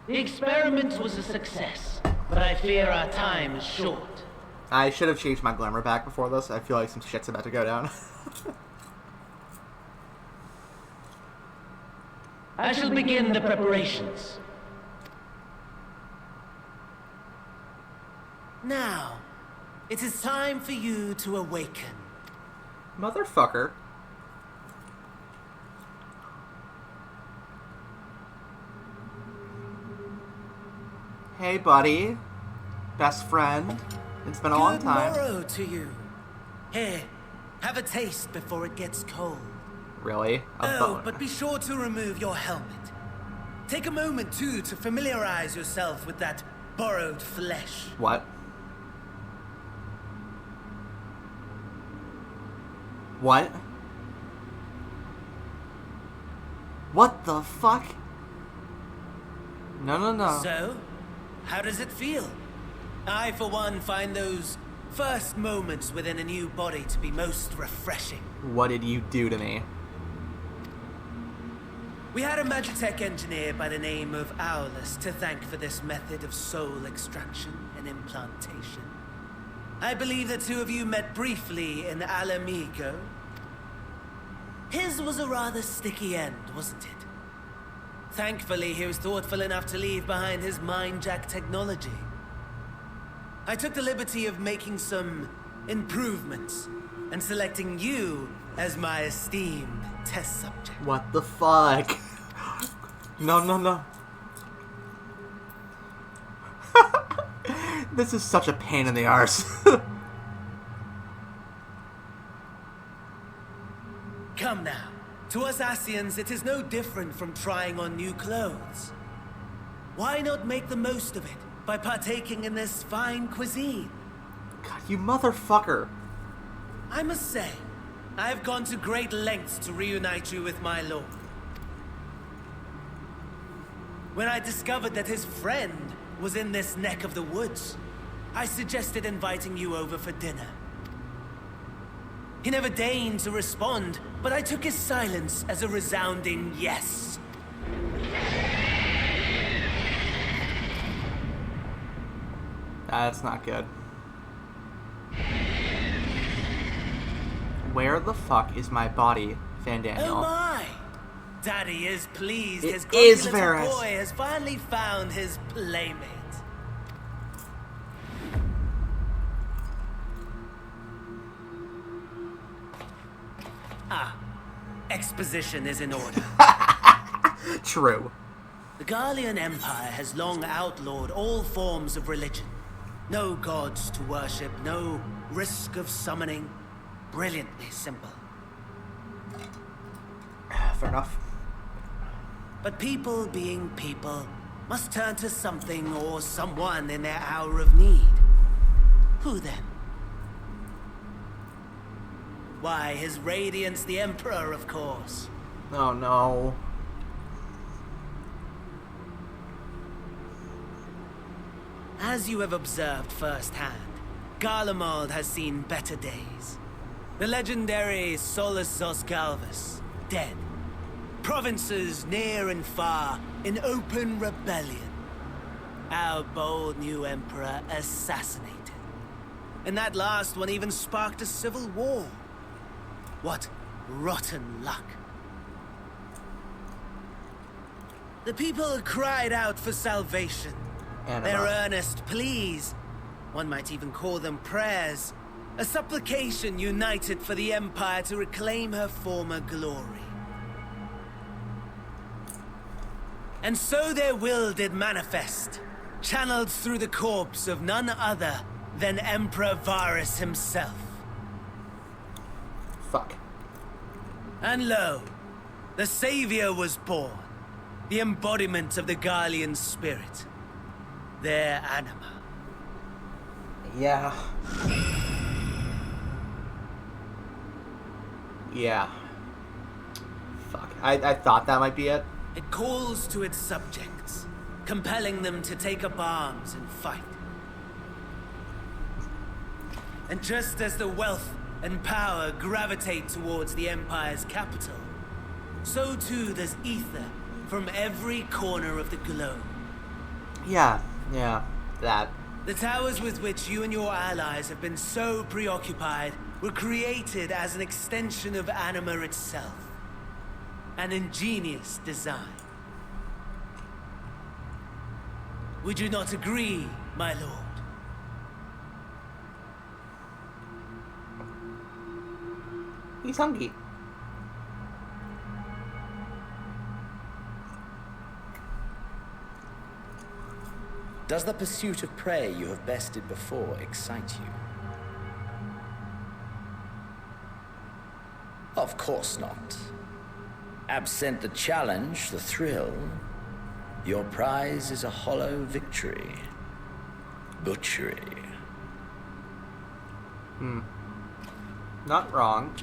The experiment was a success, but I fear our time is short. I should have changed my glamour back before this. I feel like some shit's about to go down. I shall begin the preparations. Now, it is time for you to awaken. Motherfucker. Hey, buddy. Best friend. It's been a long time. Good morrow to you. Here, have a taste before it gets cold. Really? A bone. But be sure to remove your helmet. Take a moment, too, to familiarize yourself with that borrowed flesh. What? What? What the fuck? No. So, how does it feel? I, for one, find those first moments within a new body to be most refreshing. What did you do to me? We had a Magitech engineer by the name of Astralis to thank for this method of soul extraction and implantation. I believe the two of you met briefly in Alamigo. His was a rather sticky end, wasn't it? Thankfully, he was thoughtful enough to leave behind his mind-jack technology. I took the liberty of making some improvements and selecting you as my esteemed test subject. What the fuck? No. This is such a pain in the arse. Come now. To us Asians, it is no different from trying on new clothes. Why not make the most of it by partaking in this fine cuisine? God, you motherfucker. I must say, I have gone to great lengths to reunite you with my lord. When I discovered that his friend was in this neck of the woods, I suggested inviting you over for dinner. He never deigned to respond, but I took his silence as a resounding yes. That's not good. Where the fuck is my body, Van Daniel? Oh my! Daddy is pleased his is grumpy little Varys. boy has finally found his playmate. Exposition is in order. True. The Garlean Empire has long outlawed all forms of religion. No gods to worship, no risk of summoning. Brilliantly simple. Fair enough. But people being people must turn to something or someone in their hour of need. Who then? Why, His Radiance the Emperor, of course. Oh no. As you have observed firsthand, Garlemald has seen better days. The legendary Solus Zosgalvus, dead. Provinces near and far in open rebellion. Our bold new emperor assassinated. And that last one even sparked a civil war. What rotten luck. The people cried out for salvation. Their earnest pleas, one might even call them prayers, a supplication united for the Empire to reclaim her former glory. And so their will did manifest, channeled through the corpse of none other than Emperor Varys himself. Fuck. And lo, the Savior was born, the embodiment of the Garlean spirit, their anima. Yeah. Yeah. Fuck. I thought that might be it. It calls to its subjects, compelling them to take up arms and fight. And just as the wealth and power gravitate towards the Empire's capital, so too does ether from every corner of the globe. Yeah, that. The towers with which you and your allies have been so preoccupied were created as an extension of Anima itself. An ingenious design. Would you not agree, my lord? He's hungry. Does the pursuit of prey you have bested before excite you? Of course not. Absent the challenge, the thrill, your prize is a hollow victory. Butchery. Not wrong.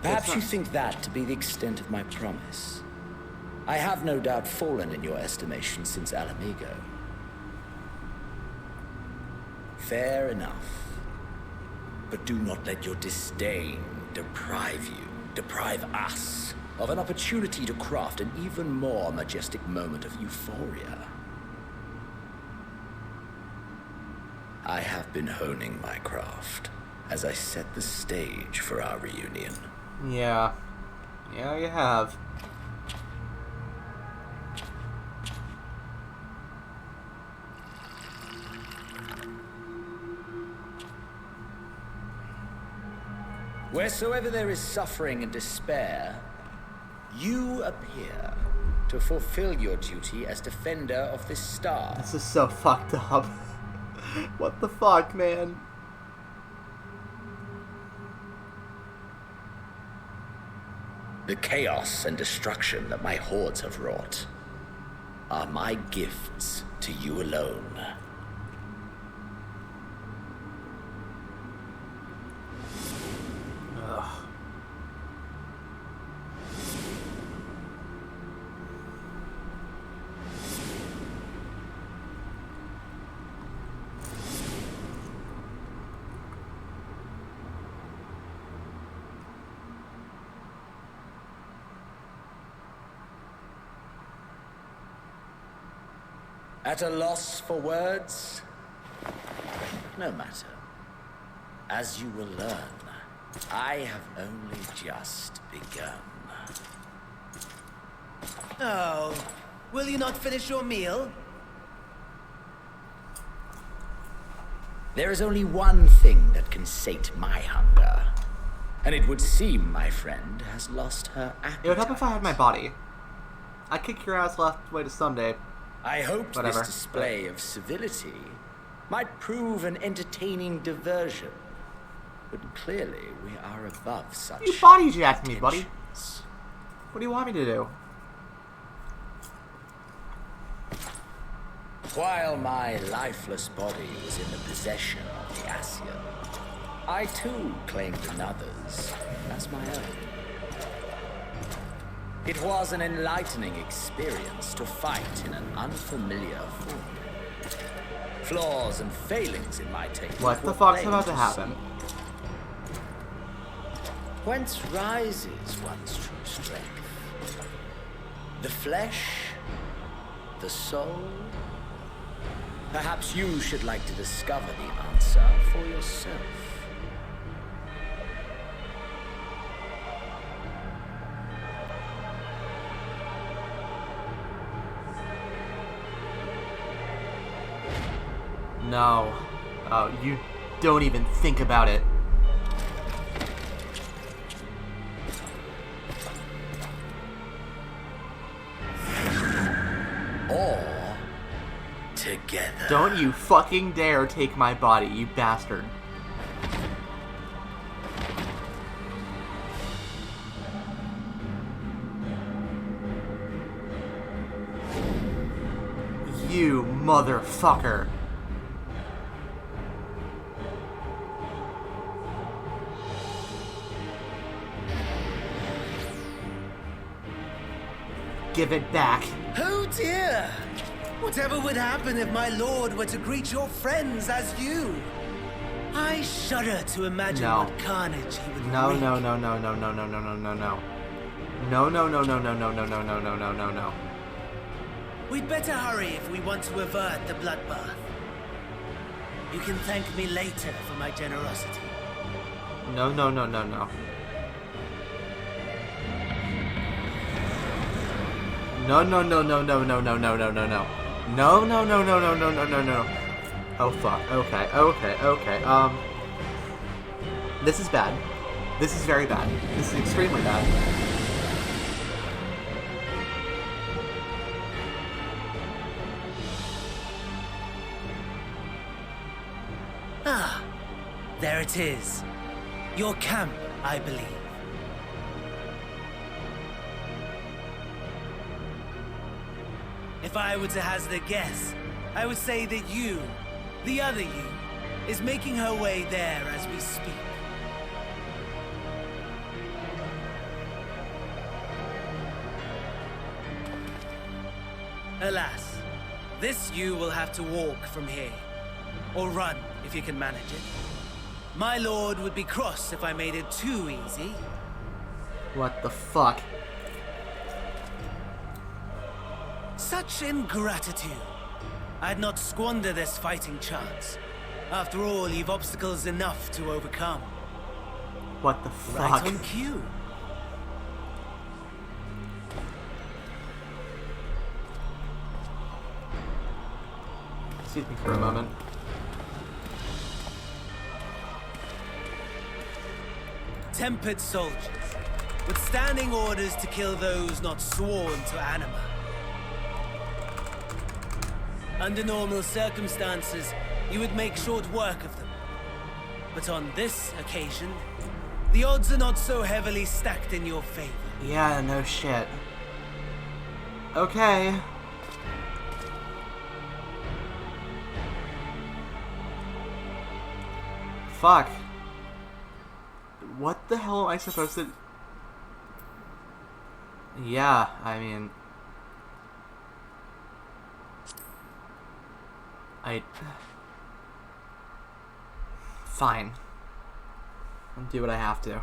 Perhaps you think that to be the extent of my promise. I have no doubt fallen in your estimation since Alamigo. Fair enough. But do not let your disdain deprive us, of an opportunity to craft an even more majestic moment of euphoria. I have been honing my craft as I set the stage for our reunion. Yeah. Yeah, you have. Wheresoever there is suffering and despair, you appear to fulfill your duty as defender of this star. This is so fucked up. What the fuck, man? The chaos and destruction that my hordes have wrought are my gifts to you alone. At a loss for words? No matter. As you will learn, I have only just begun. Oh, will you not finish your meal? There is only one thing that can sate my hunger. And it would seem my friend has lost her appetite. It would help if I had my body. I'd kick your ass left way to someday. I hoped Whatever. this display of civility might prove an entertaining diversion. But clearly, we are above such. You body jacked me, buddy. What do you want me to do? While my lifeless body was in the possession of the Asian, I too claimed another's as my own. It was an enlightening experience to fight in an unfamiliar form. Flaws and failings in my technique. What the were fuck's plain about to see. happen? Whence rises one's true strength? The flesh? The soul? Perhaps you should like to discover the answer for yourself. No. Oh, you don't even think about it. Or together. Don't you fucking dare take my body, you bastard. You motherfucker. Give it back. Oh dear! Whatever would happen if my lord were to greet your friends as you? I shudder to imagine what carnage he would No, wreak. no, no, no, no, no, no, no, no, no, no. No, no, no, no, no, no, no, no, no, no, no, no, no. We'd better hurry if we want to avert the bloodbath. You can thank me later for my generosity. No, no, no, no, no. No, no, no, no, no, no, no, no, no, no, no. No, no, no, no, no, no, no, no, no. Oh, fuck. Okay, okay, okay. This is bad. This is very bad. This is extremely bad. There it is. Your camp, I believe. If I were to hazard a guess, I would say that you, the other you, is making her way there as we speak. Alas, this you will have to walk from here. Or run, if you can manage it. My lord would be cross if I made it too easy. What the fuck? Such ingratitude. I'd not squander this fighting chance. After all, you've obstacles enough to overcome. What the fuck? Right on cue. Excuse me for a moment. Tempered soldiers, with standing orders to kill those not sworn to anima. Under normal circumstances, you would make short work of them. But on this occasion, the odds are not so heavily stacked in your favor. Yeah, no shit. Okay. Fuck. What the hell am I supposed to... Yeah, I mean... Fine. I'll do what I have to.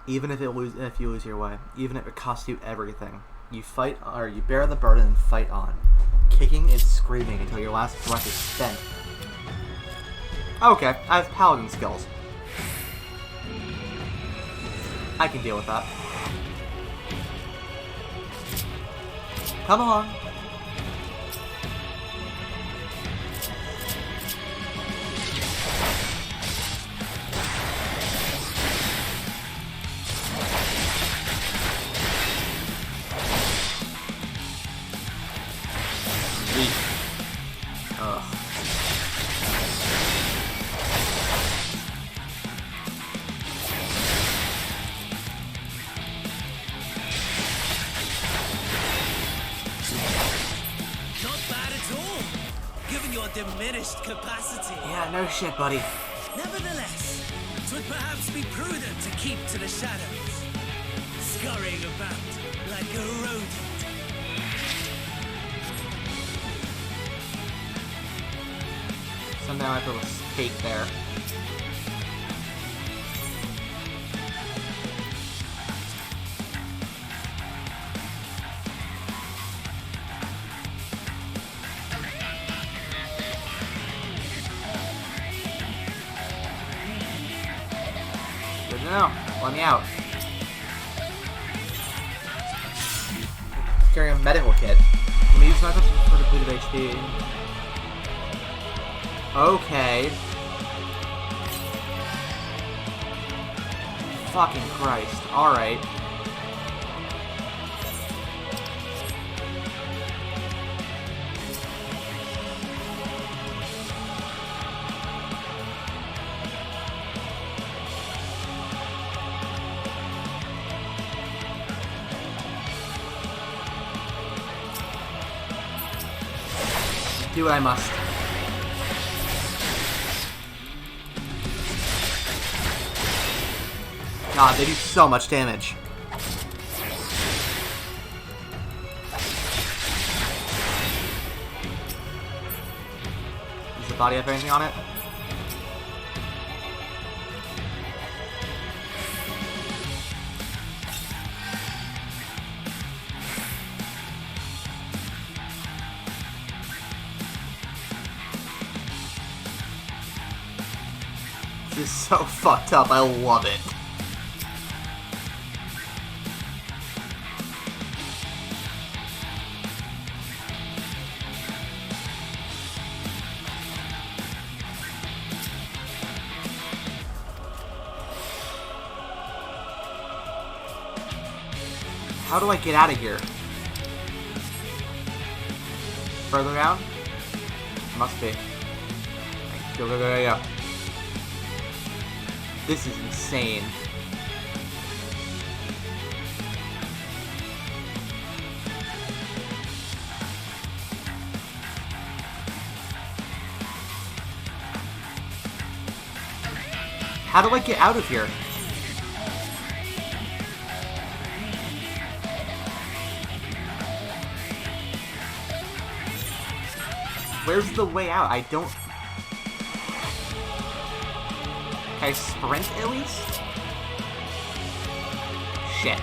Even if you lose your way, even if it costs you everything, you fight, or you bear the burden and fight on, kicking and screaming until your last breath is spent. Okay, I have paladin skills. I can deal with that. Come along. Ugh. Diminished capacity. Yeah, no shit, buddy. Nevertheless, it would perhaps be prudent to keep to the shadows, scurrying about like a rodent. So now I have to escape there. No, let me out. Carrying a medical kit. Let me use my for depleted HP. Okay. Fucking Christ. Alright. Do what I must. God, they do so much damage. Does the body have anything on it? This is so fucked up, I love it. How do I get out of here? Further down? must be. Go, go, go, go, go. This is insane. How do I get out of here? Where's the way out? I don't... Can I sprint at least? Shit.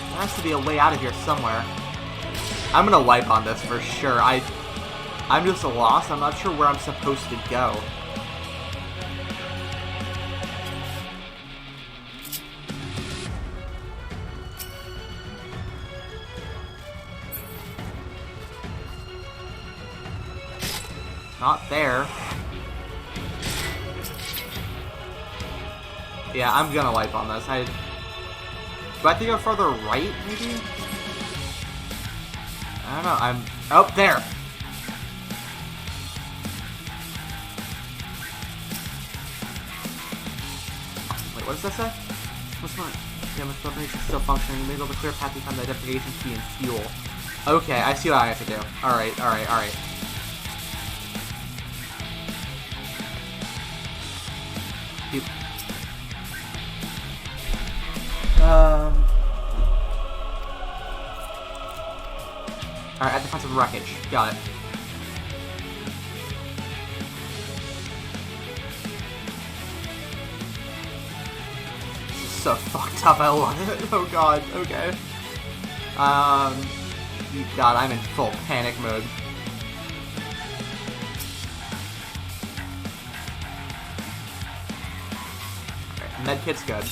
There has to be a way out of here somewhere. I'm gonna wipe on this for sure. I'm just lost. I'm not sure where I'm supposed to go. Not there. Yeah, I'm gonna wipe on this. Do I have to go further right, maybe? I don't know, I'm... Oh, there! Wait, what does that say? What's my... Yeah, my filtration is still functioning. Maybe able to clear path behind the identification key and fuel. Okay, I see what I have to do. Alright, alright, alright. Alright, I have to find some wreckage. Got it. This is so fucked up, I love it. Oh god, okay. God, I'm in full panic mode. Alright, medkit's good.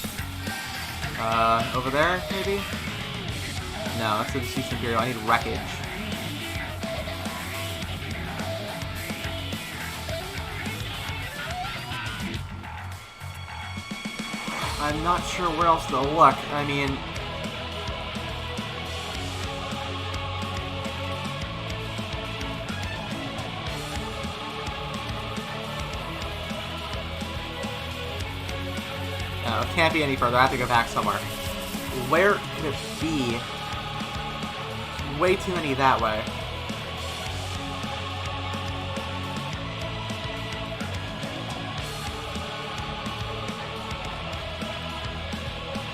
Over there, maybe? No, that's the deceased Imperial. I need wreckage. I'm not sure where else to look. I mean... No, it can't be any further. I have to go back somewhere. Where could it be? Way too many that way.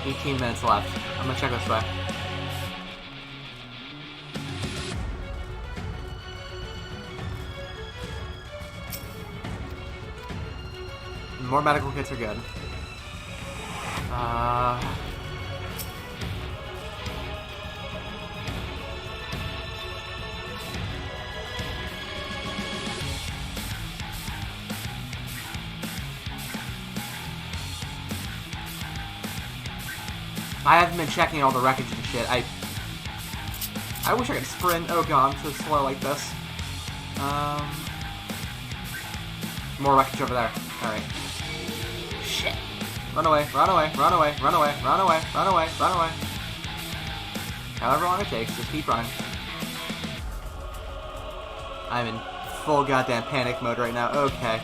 $18 minutes left. I'm gonna check this way. More medical kits are good. I haven't been checking all the wreckage and shit. I wish I could sprint. Oh god, I'm so slow like this. More wreckage over there. Alright. Shit. Run away, run away, run away, run away, run away, run away, run away. However long it takes, just keep running. I'm in full goddamn panic mode right now. Okay.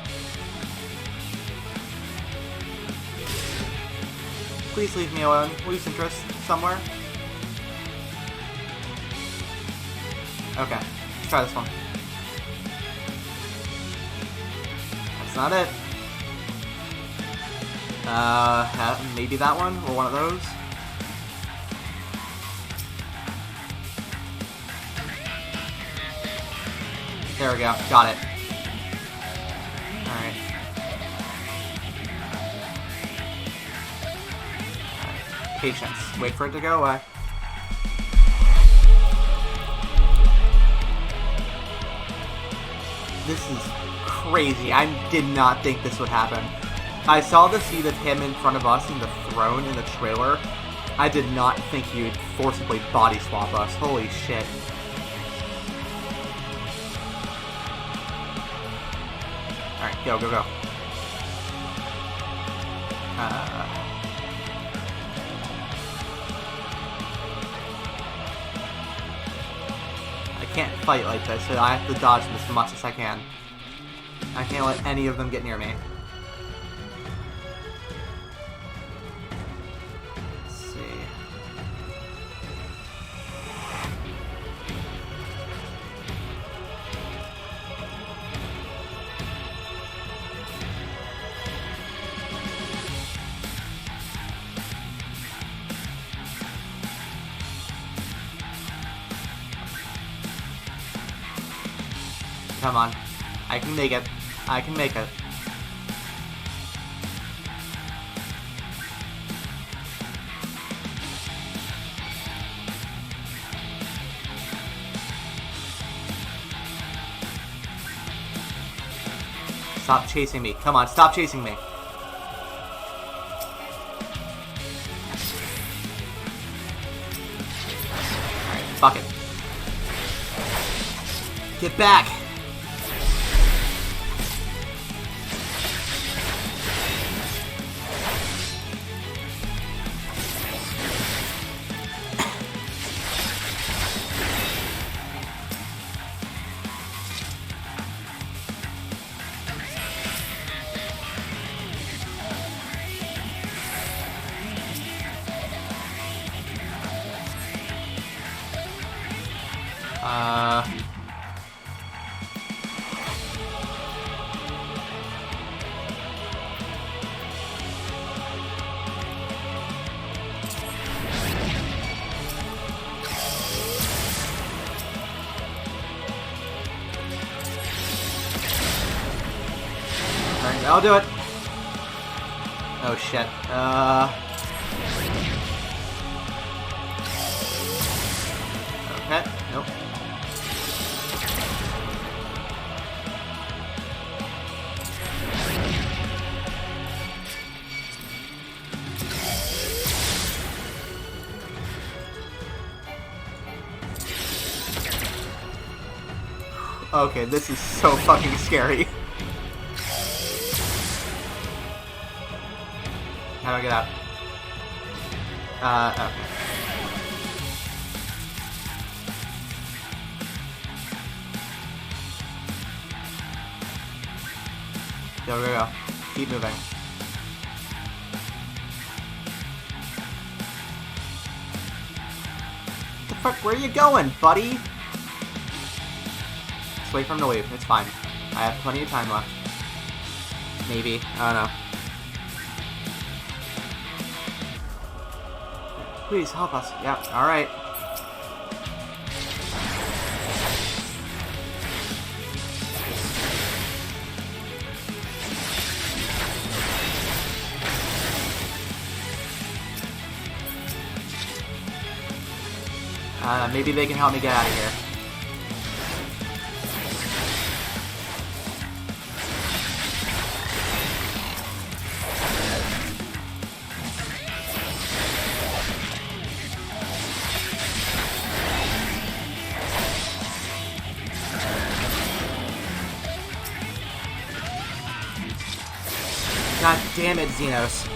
Please leave me alone. Lose interest somewhere. Okay, let's try this one. That's not it. Maybe that one, or one of those. There we go, got it. Alright. Patience. Wait for it to go away. This is crazy. I did not think this would happen. I saw the scene of him in front of us in the throne in the trailer. I did not think he would forcibly body swap us. Holy shit. Alright, go, go, go. I can't fight like this, so I have to dodge them as much as I can. I can't let any of them get near me. Let's see. Come on. I can make it. I can make it. Stop chasing me. Come on, stop chasing me. Alright, fuck it. Get back! Alright, I'll do it. Oh shit. Okay, nope. Okay, this is so fucking scary. How do I get out? Okay. Go, go, go. Keep moving. What the fuck? Where are you going, buddy? Just wait for him to leave. It's fine. I have plenty of time left. Maybe. I don't know. Please help us. Yeah, alright. Maybe they can help me get out of here. God damn it, Xenos.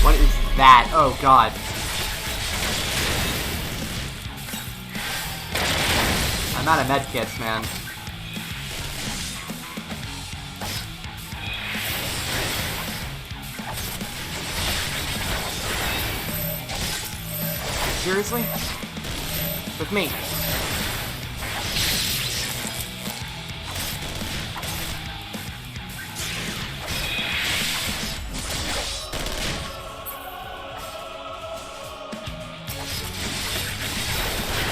What is that? Oh god. I'm out of medkits, man. Seriously? With me?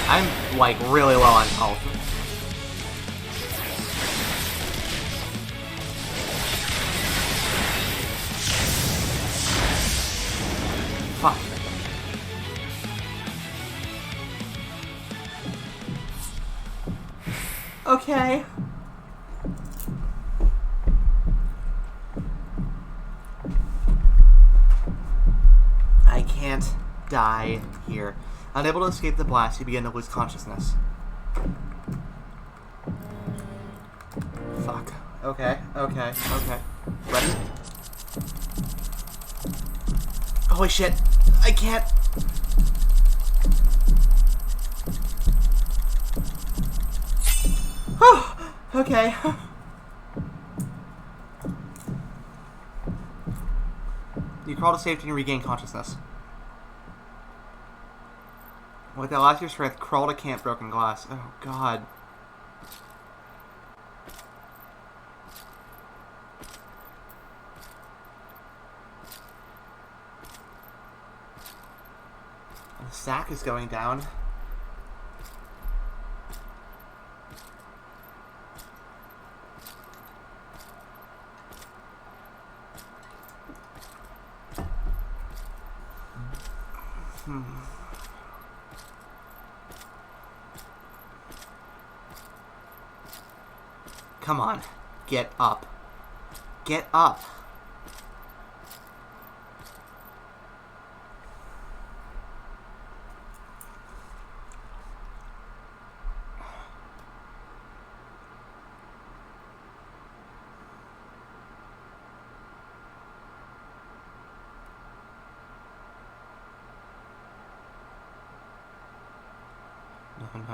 I'm, like, really low on health. Fuck. Okay. I can't die here. Unable to escape the blast, you begin to lose consciousness. Fuck. Okay, okay, okay. Ready? Holy shit. I can't. Oh, okay. You crawl to safety and regain consciousness. With that last year's strength, crawl to camp broken glass. Oh, God. The sack is going down. Come on. Get up. Get up.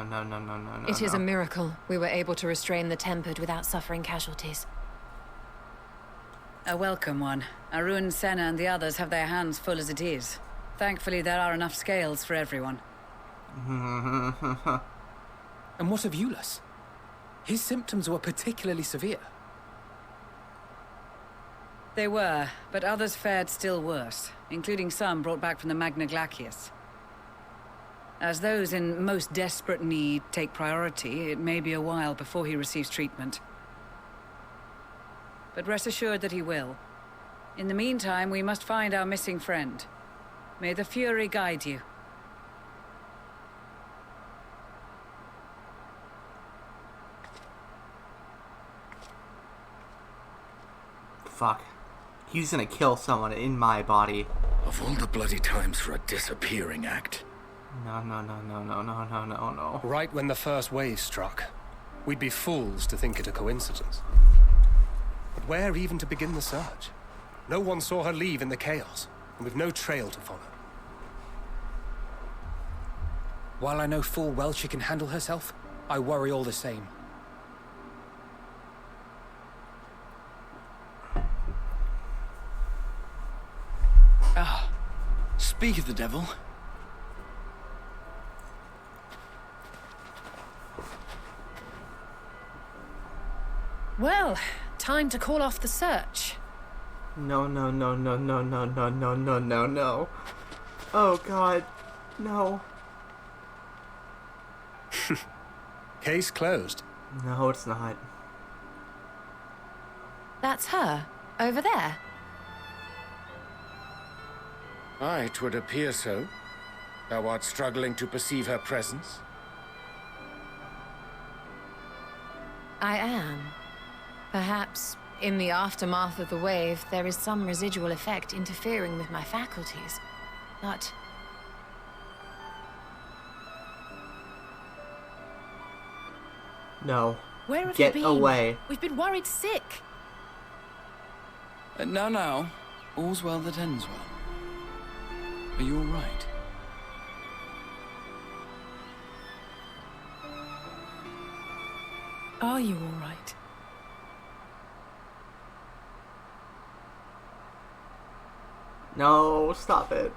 No. It is a miracle we were able to restrain the Tempered without suffering casualties. A welcome one. Arun, Senna, and the others have their hands full as it is. Thankfully, there are enough scales for everyone. And what of Euless? His symptoms were particularly severe. They were, but others fared still worse, including some brought back from the Magna Glacius. As those in most desperate need take priority, it may be a while before he receives treatment. But rest assured that he will. In the meantime, we must find our missing friend. May the Fury guide you. Fuck. He's gonna kill someone in my body. Of all the bloody times for a disappearing act. No. Right when the first wave struck, we'd be fools to think it a coincidence. But where even to begin the search? No one saw her leave in the chaos, and we've no trail to follow. While I know full well she can handle herself, I worry all the same. Ah, speak of the devil. Well, time to call off the search. No. Oh, God. No. Case closed. No, it's not. That's her, over there. Aye, it would appear so. Thou art struggling to perceive her presence? I am. Perhaps, in the aftermath of the wave, there is some residual effect interfering with my faculties. But... No. Where have Get you been? away. We've been worried sick. Now. All's well that ends well. Are you all right? Are you all right? No, stop it.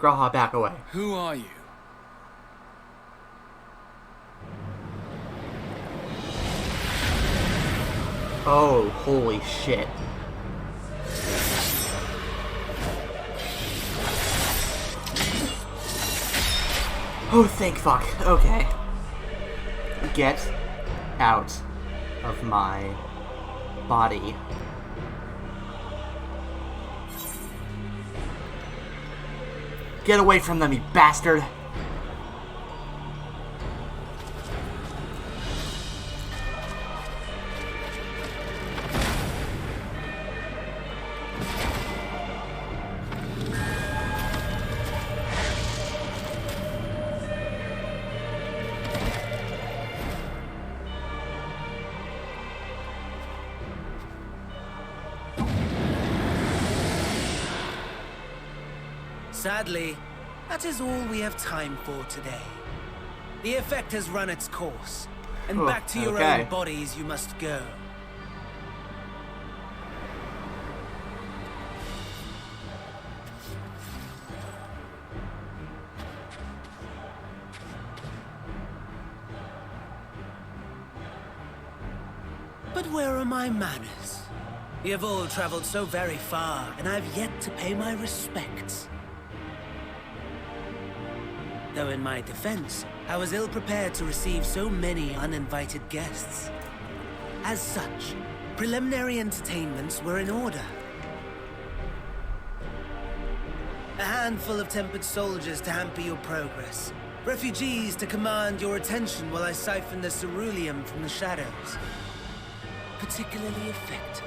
Graha, back away. Who are you? Oh, holy shit. Oh, thank fuck. Okay. Get out of my body. Get away from them, you bastard! Sadly, that is all we have time for today. The effect has run its course, and back to your own bodies you must go. But where are my manners? We have all traveled so very far, and I've yet to pay my respects. Though in my defense, I was ill-prepared to receive so many uninvited guests. As such, preliminary entertainments were in order. A handful of tempered soldiers to hamper your progress. Refugees to command your attention while I siphon the ceruleum from the shadows. Particularly effective.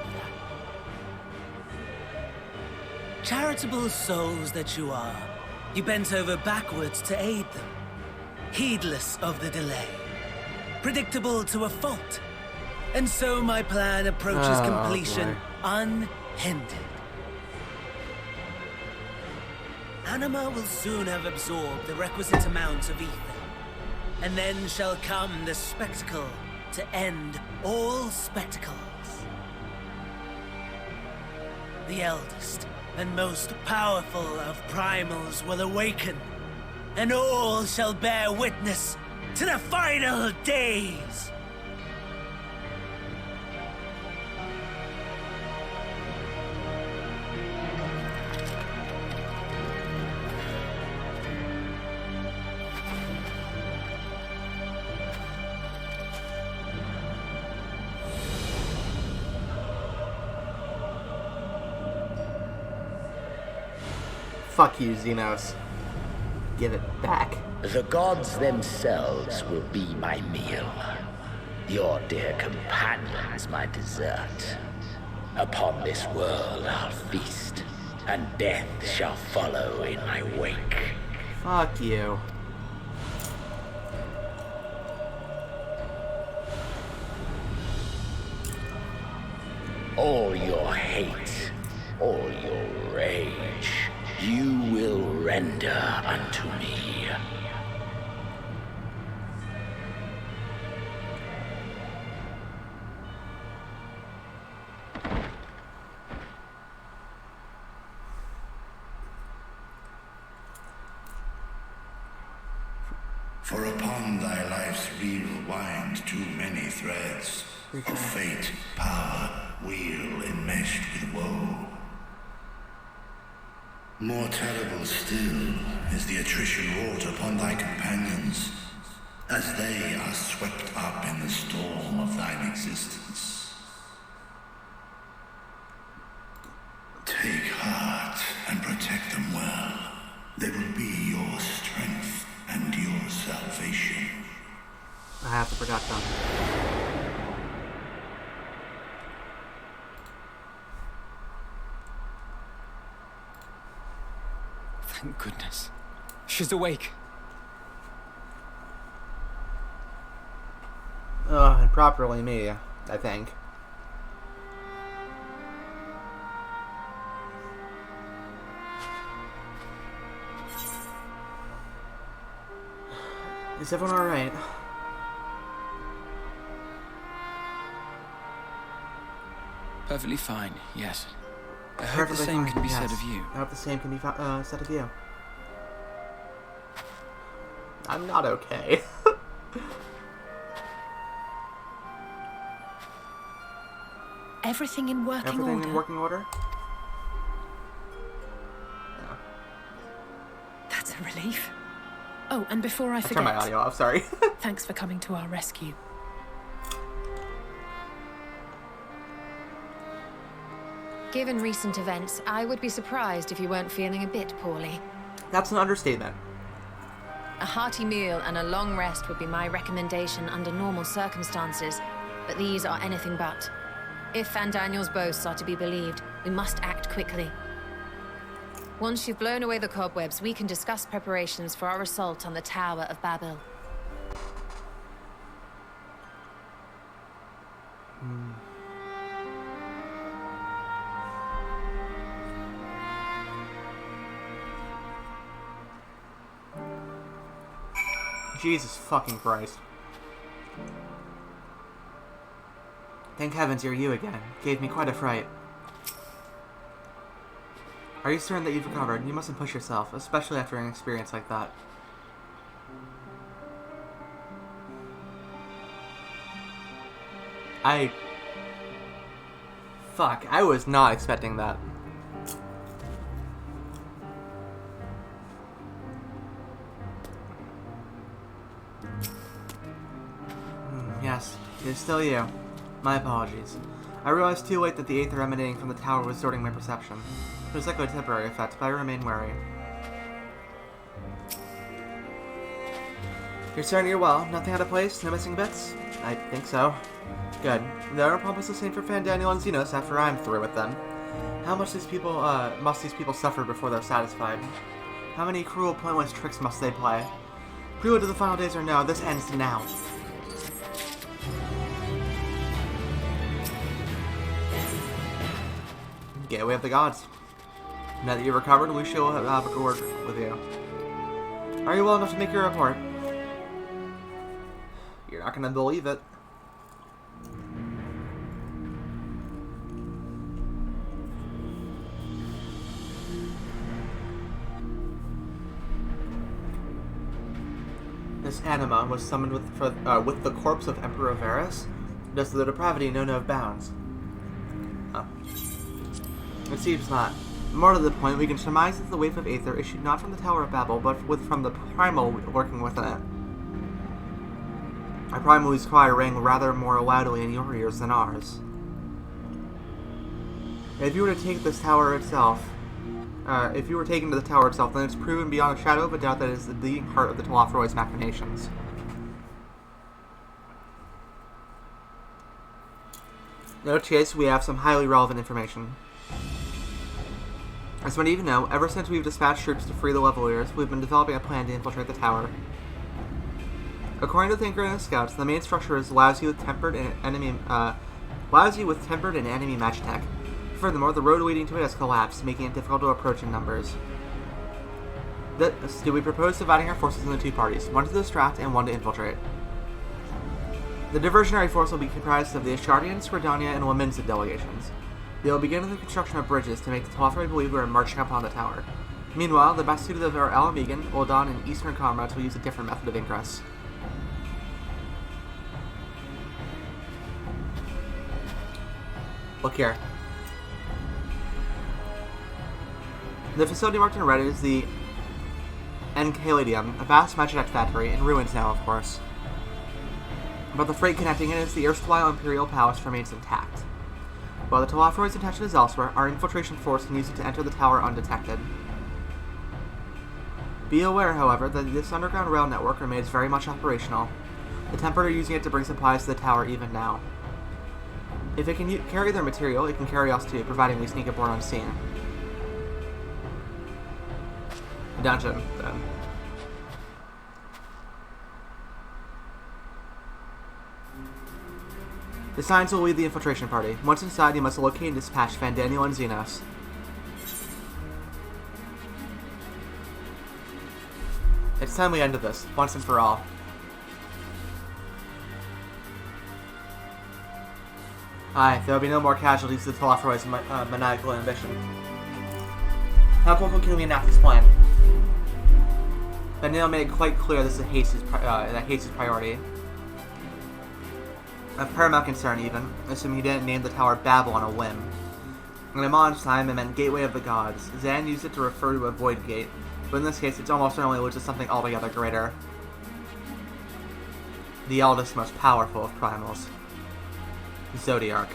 Charitable souls that you are. You bent over backwards to aid them, heedless of the delay, predictable to a fault. And so my plan approaches completion unhindered. Anima will soon have absorbed the requisite amount of ether, and then shall come the spectacle to end all spectacles. The eldest and most powerful of primals will awaken, and all shall bear witness to the final days. Fuck you, Xenos. Give it back. The gods themselves will be my meal. Your dear companions my dessert. Upon this world I'll feast, and death shall follow in my wake. Fuck you. All your hate, all your rage, you will render unto me. For upon thy life's reel wind too many threads of fate, power, weal enmeshed with woe. More terrible still is the attrition wrought upon thy companions, as they are swept up in the storm of thine existence. Take heart and protect them well. They will be your strength and your salvation. I have to protect them. Thank goodness. She's awake. And properly me, I think. Is everyone alright? Perfectly fine, yes. I hope the same can be said of you. I hope the same can be said of you. I'm not okay. Everything in working order? Everything in working order? Yeah. That's a relief. Oh, and before I forget... Turn my audio off, sorry. Thanks for coming to our rescue. Given recent events, I would be surprised if you weren't feeling a bit poorly. That's an understatement. A hearty meal and a long rest would be my recommendation under normal circumstances, but these are anything but. If Van Daniel's boasts are to be believed, we must act quickly. Once you've blown away the cobwebs, we can discuss preparations for our assault on the Tower of Babel. Jesus fucking Christ. Thank heavens you're you again. Gave me quite a fright. Are you certain that you've recovered? You mustn't push yourself, especially after an experience like that. Fuck, I was not expecting that. Yes, it is still you. My apologies. I realized too late that the aether emanating from the tower was distorting my perception. It was like a temporary effect, but I remain wary. You're certain you're well? Nothing out of place? No missing bits? I think so. Good. There are probably the same for Van Daniel and Xenos after I'm through with them. How much must these people suffer before they're satisfied? How many cruel, pointless tricks must they play? Prelude to the final days or no, this ends now. Gateway of the Gods. Now that you've recovered, we shall have a word with you. Are you well enough to make your report? You're not gonna believe it. This anima was summoned with the corpse of Emperor Varus. Does the depravity know no bounds? Oh. It seems not. More to the point, we can surmise that the wave of aether issued not from the Tower of Babel, but from the primal lurking within it. Our primal's cry rang rather more loudly in your ears than ours. If you were to take this tower itself, if you were taken to the tower itself, then it's proven beyond a shadow of a doubt that it is the leading heart of the Telafroid's machinations. In which case, we have some highly relevant information. As many of you know, ever since we've dispatched troops to free the Levelers, we've been developing a plan to infiltrate the tower. According to Thinker and his scouts, the main structure is lousy with tempered and enemy magitech. Furthermore, the road leading to it has collapsed, making it difficult to approach in numbers. Do we propose dividing our forces into two parties, one to distract and one to infiltrate? The diversionary force will be comprised of the Ashardian, Scridonia, and Laminsid delegations. They will begin the construction of bridges to make the Telafroid believe we are marching upon the tower. Meanwhile, the best suited of our Alamegan, Uldan, and Eastern comrades will use a different method of ingress. Look here. The facility marked in red is the Enceladium, a vast magitech factory, in ruins now, of course. But the freight connecting it is the erstwhile Imperial Palace remains intact. While the Telafroid's intention is elsewhere, our infiltration force can use it to enter the tower undetected. Be aware, however, that this underground rail network remains very much operational. The Tempered are using it to bring supplies to the tower even now. If it can carry their material, it can carry us too, providing we sneak aboard unseen. Dungeon, then. The signs will lead the infiltration party. Once inside, you must locate and dispatch Van Daniel and Xenos. It's time we ended this, once and for all. Aye, there will be no more casualties to the Telafroid's maniacal ambition. How quickly can we enact this plan? But Neil made it quite clear this is Haste's priority. Of paramount concern, even, assuming he didn't name the Tower of Babel on a whim. In Amon's time, it meant Gateway of the Gods. Zan used it to refer to a void gate, but in this case, it's almost certainly alludes to something altogether greater. The eldest, most powerful of primals. Zodiark.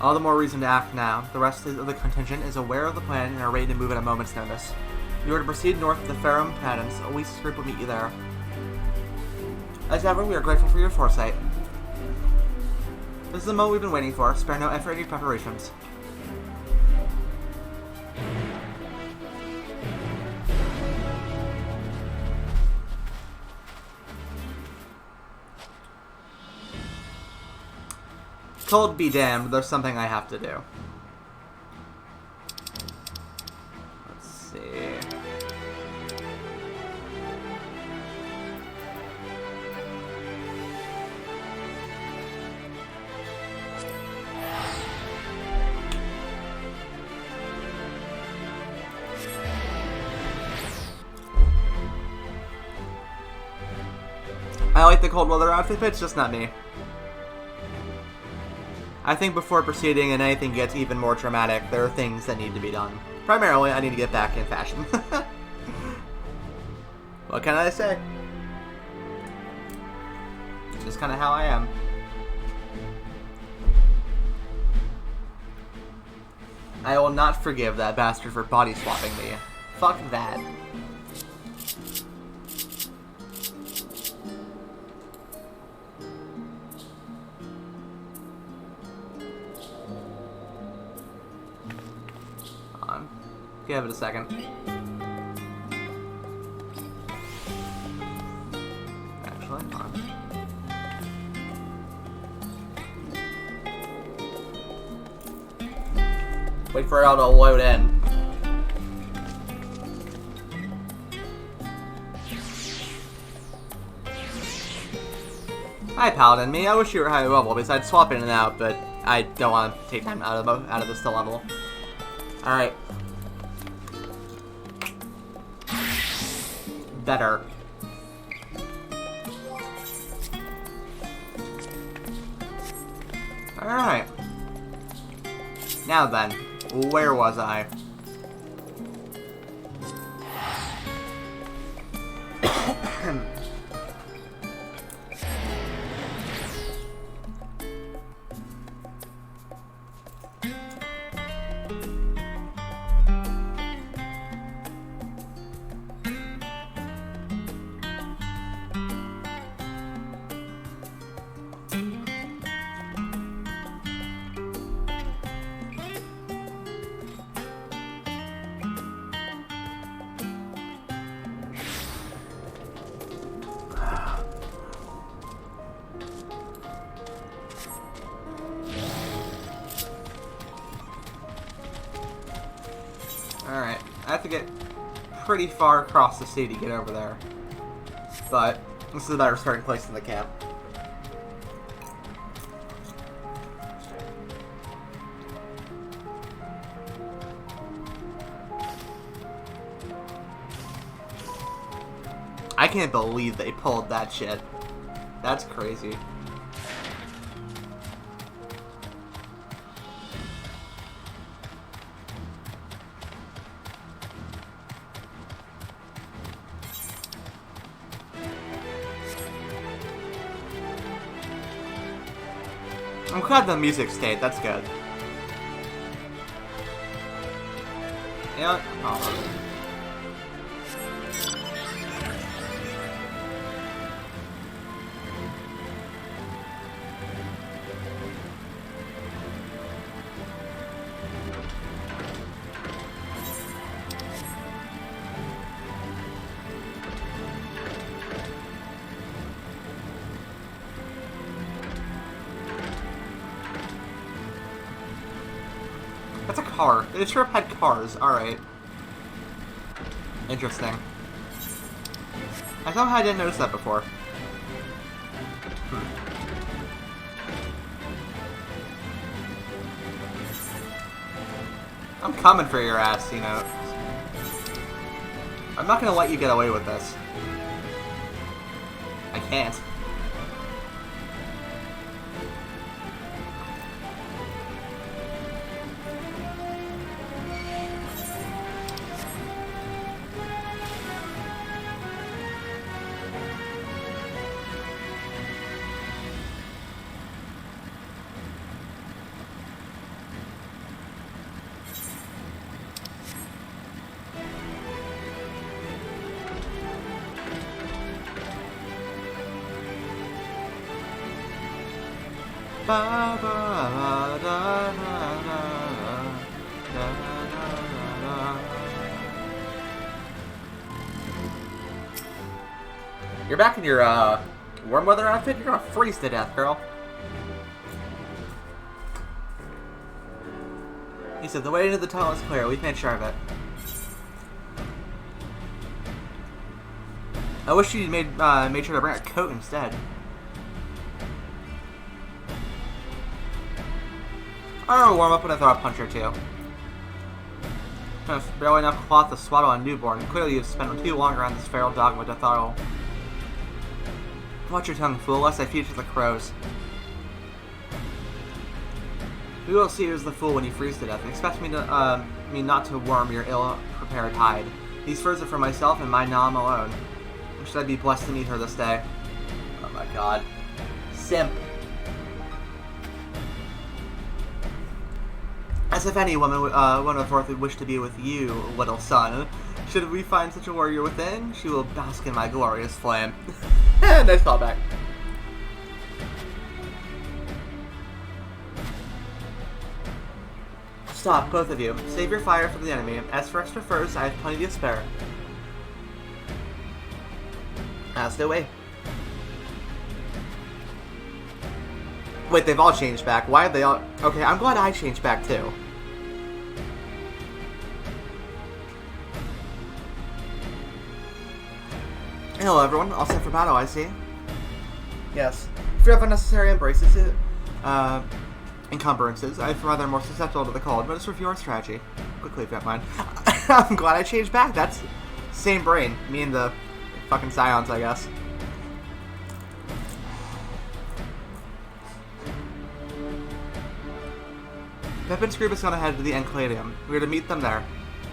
All the more reason to act now. The rest of the contingent is aware of the plan and are ready to move at a moment's notice. You are to proceed north of the Ferrum Patents. Oasis group will meet you there. As ever, we are grateful for your foresight. This is the moment we've been waiting for. Spare no effort in your preparations. Cold be damned, there's something I have to do. Let's see. I like the cold weather outfit, but it's just not me. I think before proceeding and anything gets even more dramatic, there are things that need to be done. Primarily, I need to get back in fashion. What can I say? It's just kind of how I am. I will not forgive that bastard for body swapping me. Fuck that. Give it a second. Actually, hold on. Wait for it all to load in. Hi, Paladin. Me, I wish you were higher level besides swapping in and out, but I don't want to take time out of this to level. All right. Better. Alright. Now then, where was I? Alright, I have to get pretty far across the sea to get over there. But this is a better starting place than the camp. I can't believe they pulled that shit. That's crazy. I'm glad the music stayed, that's good. Yeah, oh. That's a car. They sure have had cars. Alright. Interesting. I somehow didn't notice that before. I'm coming for your ass, you know. I'm not gonna let you get away with this. I can't. You're back in your warm weather outfit? You're gonna freeze to death, girl. He said the way into the tunnel is clear. We've made sure of it. I wish you made sure to bring a coat instead. I'm gonna warm up when I throw a punch or two. There's barely enough cloth to swaddle a newborn. Clearly you've spent too long around this feral dog with a throttle. Watch your tongue, fool, lest I feed to the crows. We will see who's the fool when you freeze to death. Expect me not to warm your ill-prepared hide. These furs are for myself and my nom alone. Should I be blessed to meet her this day? Oh my god. Simp. As if any woman of worth would wish to be with you, little son. Should we find such a warrior within, she will bask in my glorious flame. Nice callback. Stop, both of you. Save your fire for the enemy. As for extra furs, I have plenty to spare. Stay away. Wait, they've all changed back. Why have they all... Okay, I'm glad I changed back too. Hello everyone, all set for battle, I see. Yes. If you have unnecessary encumbrances, I'm rather more susceptible to the cold, but it's review our strategy. Quickly, if you don't mind. I'm glad I changed back. That's same brain. Me and the fucking Scions, I guess. Pep and Scroob has gone ahead to the Encladium. We are to meet them there.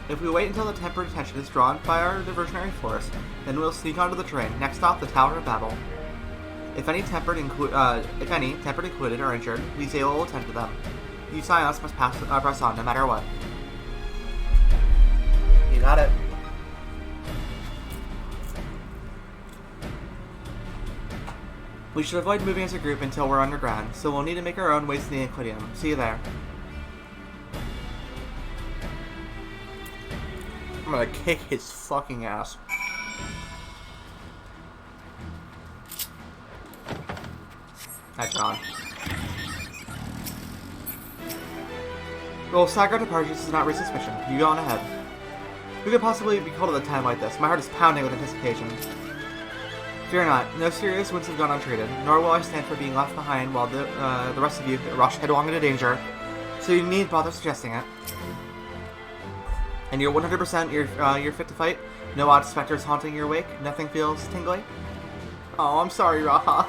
If we wait until the tempered attention is drawn by our diversionary force, then we'll sneak onto the train. Next stop, the Tower of Babel. If any tempered included are injured, we say will attend to them. You Scions must press on no matter what. You got it. We should avoid moving as a group until we're underground, so we'll need to make our own ways to the Encladium. See you there. I'm gonna kick his fucking ass. Hi, John. Well, staggered departures does not raise suspicion. You go on ahead. Who could possibly be called at a time like this? My heart is pounding with anticipation. Fear not. No serious wounds have gone untreated, nor will I stand for being left behind while the rest of you rush headlong into danger. So you need bother suggesting it. And you're 100% you're fit to fight? No odd specters haunting your wake? Nothing feels tingly? Oh, I'm sorry, Raha.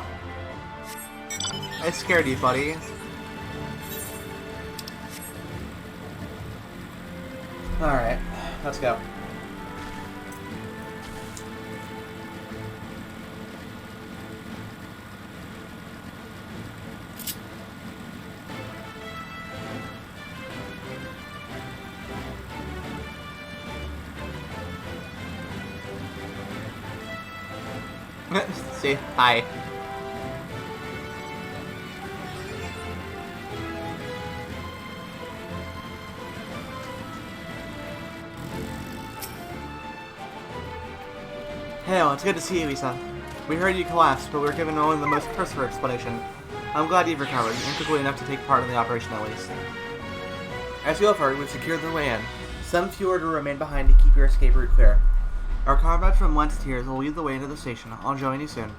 I scared you, buddy. Alright, let's go. See? Hi. Hail, it's good to see you, Issa. We heard you collapsed, but we were given only the most cursory explanation. I'm glad you've recovered, intricately enough to take part in the operation at least. As you have heard, we've secured the way in. Some few are to remain behind to keep your escape route clear. Our comrade from Lent's Tears will lead the way into the station. I'll join you soon.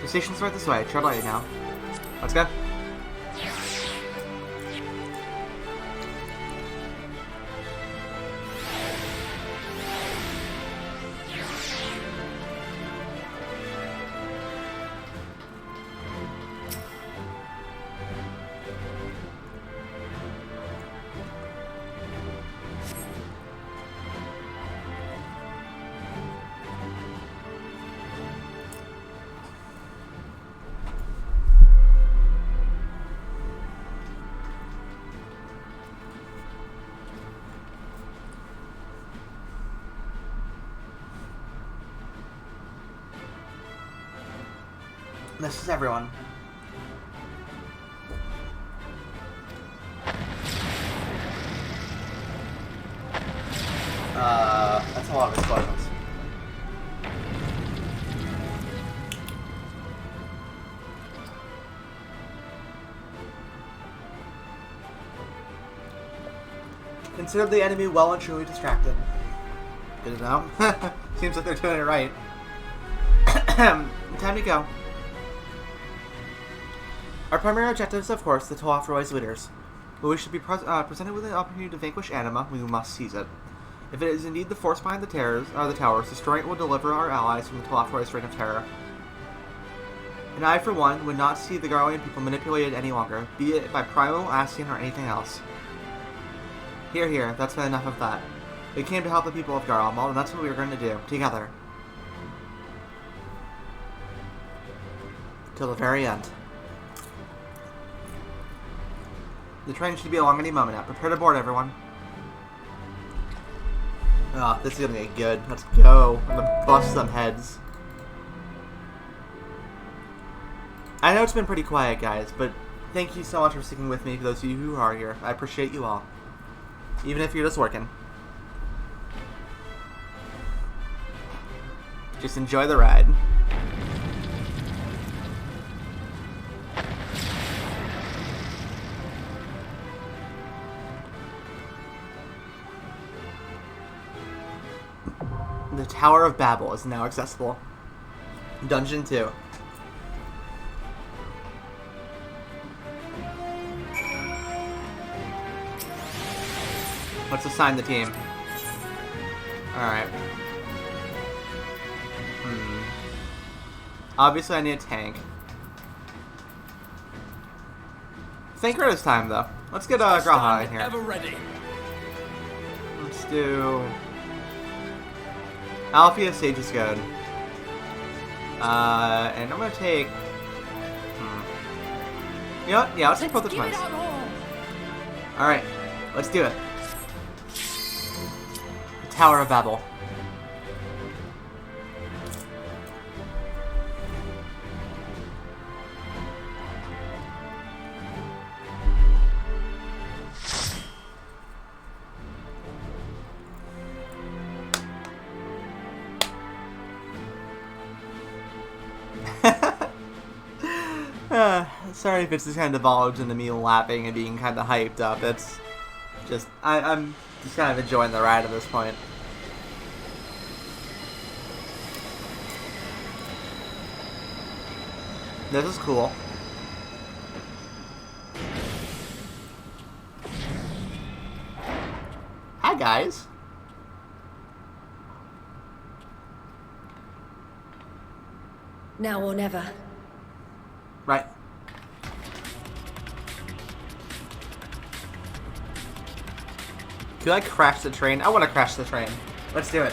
The station's right this way. Tread lightly now. Let's go. This is everyone. That's a lot of explosions. Consider the enemy well and truly distracted. Good to know. Seems like they're doing it right. Time to go. Our primary objective is, of course, the Toafroi's leaders. But we should be presented with an opportunity to vanquish Anima, we must seize it. If it is indeed the force behind the towers, destroying it will deliver our allies from the Toafroi's reign of terror. And I, for one, would not see the Garlean people manipulated any longer, be it by Primal, Ascian, or anything else. Here, here, that's been enough of that. We came to help the people of Garlemald, and that's what we were going to do, together. Till the very end. The train should be along any moment now. Prepare to board, everyone. Oh, this is gonna get good. Let's go. I'm gonna bust some heads. I know it's been pretty quiet, guys, but thank you so much for sticking with me, for those of you who are here. I appreciate you all. Even if you're just working. Just enjoy the ride. The Tower of Babel is now accessible. Dungeon 2. Let's assign the team. Alright. Obviously I need a tank. Thanker this time though. Let's get Graha in here. Ever ready. Let's do Alfia Sage is good. And I'm gonna take you know what? Yeah, let's take both the twins. Alright, let's do it. The Tower of Babel. Sorry if it's just kind of divulged into me laughing and being kind of hyped up. It's just, I'm just kind of enjoying the ride at this point. This is cool. Hi, guys. Now or never. Right. Could I crash the train? I want to crash the train. Let's do it.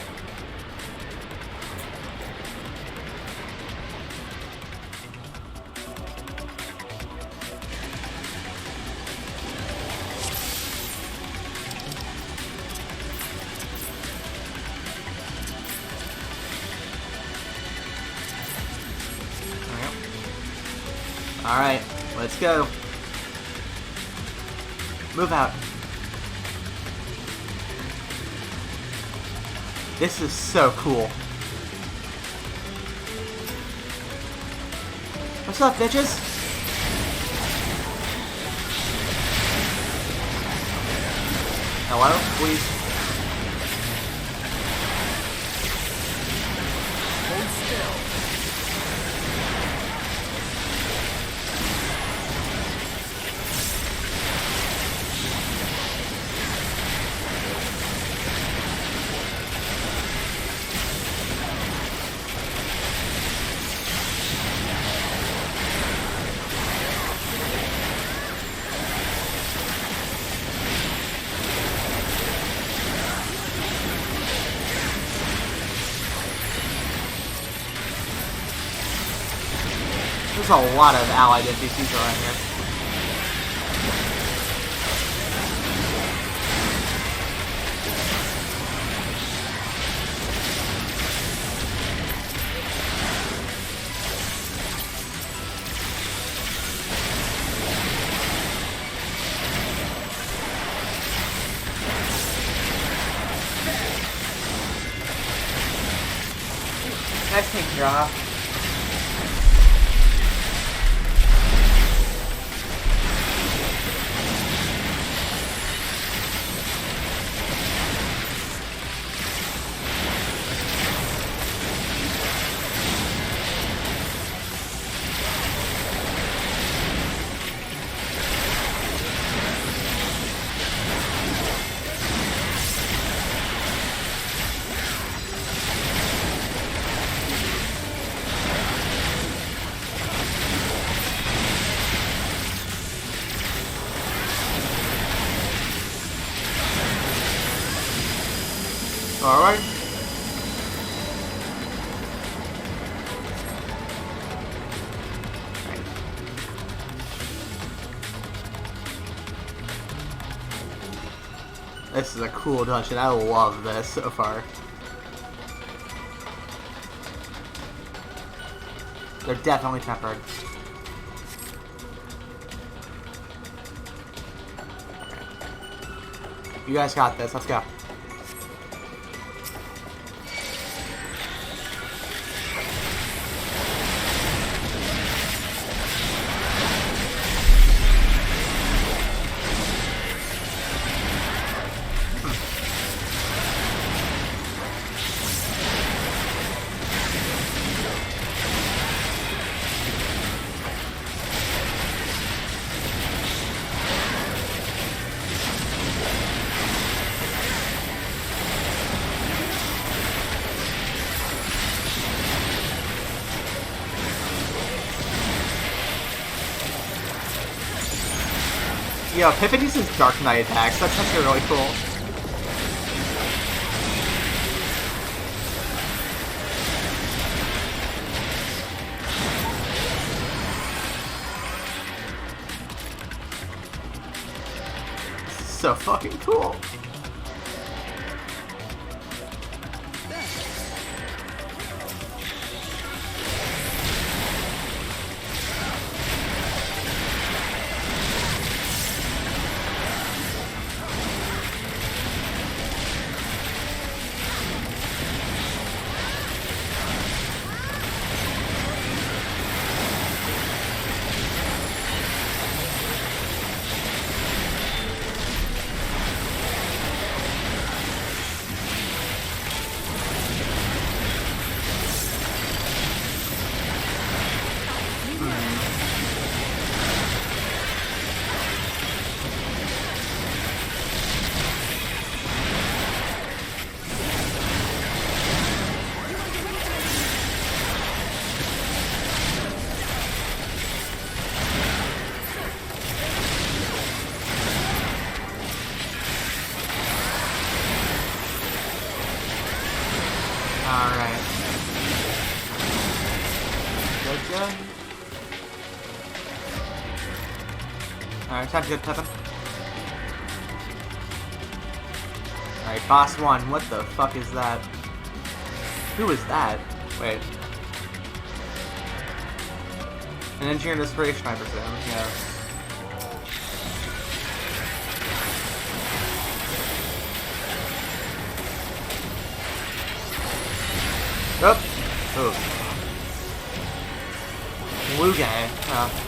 Alright, let's go. Move out. This is so cool. What's up, bitches? Hello, please. Hold still. There's a lot of allied NPCs around here. I just can't drop. Alright. This is a cool dungeon. I love this so far. They're definitely tempered. You guys got this. Let's go. Yo, Pippin uses Dark Knight attacks. That's actually really cool. So fucking cool. Alright. Good. Alright, time to get Pippin. Alright, boss 1. What the fuck is that? Who is that? Wait. An engineer inspiration, I presume. Yeah. Oh. Oh. Blue guy. Oh.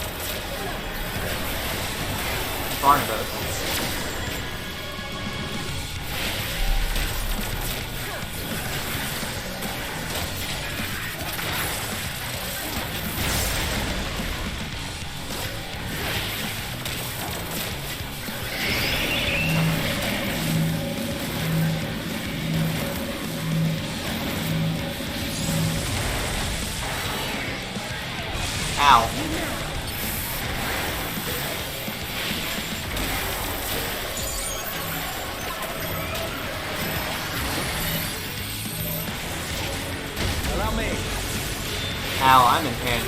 Barnabas. Ow. Allow me. Ow, I'm in pain.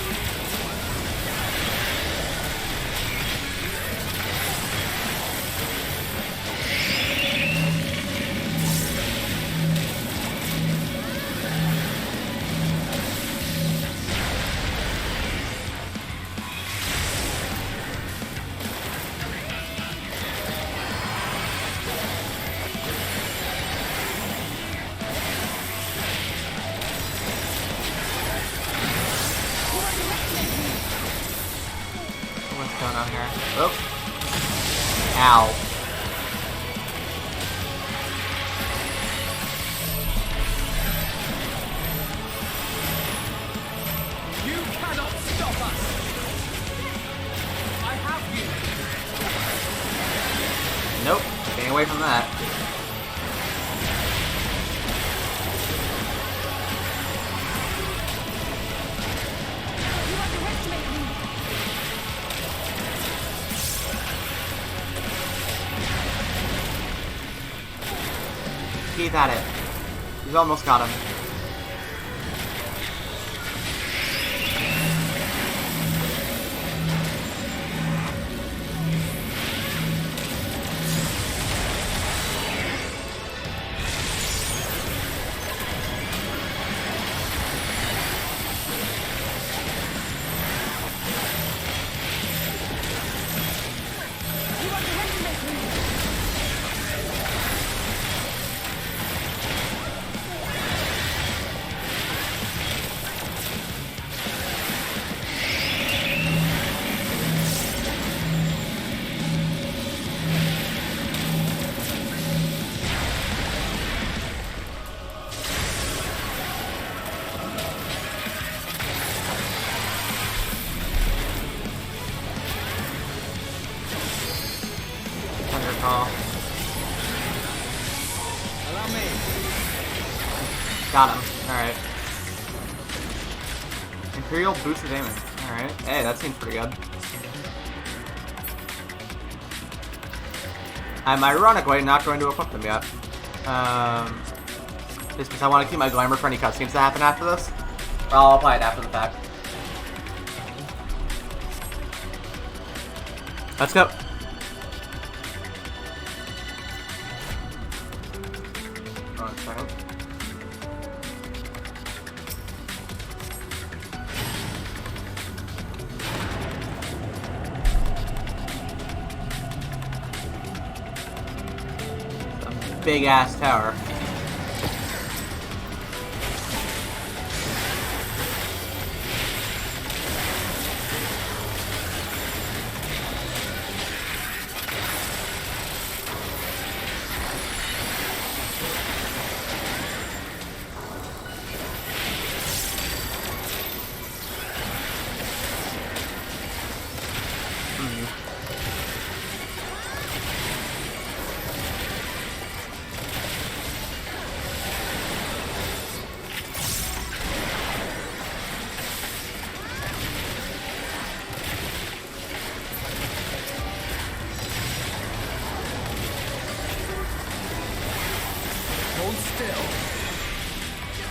on here? Oop. Ow. You cannot stop us! I have you! Nope. Getting away from that. Keith at it. He's almost got him. Allow me. Got him. Alright. Imperial boost of damage. Alright. Hey, that seems pretty good. I'm ironically not going to equip them yet. Just because I want to keep my glamour for any cutscenes that happen after this. Or I'll apply it after the fact. Let's go. One second. Big ass tower.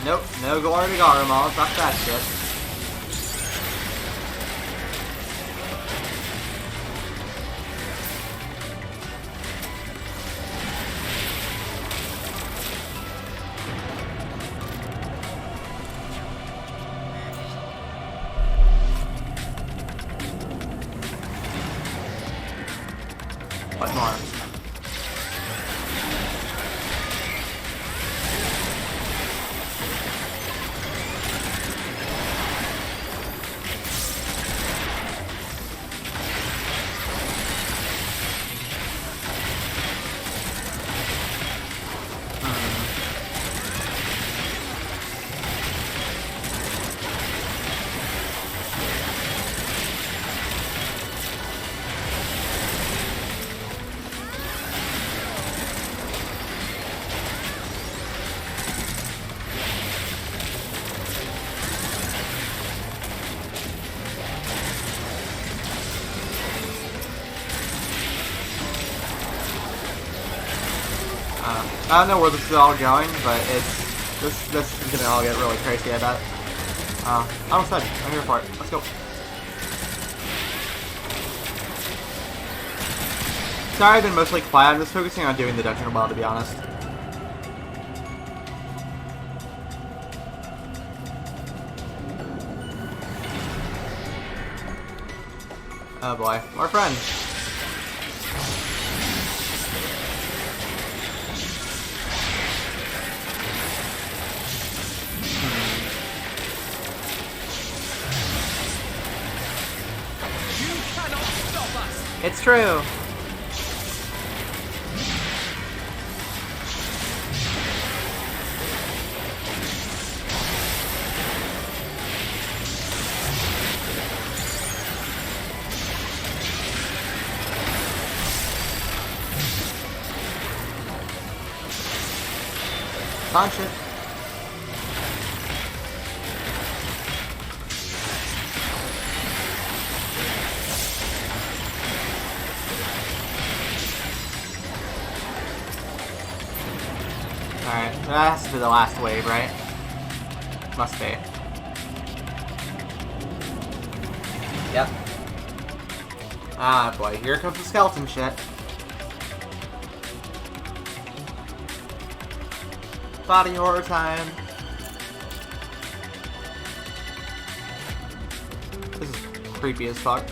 Nope, no glory to Garlemald, fuck that shit. What more? I don't know where this is all going, but this is gonna all get really crazy, I bet. I'm excited. I'm here for it. Let's go. Sorry, I've been mostly quiet. I'm just focusing on doing the dungeon well, to be honest. Oh boy, more friends. You cannot stop us! It's true. Punch it. Alright, that has to be the last wave, right? Must be. Yep. Ah boy, here comes the skeleton shit. Body horror time. This is creepy as fuck.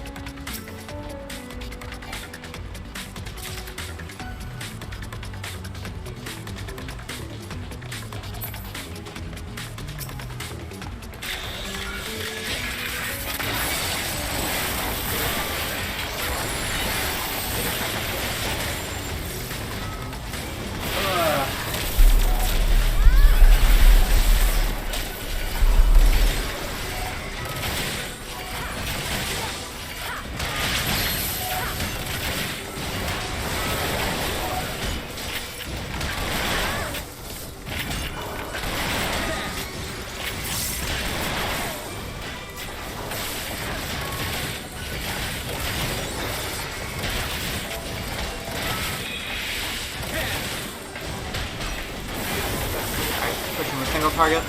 Single target.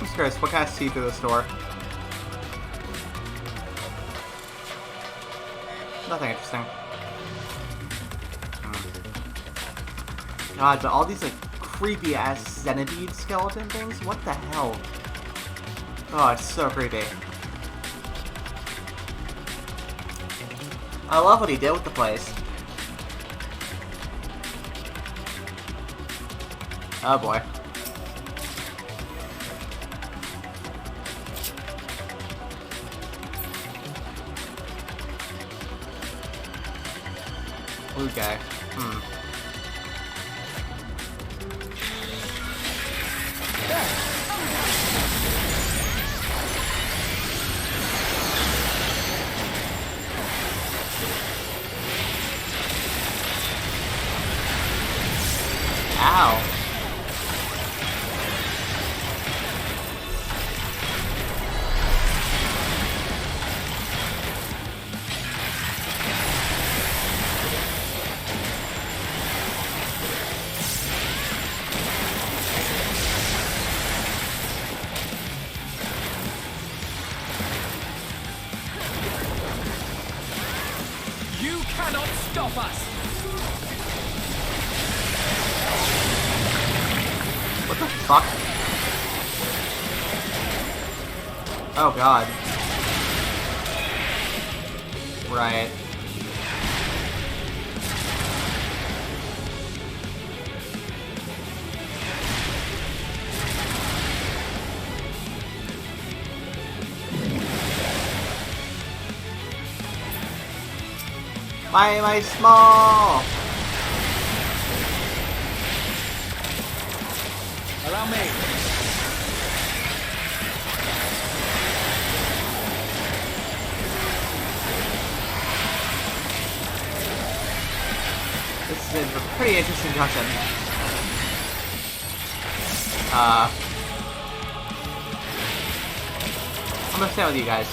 I'm curious, what can I see through this door? Nothing interesting. God, but all these, like, creepy-ass centipede skeleton things? What the hell? Oh, it's so creepy. I love what he did with the place. Oh, boy. Blue guy. Ow. You cannot stop us! What the fuck? Oh god. Right. Why am I small? Allow me. This is a pretty interesting junction. I'm gonna stay with you guys.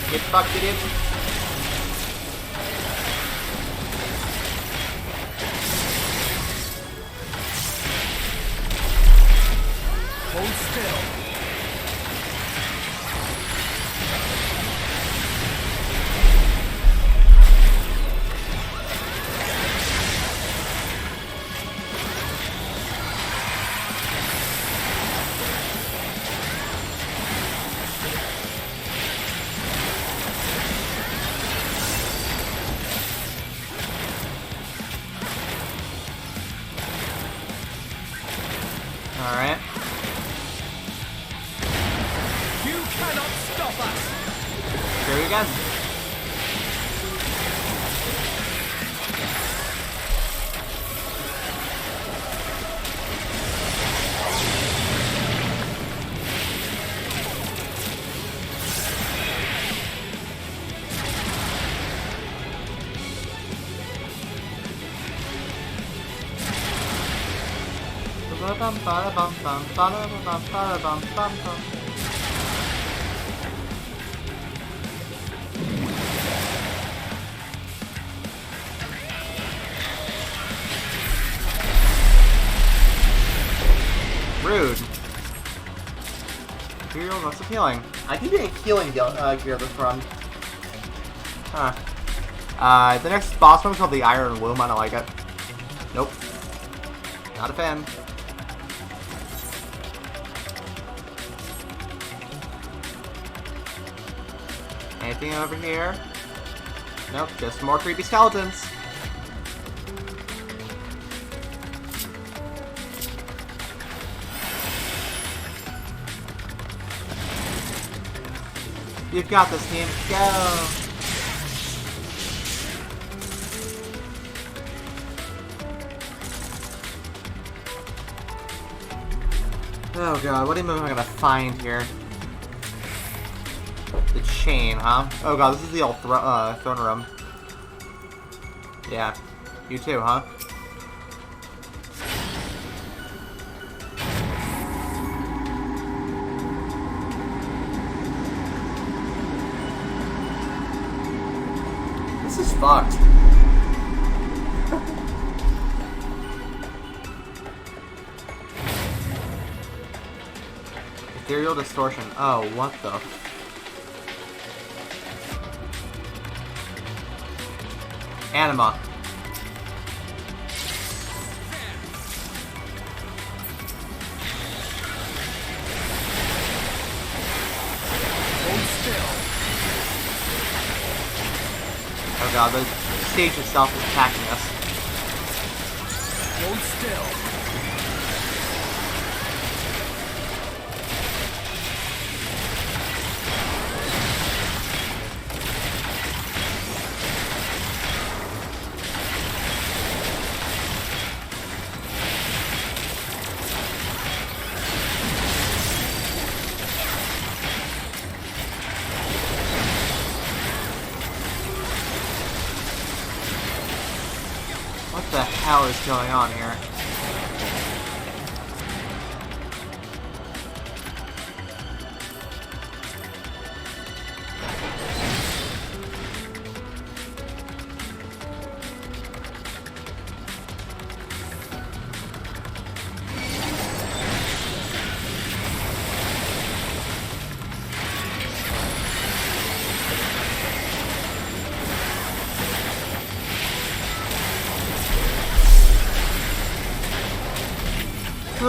Get fucked, idiot. off us! Here again. Rude. Imperial must have healing. I can do a healing gear this run. Huh. The next boss one is called the Iron Womb. I don't like it. Nope. Not a fan. Anything over here? Nope, just more creepy skeletons. You've got this, team. Go! Oh god, what am I gonna find here? The chain, huh? Oh god, this is the old throne room. Yeah. You too, huh? This is fucked. Ethereal distortion. Oh, what the? Anima. Hold still. Oh god, the stage itself is attacking us. Hold still. What the hell is going on here?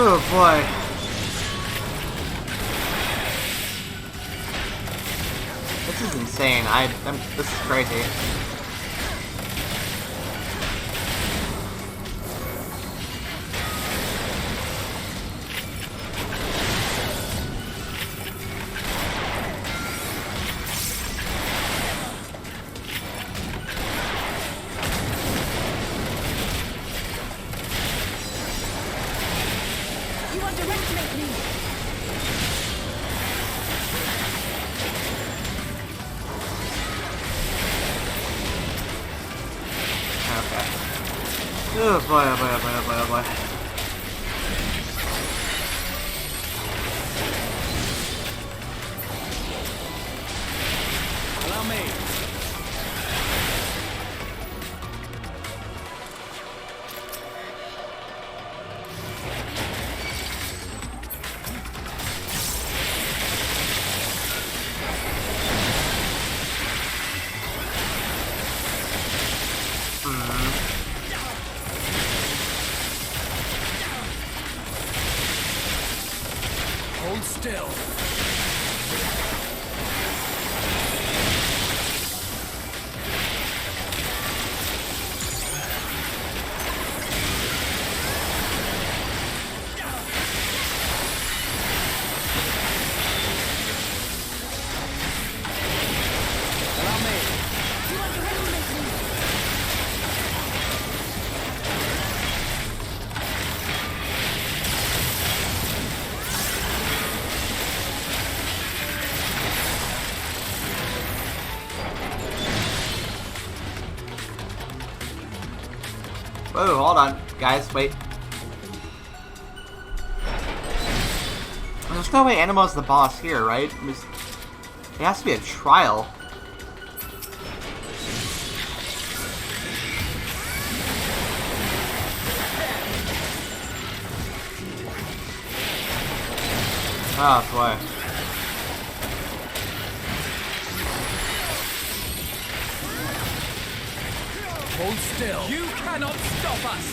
Oh boy. This is insane. This is crazy. Oh boy, oh boy, oh boy, oh boy, oh boy. Allow me. Hold still. Whoa, hold on. Guys, wait. There's no way Animo's the boss here, right? It has to be a trial. Oh boy. Hold still. You cannot stop us.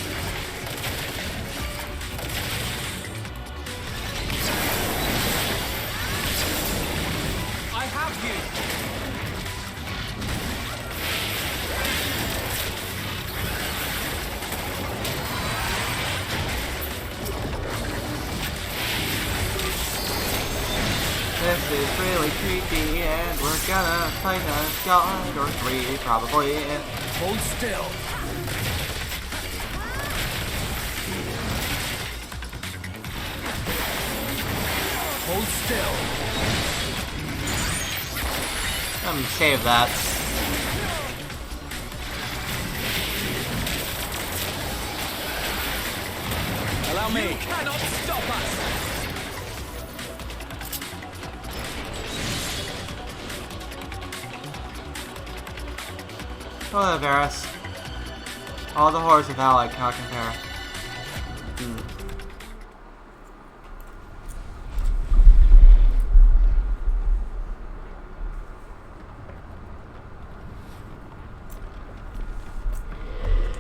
I have you. This is really creepy, and we're gonna fight a god or three, probably. Hold still. Hold still. Save that. Allow me. You cannot stop us. Oh, Varus. All the horrors of Allied cannot compare.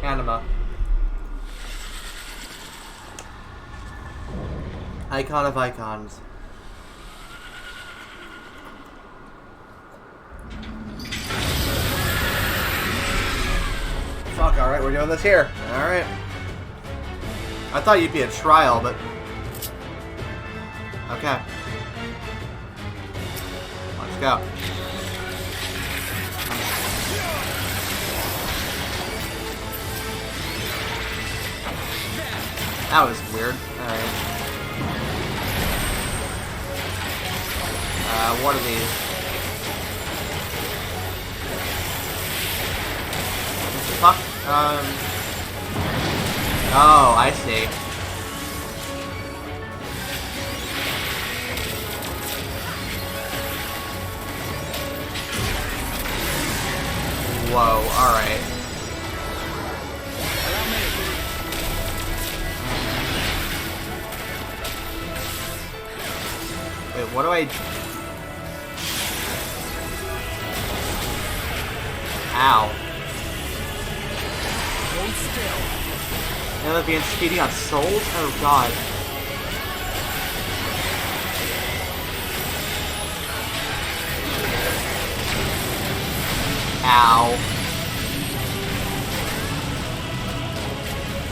Anima. Icon of icons. Fuck, alright, we're doing this here. Alright. I thought you'd be a trial, but... Okay. Let's go. That was weird. Alright. What are these? Fuck. Oh, I see. Whoa, alright. Wait, what do I... Ow. Hold still. Now they're being speeding on souls? Oh god. Ow.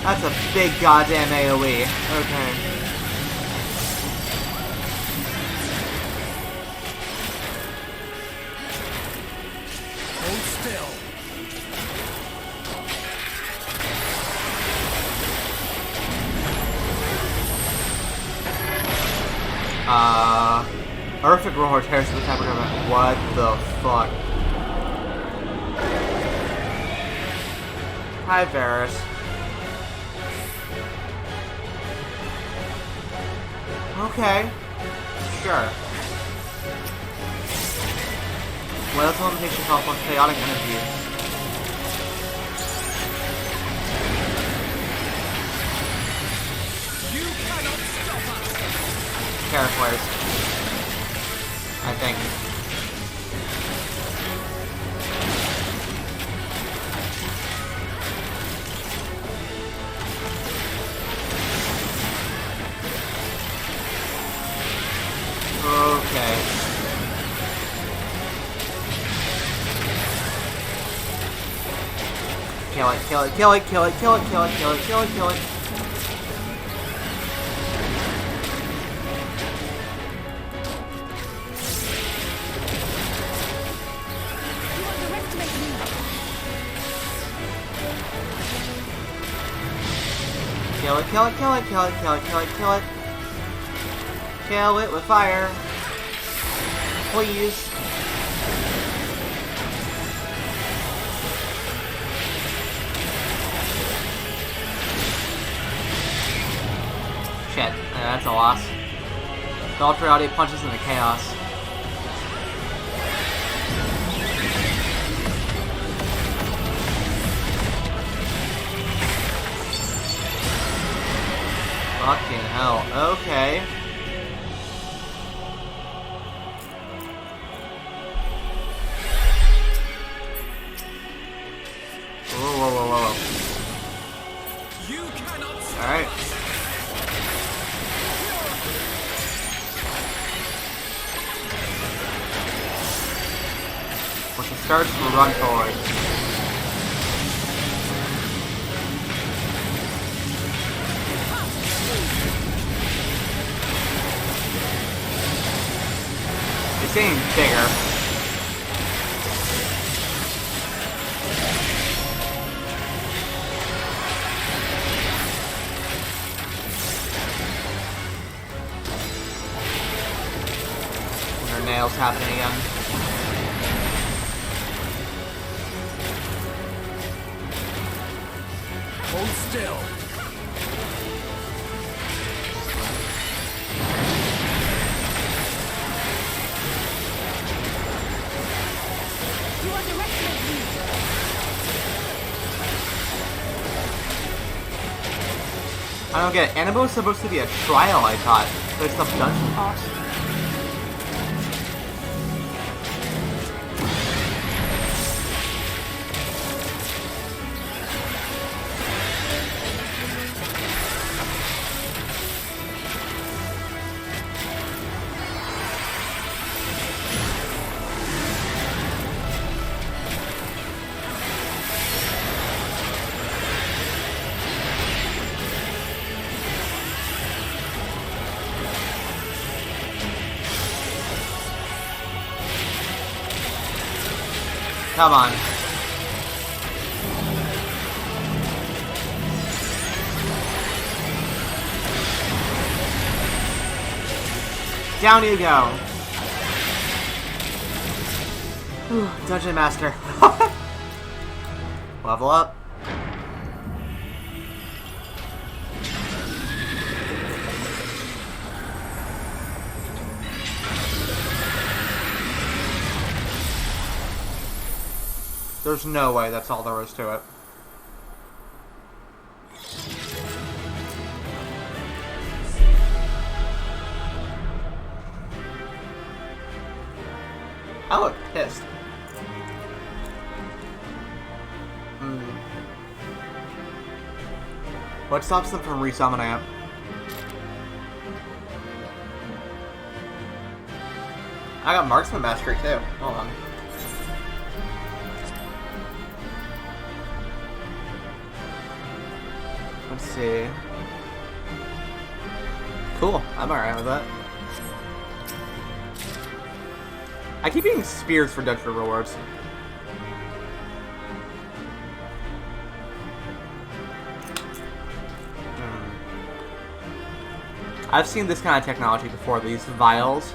That's a big goddamn AoE. Okay. Hold still. Horrific roar tears through the fabric of it. What the fuck? Hi, Varus. Okay. Sure. What else limitation called for chaotic energy? You cannot stop us. Terraforce. I think. Okay. Kill it, kill it, kill it, kill it, kill it, kill it, kill it, kill it, kill it. Kill it, kill it, kill it, kill it, kill it, kill it, kill it. Kill it with fire. Please. Yeah, that's a loss. The Ultra Reality punches into chaos. Fucking hell. Okay. Whoa. Alright. Once it starts, we'll run forward. It's getting bigger. Her nails happening again. Hold still. You underestimate me. I don't get it. Anima was supposed to be a trial, I thought. But it's the dungeon boss. Come on. Down you go. Whew, Dungeon Master. Level up. There's no way that's all there is to it. I look pissed. What stops them from resummoning it? I got Marksman Mastery too. Hold on. Let's see. Cool. I'm alright with that. I keep getting spears for dungeon rewards. I've seen this kind of technology before, these vials.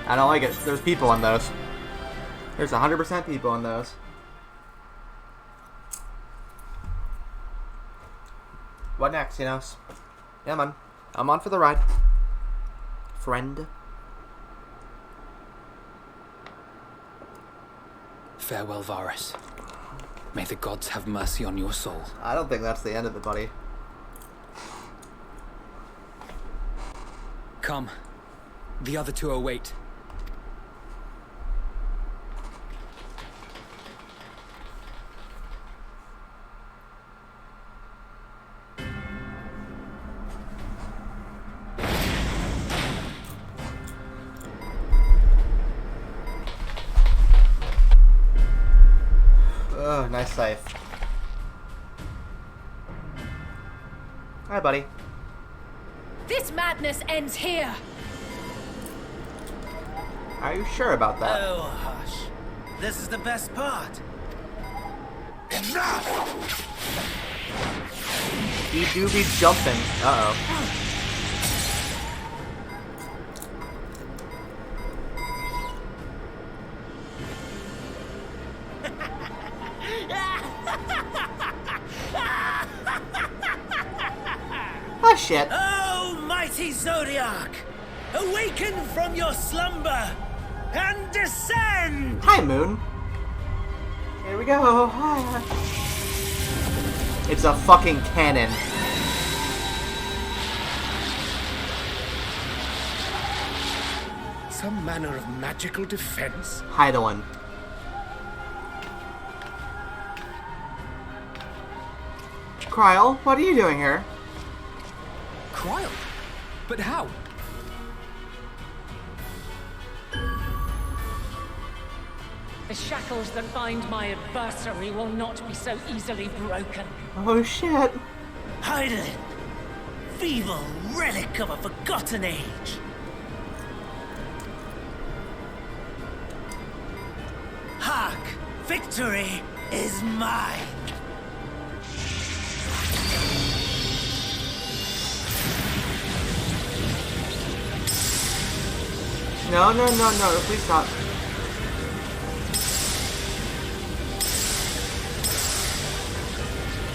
I don't like it. There's people in those. There's 100% people in those. What next, you know? Yeah, man. I'm on for the ride. Friend. Farewell, Varus. May the gods have mercy on your soul. I don't think that's the end of it, buddy. Come. The other two await. Oh, nice scythe. Hi, buddy. This madness ends here. Are you sure about that? Oh, hush. This is the best part. You do be jumping. Uh-oh. shit. Oh, mighty Zodiac! Awaken from your slumber and descend! Hi, Moon. Here we go. It's a fucking cannon. Some manner of magical defense? Heidelin. Kryl, what are you doing here? Kryl? But how? The shackles that bind my adversary will not be so easily broken. Oh shit. Heidelin! Feeble relic of a forgotten age! Hark! Victory is mine! No, please stop.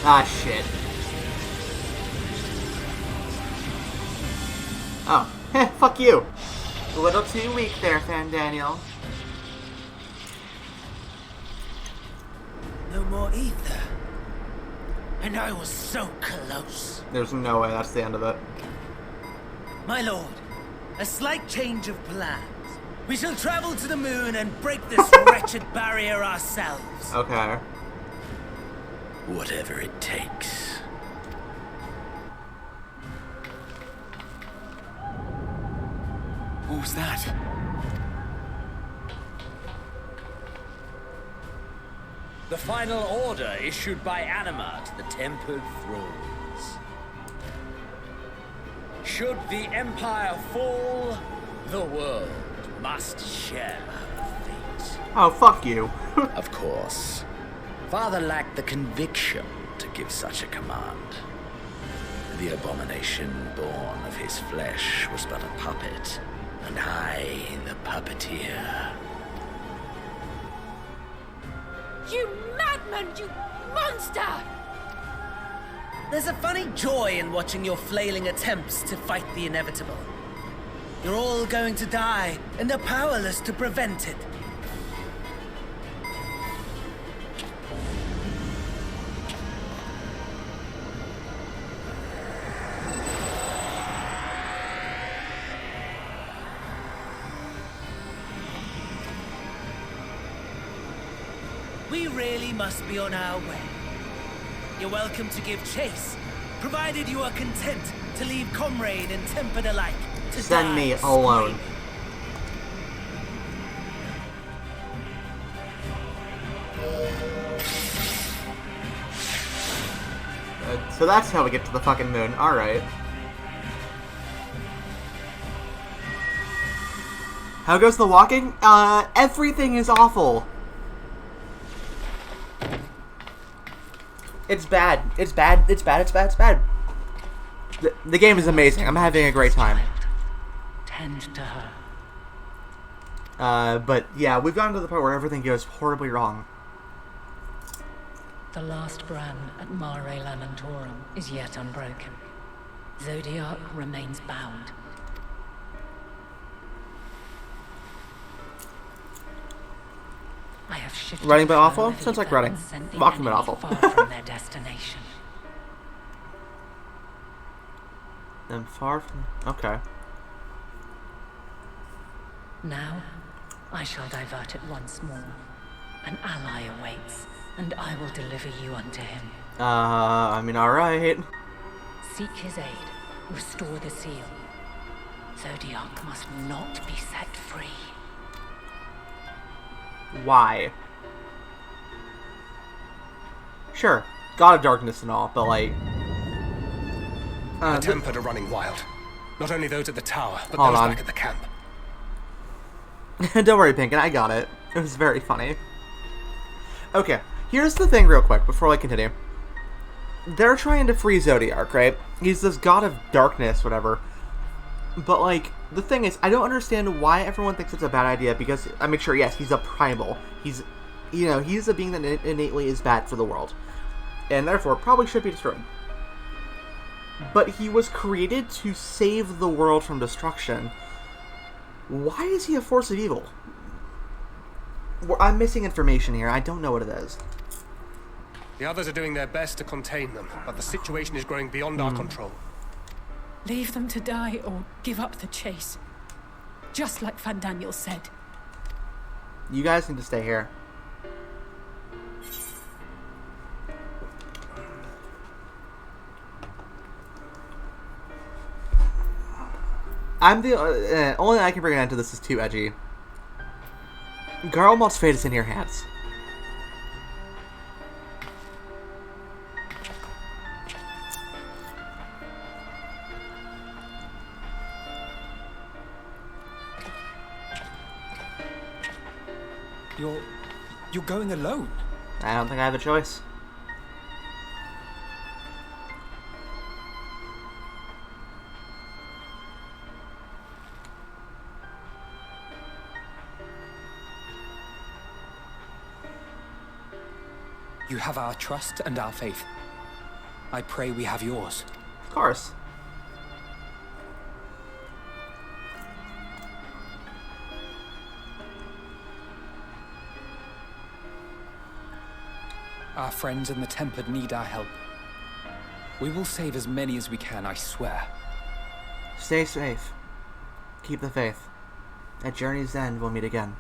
Ah, shit. Oh, heh, fuck you. A little too weak there, Fan Daniel. No more ether. And I was so close. There's no way that's the end of it. My lord, a slight change of plans. We shall travel to the moon and break this wretched barrier ourselves. Okay. Whatever it takes. What was that? The final order issued by Anima to the Tempered Thrones. Should the Empire fall, the world must share her fate. Oh, fuck you. Of course. Father lacked the conviction to give such a command. The abomination born of his flesh was but a puppet, and I the puppeteer. You madman! You monster! There's a funny joy in watching your flailing attempts to fight the inevitable. You're all going to die, and they're powerless to prevent it. We really must be on our way. You're welcome to give chase, provided you are content to leave comrade and tempered alike to Send me die alone. So that's how we get to the fucking moon. Alright. How goes the walking? Everything is awful. It's bad. It's bad. It's bad. It's bad. It's bad. The game is amazing. I'm having a great time. Tend to her. But yeah, we've gotten to the part where everything goes horribly wrong. The last brand at Mare Lamentorum is yet unbroken. Zodiac remains bound. I have shifted Writing bit awful? further Sounds like deeper writing. and sent the Walking bit enemy awful. far from their destination. And far from... Okay. Now, I shall divert it once more. An ally awaits, and I will deliver you unto him. I mean, alright. Seek his aid. Restore the seal. Zodiac must not be set free. Why? Sure, God of Darkness and all, but like... the Tempered are running wild. Not only those at the tower, but Hold those on. back at the camp. Don't worry, Pinkin, I got it. It was very funny. Okay, here's the thing real quick, before I continue. They're trying to free Zodiac, right? He's this god of darkness, whatever. But, like, the thing is, I don't understand why everyone thinks it's a bad idea, because, I mean, sure, yes, he's a primal. He's, you know, he's a being that innately is bad for the world. And therefore, probably should be destroyed. but he was created to save the world from destruction. Why is he a force of evil? I'm missing information here. I don't know what it is. The others are doing their best to contain them, but the situation is growing beyond our control. Leave them to die or give up the chase. Just like Van Daniel said. You guys need to stay here. I'm the only thing I can bring it into this is too edgy. Garlemald's fate is in your hands. You're going alone? I don't think I have a choice. You have our trust and our faith. I pray we have yours. Of course. Our friends in the Tempered need our help. We will save as many as we can, I swear. Stay safe. Keep the faith. At journey's end, we'll meet again.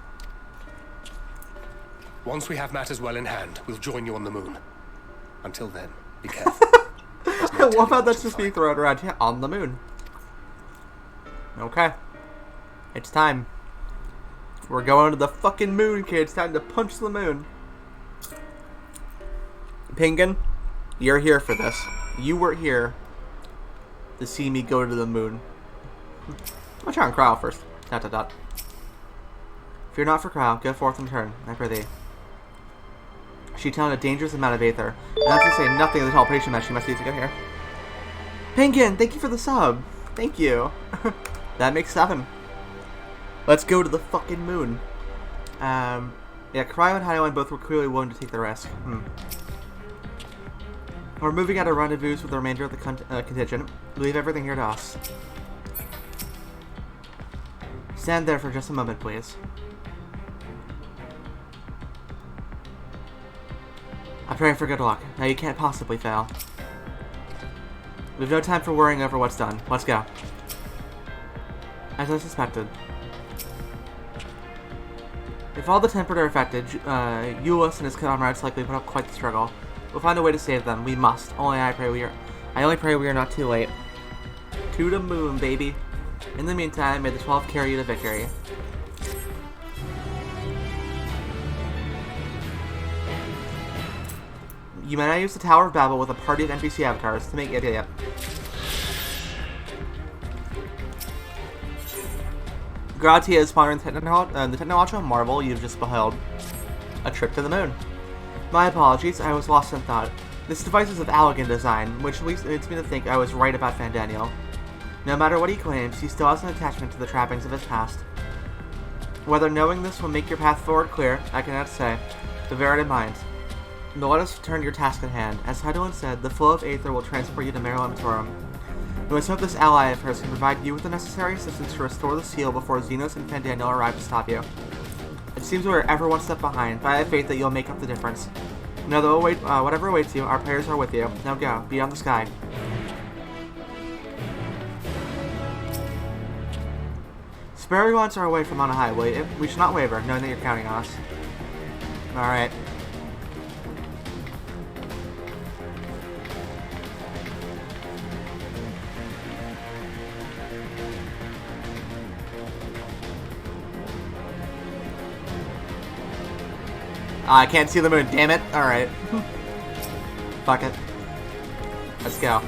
Once we have matters well in hand, we'll join you on the moon. Until then, be careful. What about that's just being thrown around here on the moon? Okay. It's time. We're going to the fucking moon, kids. Time to punch the moon. Penguin, you're here for this. You were here to see me go to the moon. I'll try and Cryo first. ... Fear not for Cryo. Go forth and turn, I pray thee. She telling a dangerous amount of aether. Not to say nothing of the teleportation that she must use to get here. Penguin, thank you for the sub. Thank you. That makes 7. Let's go to the fucking moon. Yeah, Cryo and Hyoen both were clearly willing to take the risk. We're moving out of rendezvous with the remainder of the contingent. Leave everything here to us. Stand there for just a moment, please. I pray for good luck. Now you can't possibly fail. We've no time for worrying over what's done. Let's go. As I suspected. If all the Tempered are affected, Euless and his comrades likely put up quite the struggle. We'll find a way to save them. We must. I only pray we are not too late. To the moon, baby. In the meantime, may the 12 carry you to victory. You may now use the Tower of Babel with a party of NPC avatars to make it. Yep. Gratia is pondering the technological marvel you've just beheld. A trip to the moon. My apologies, I was lost in thought. This device is of elegant design, which leads me to think I was right about Van Daniel. No matter what he claims, he still has an attachment to the trappings of his past. Whether knowing this will make your path forward clear, I cannot say, but bear it in mind. But let us return to your task at hand. As Heidelin said, the flow of aether will transport you to Maryland Torum. We must hope this ally of hers can provide you with the necessary assistance to restore the seal before Xenos and Van Daniel arrive to stop you. It seems we're ever one step behind, but I have faith that you'll make up the difference. Know that whatever awaits you, our prayers are with you. Now go, beyond the sky. Spare your wants are away from on high, will you? We should not waver, knowing that you're counting on us. Alright. I can't see the moon, damn it. Alright. Fuck it. Let's go.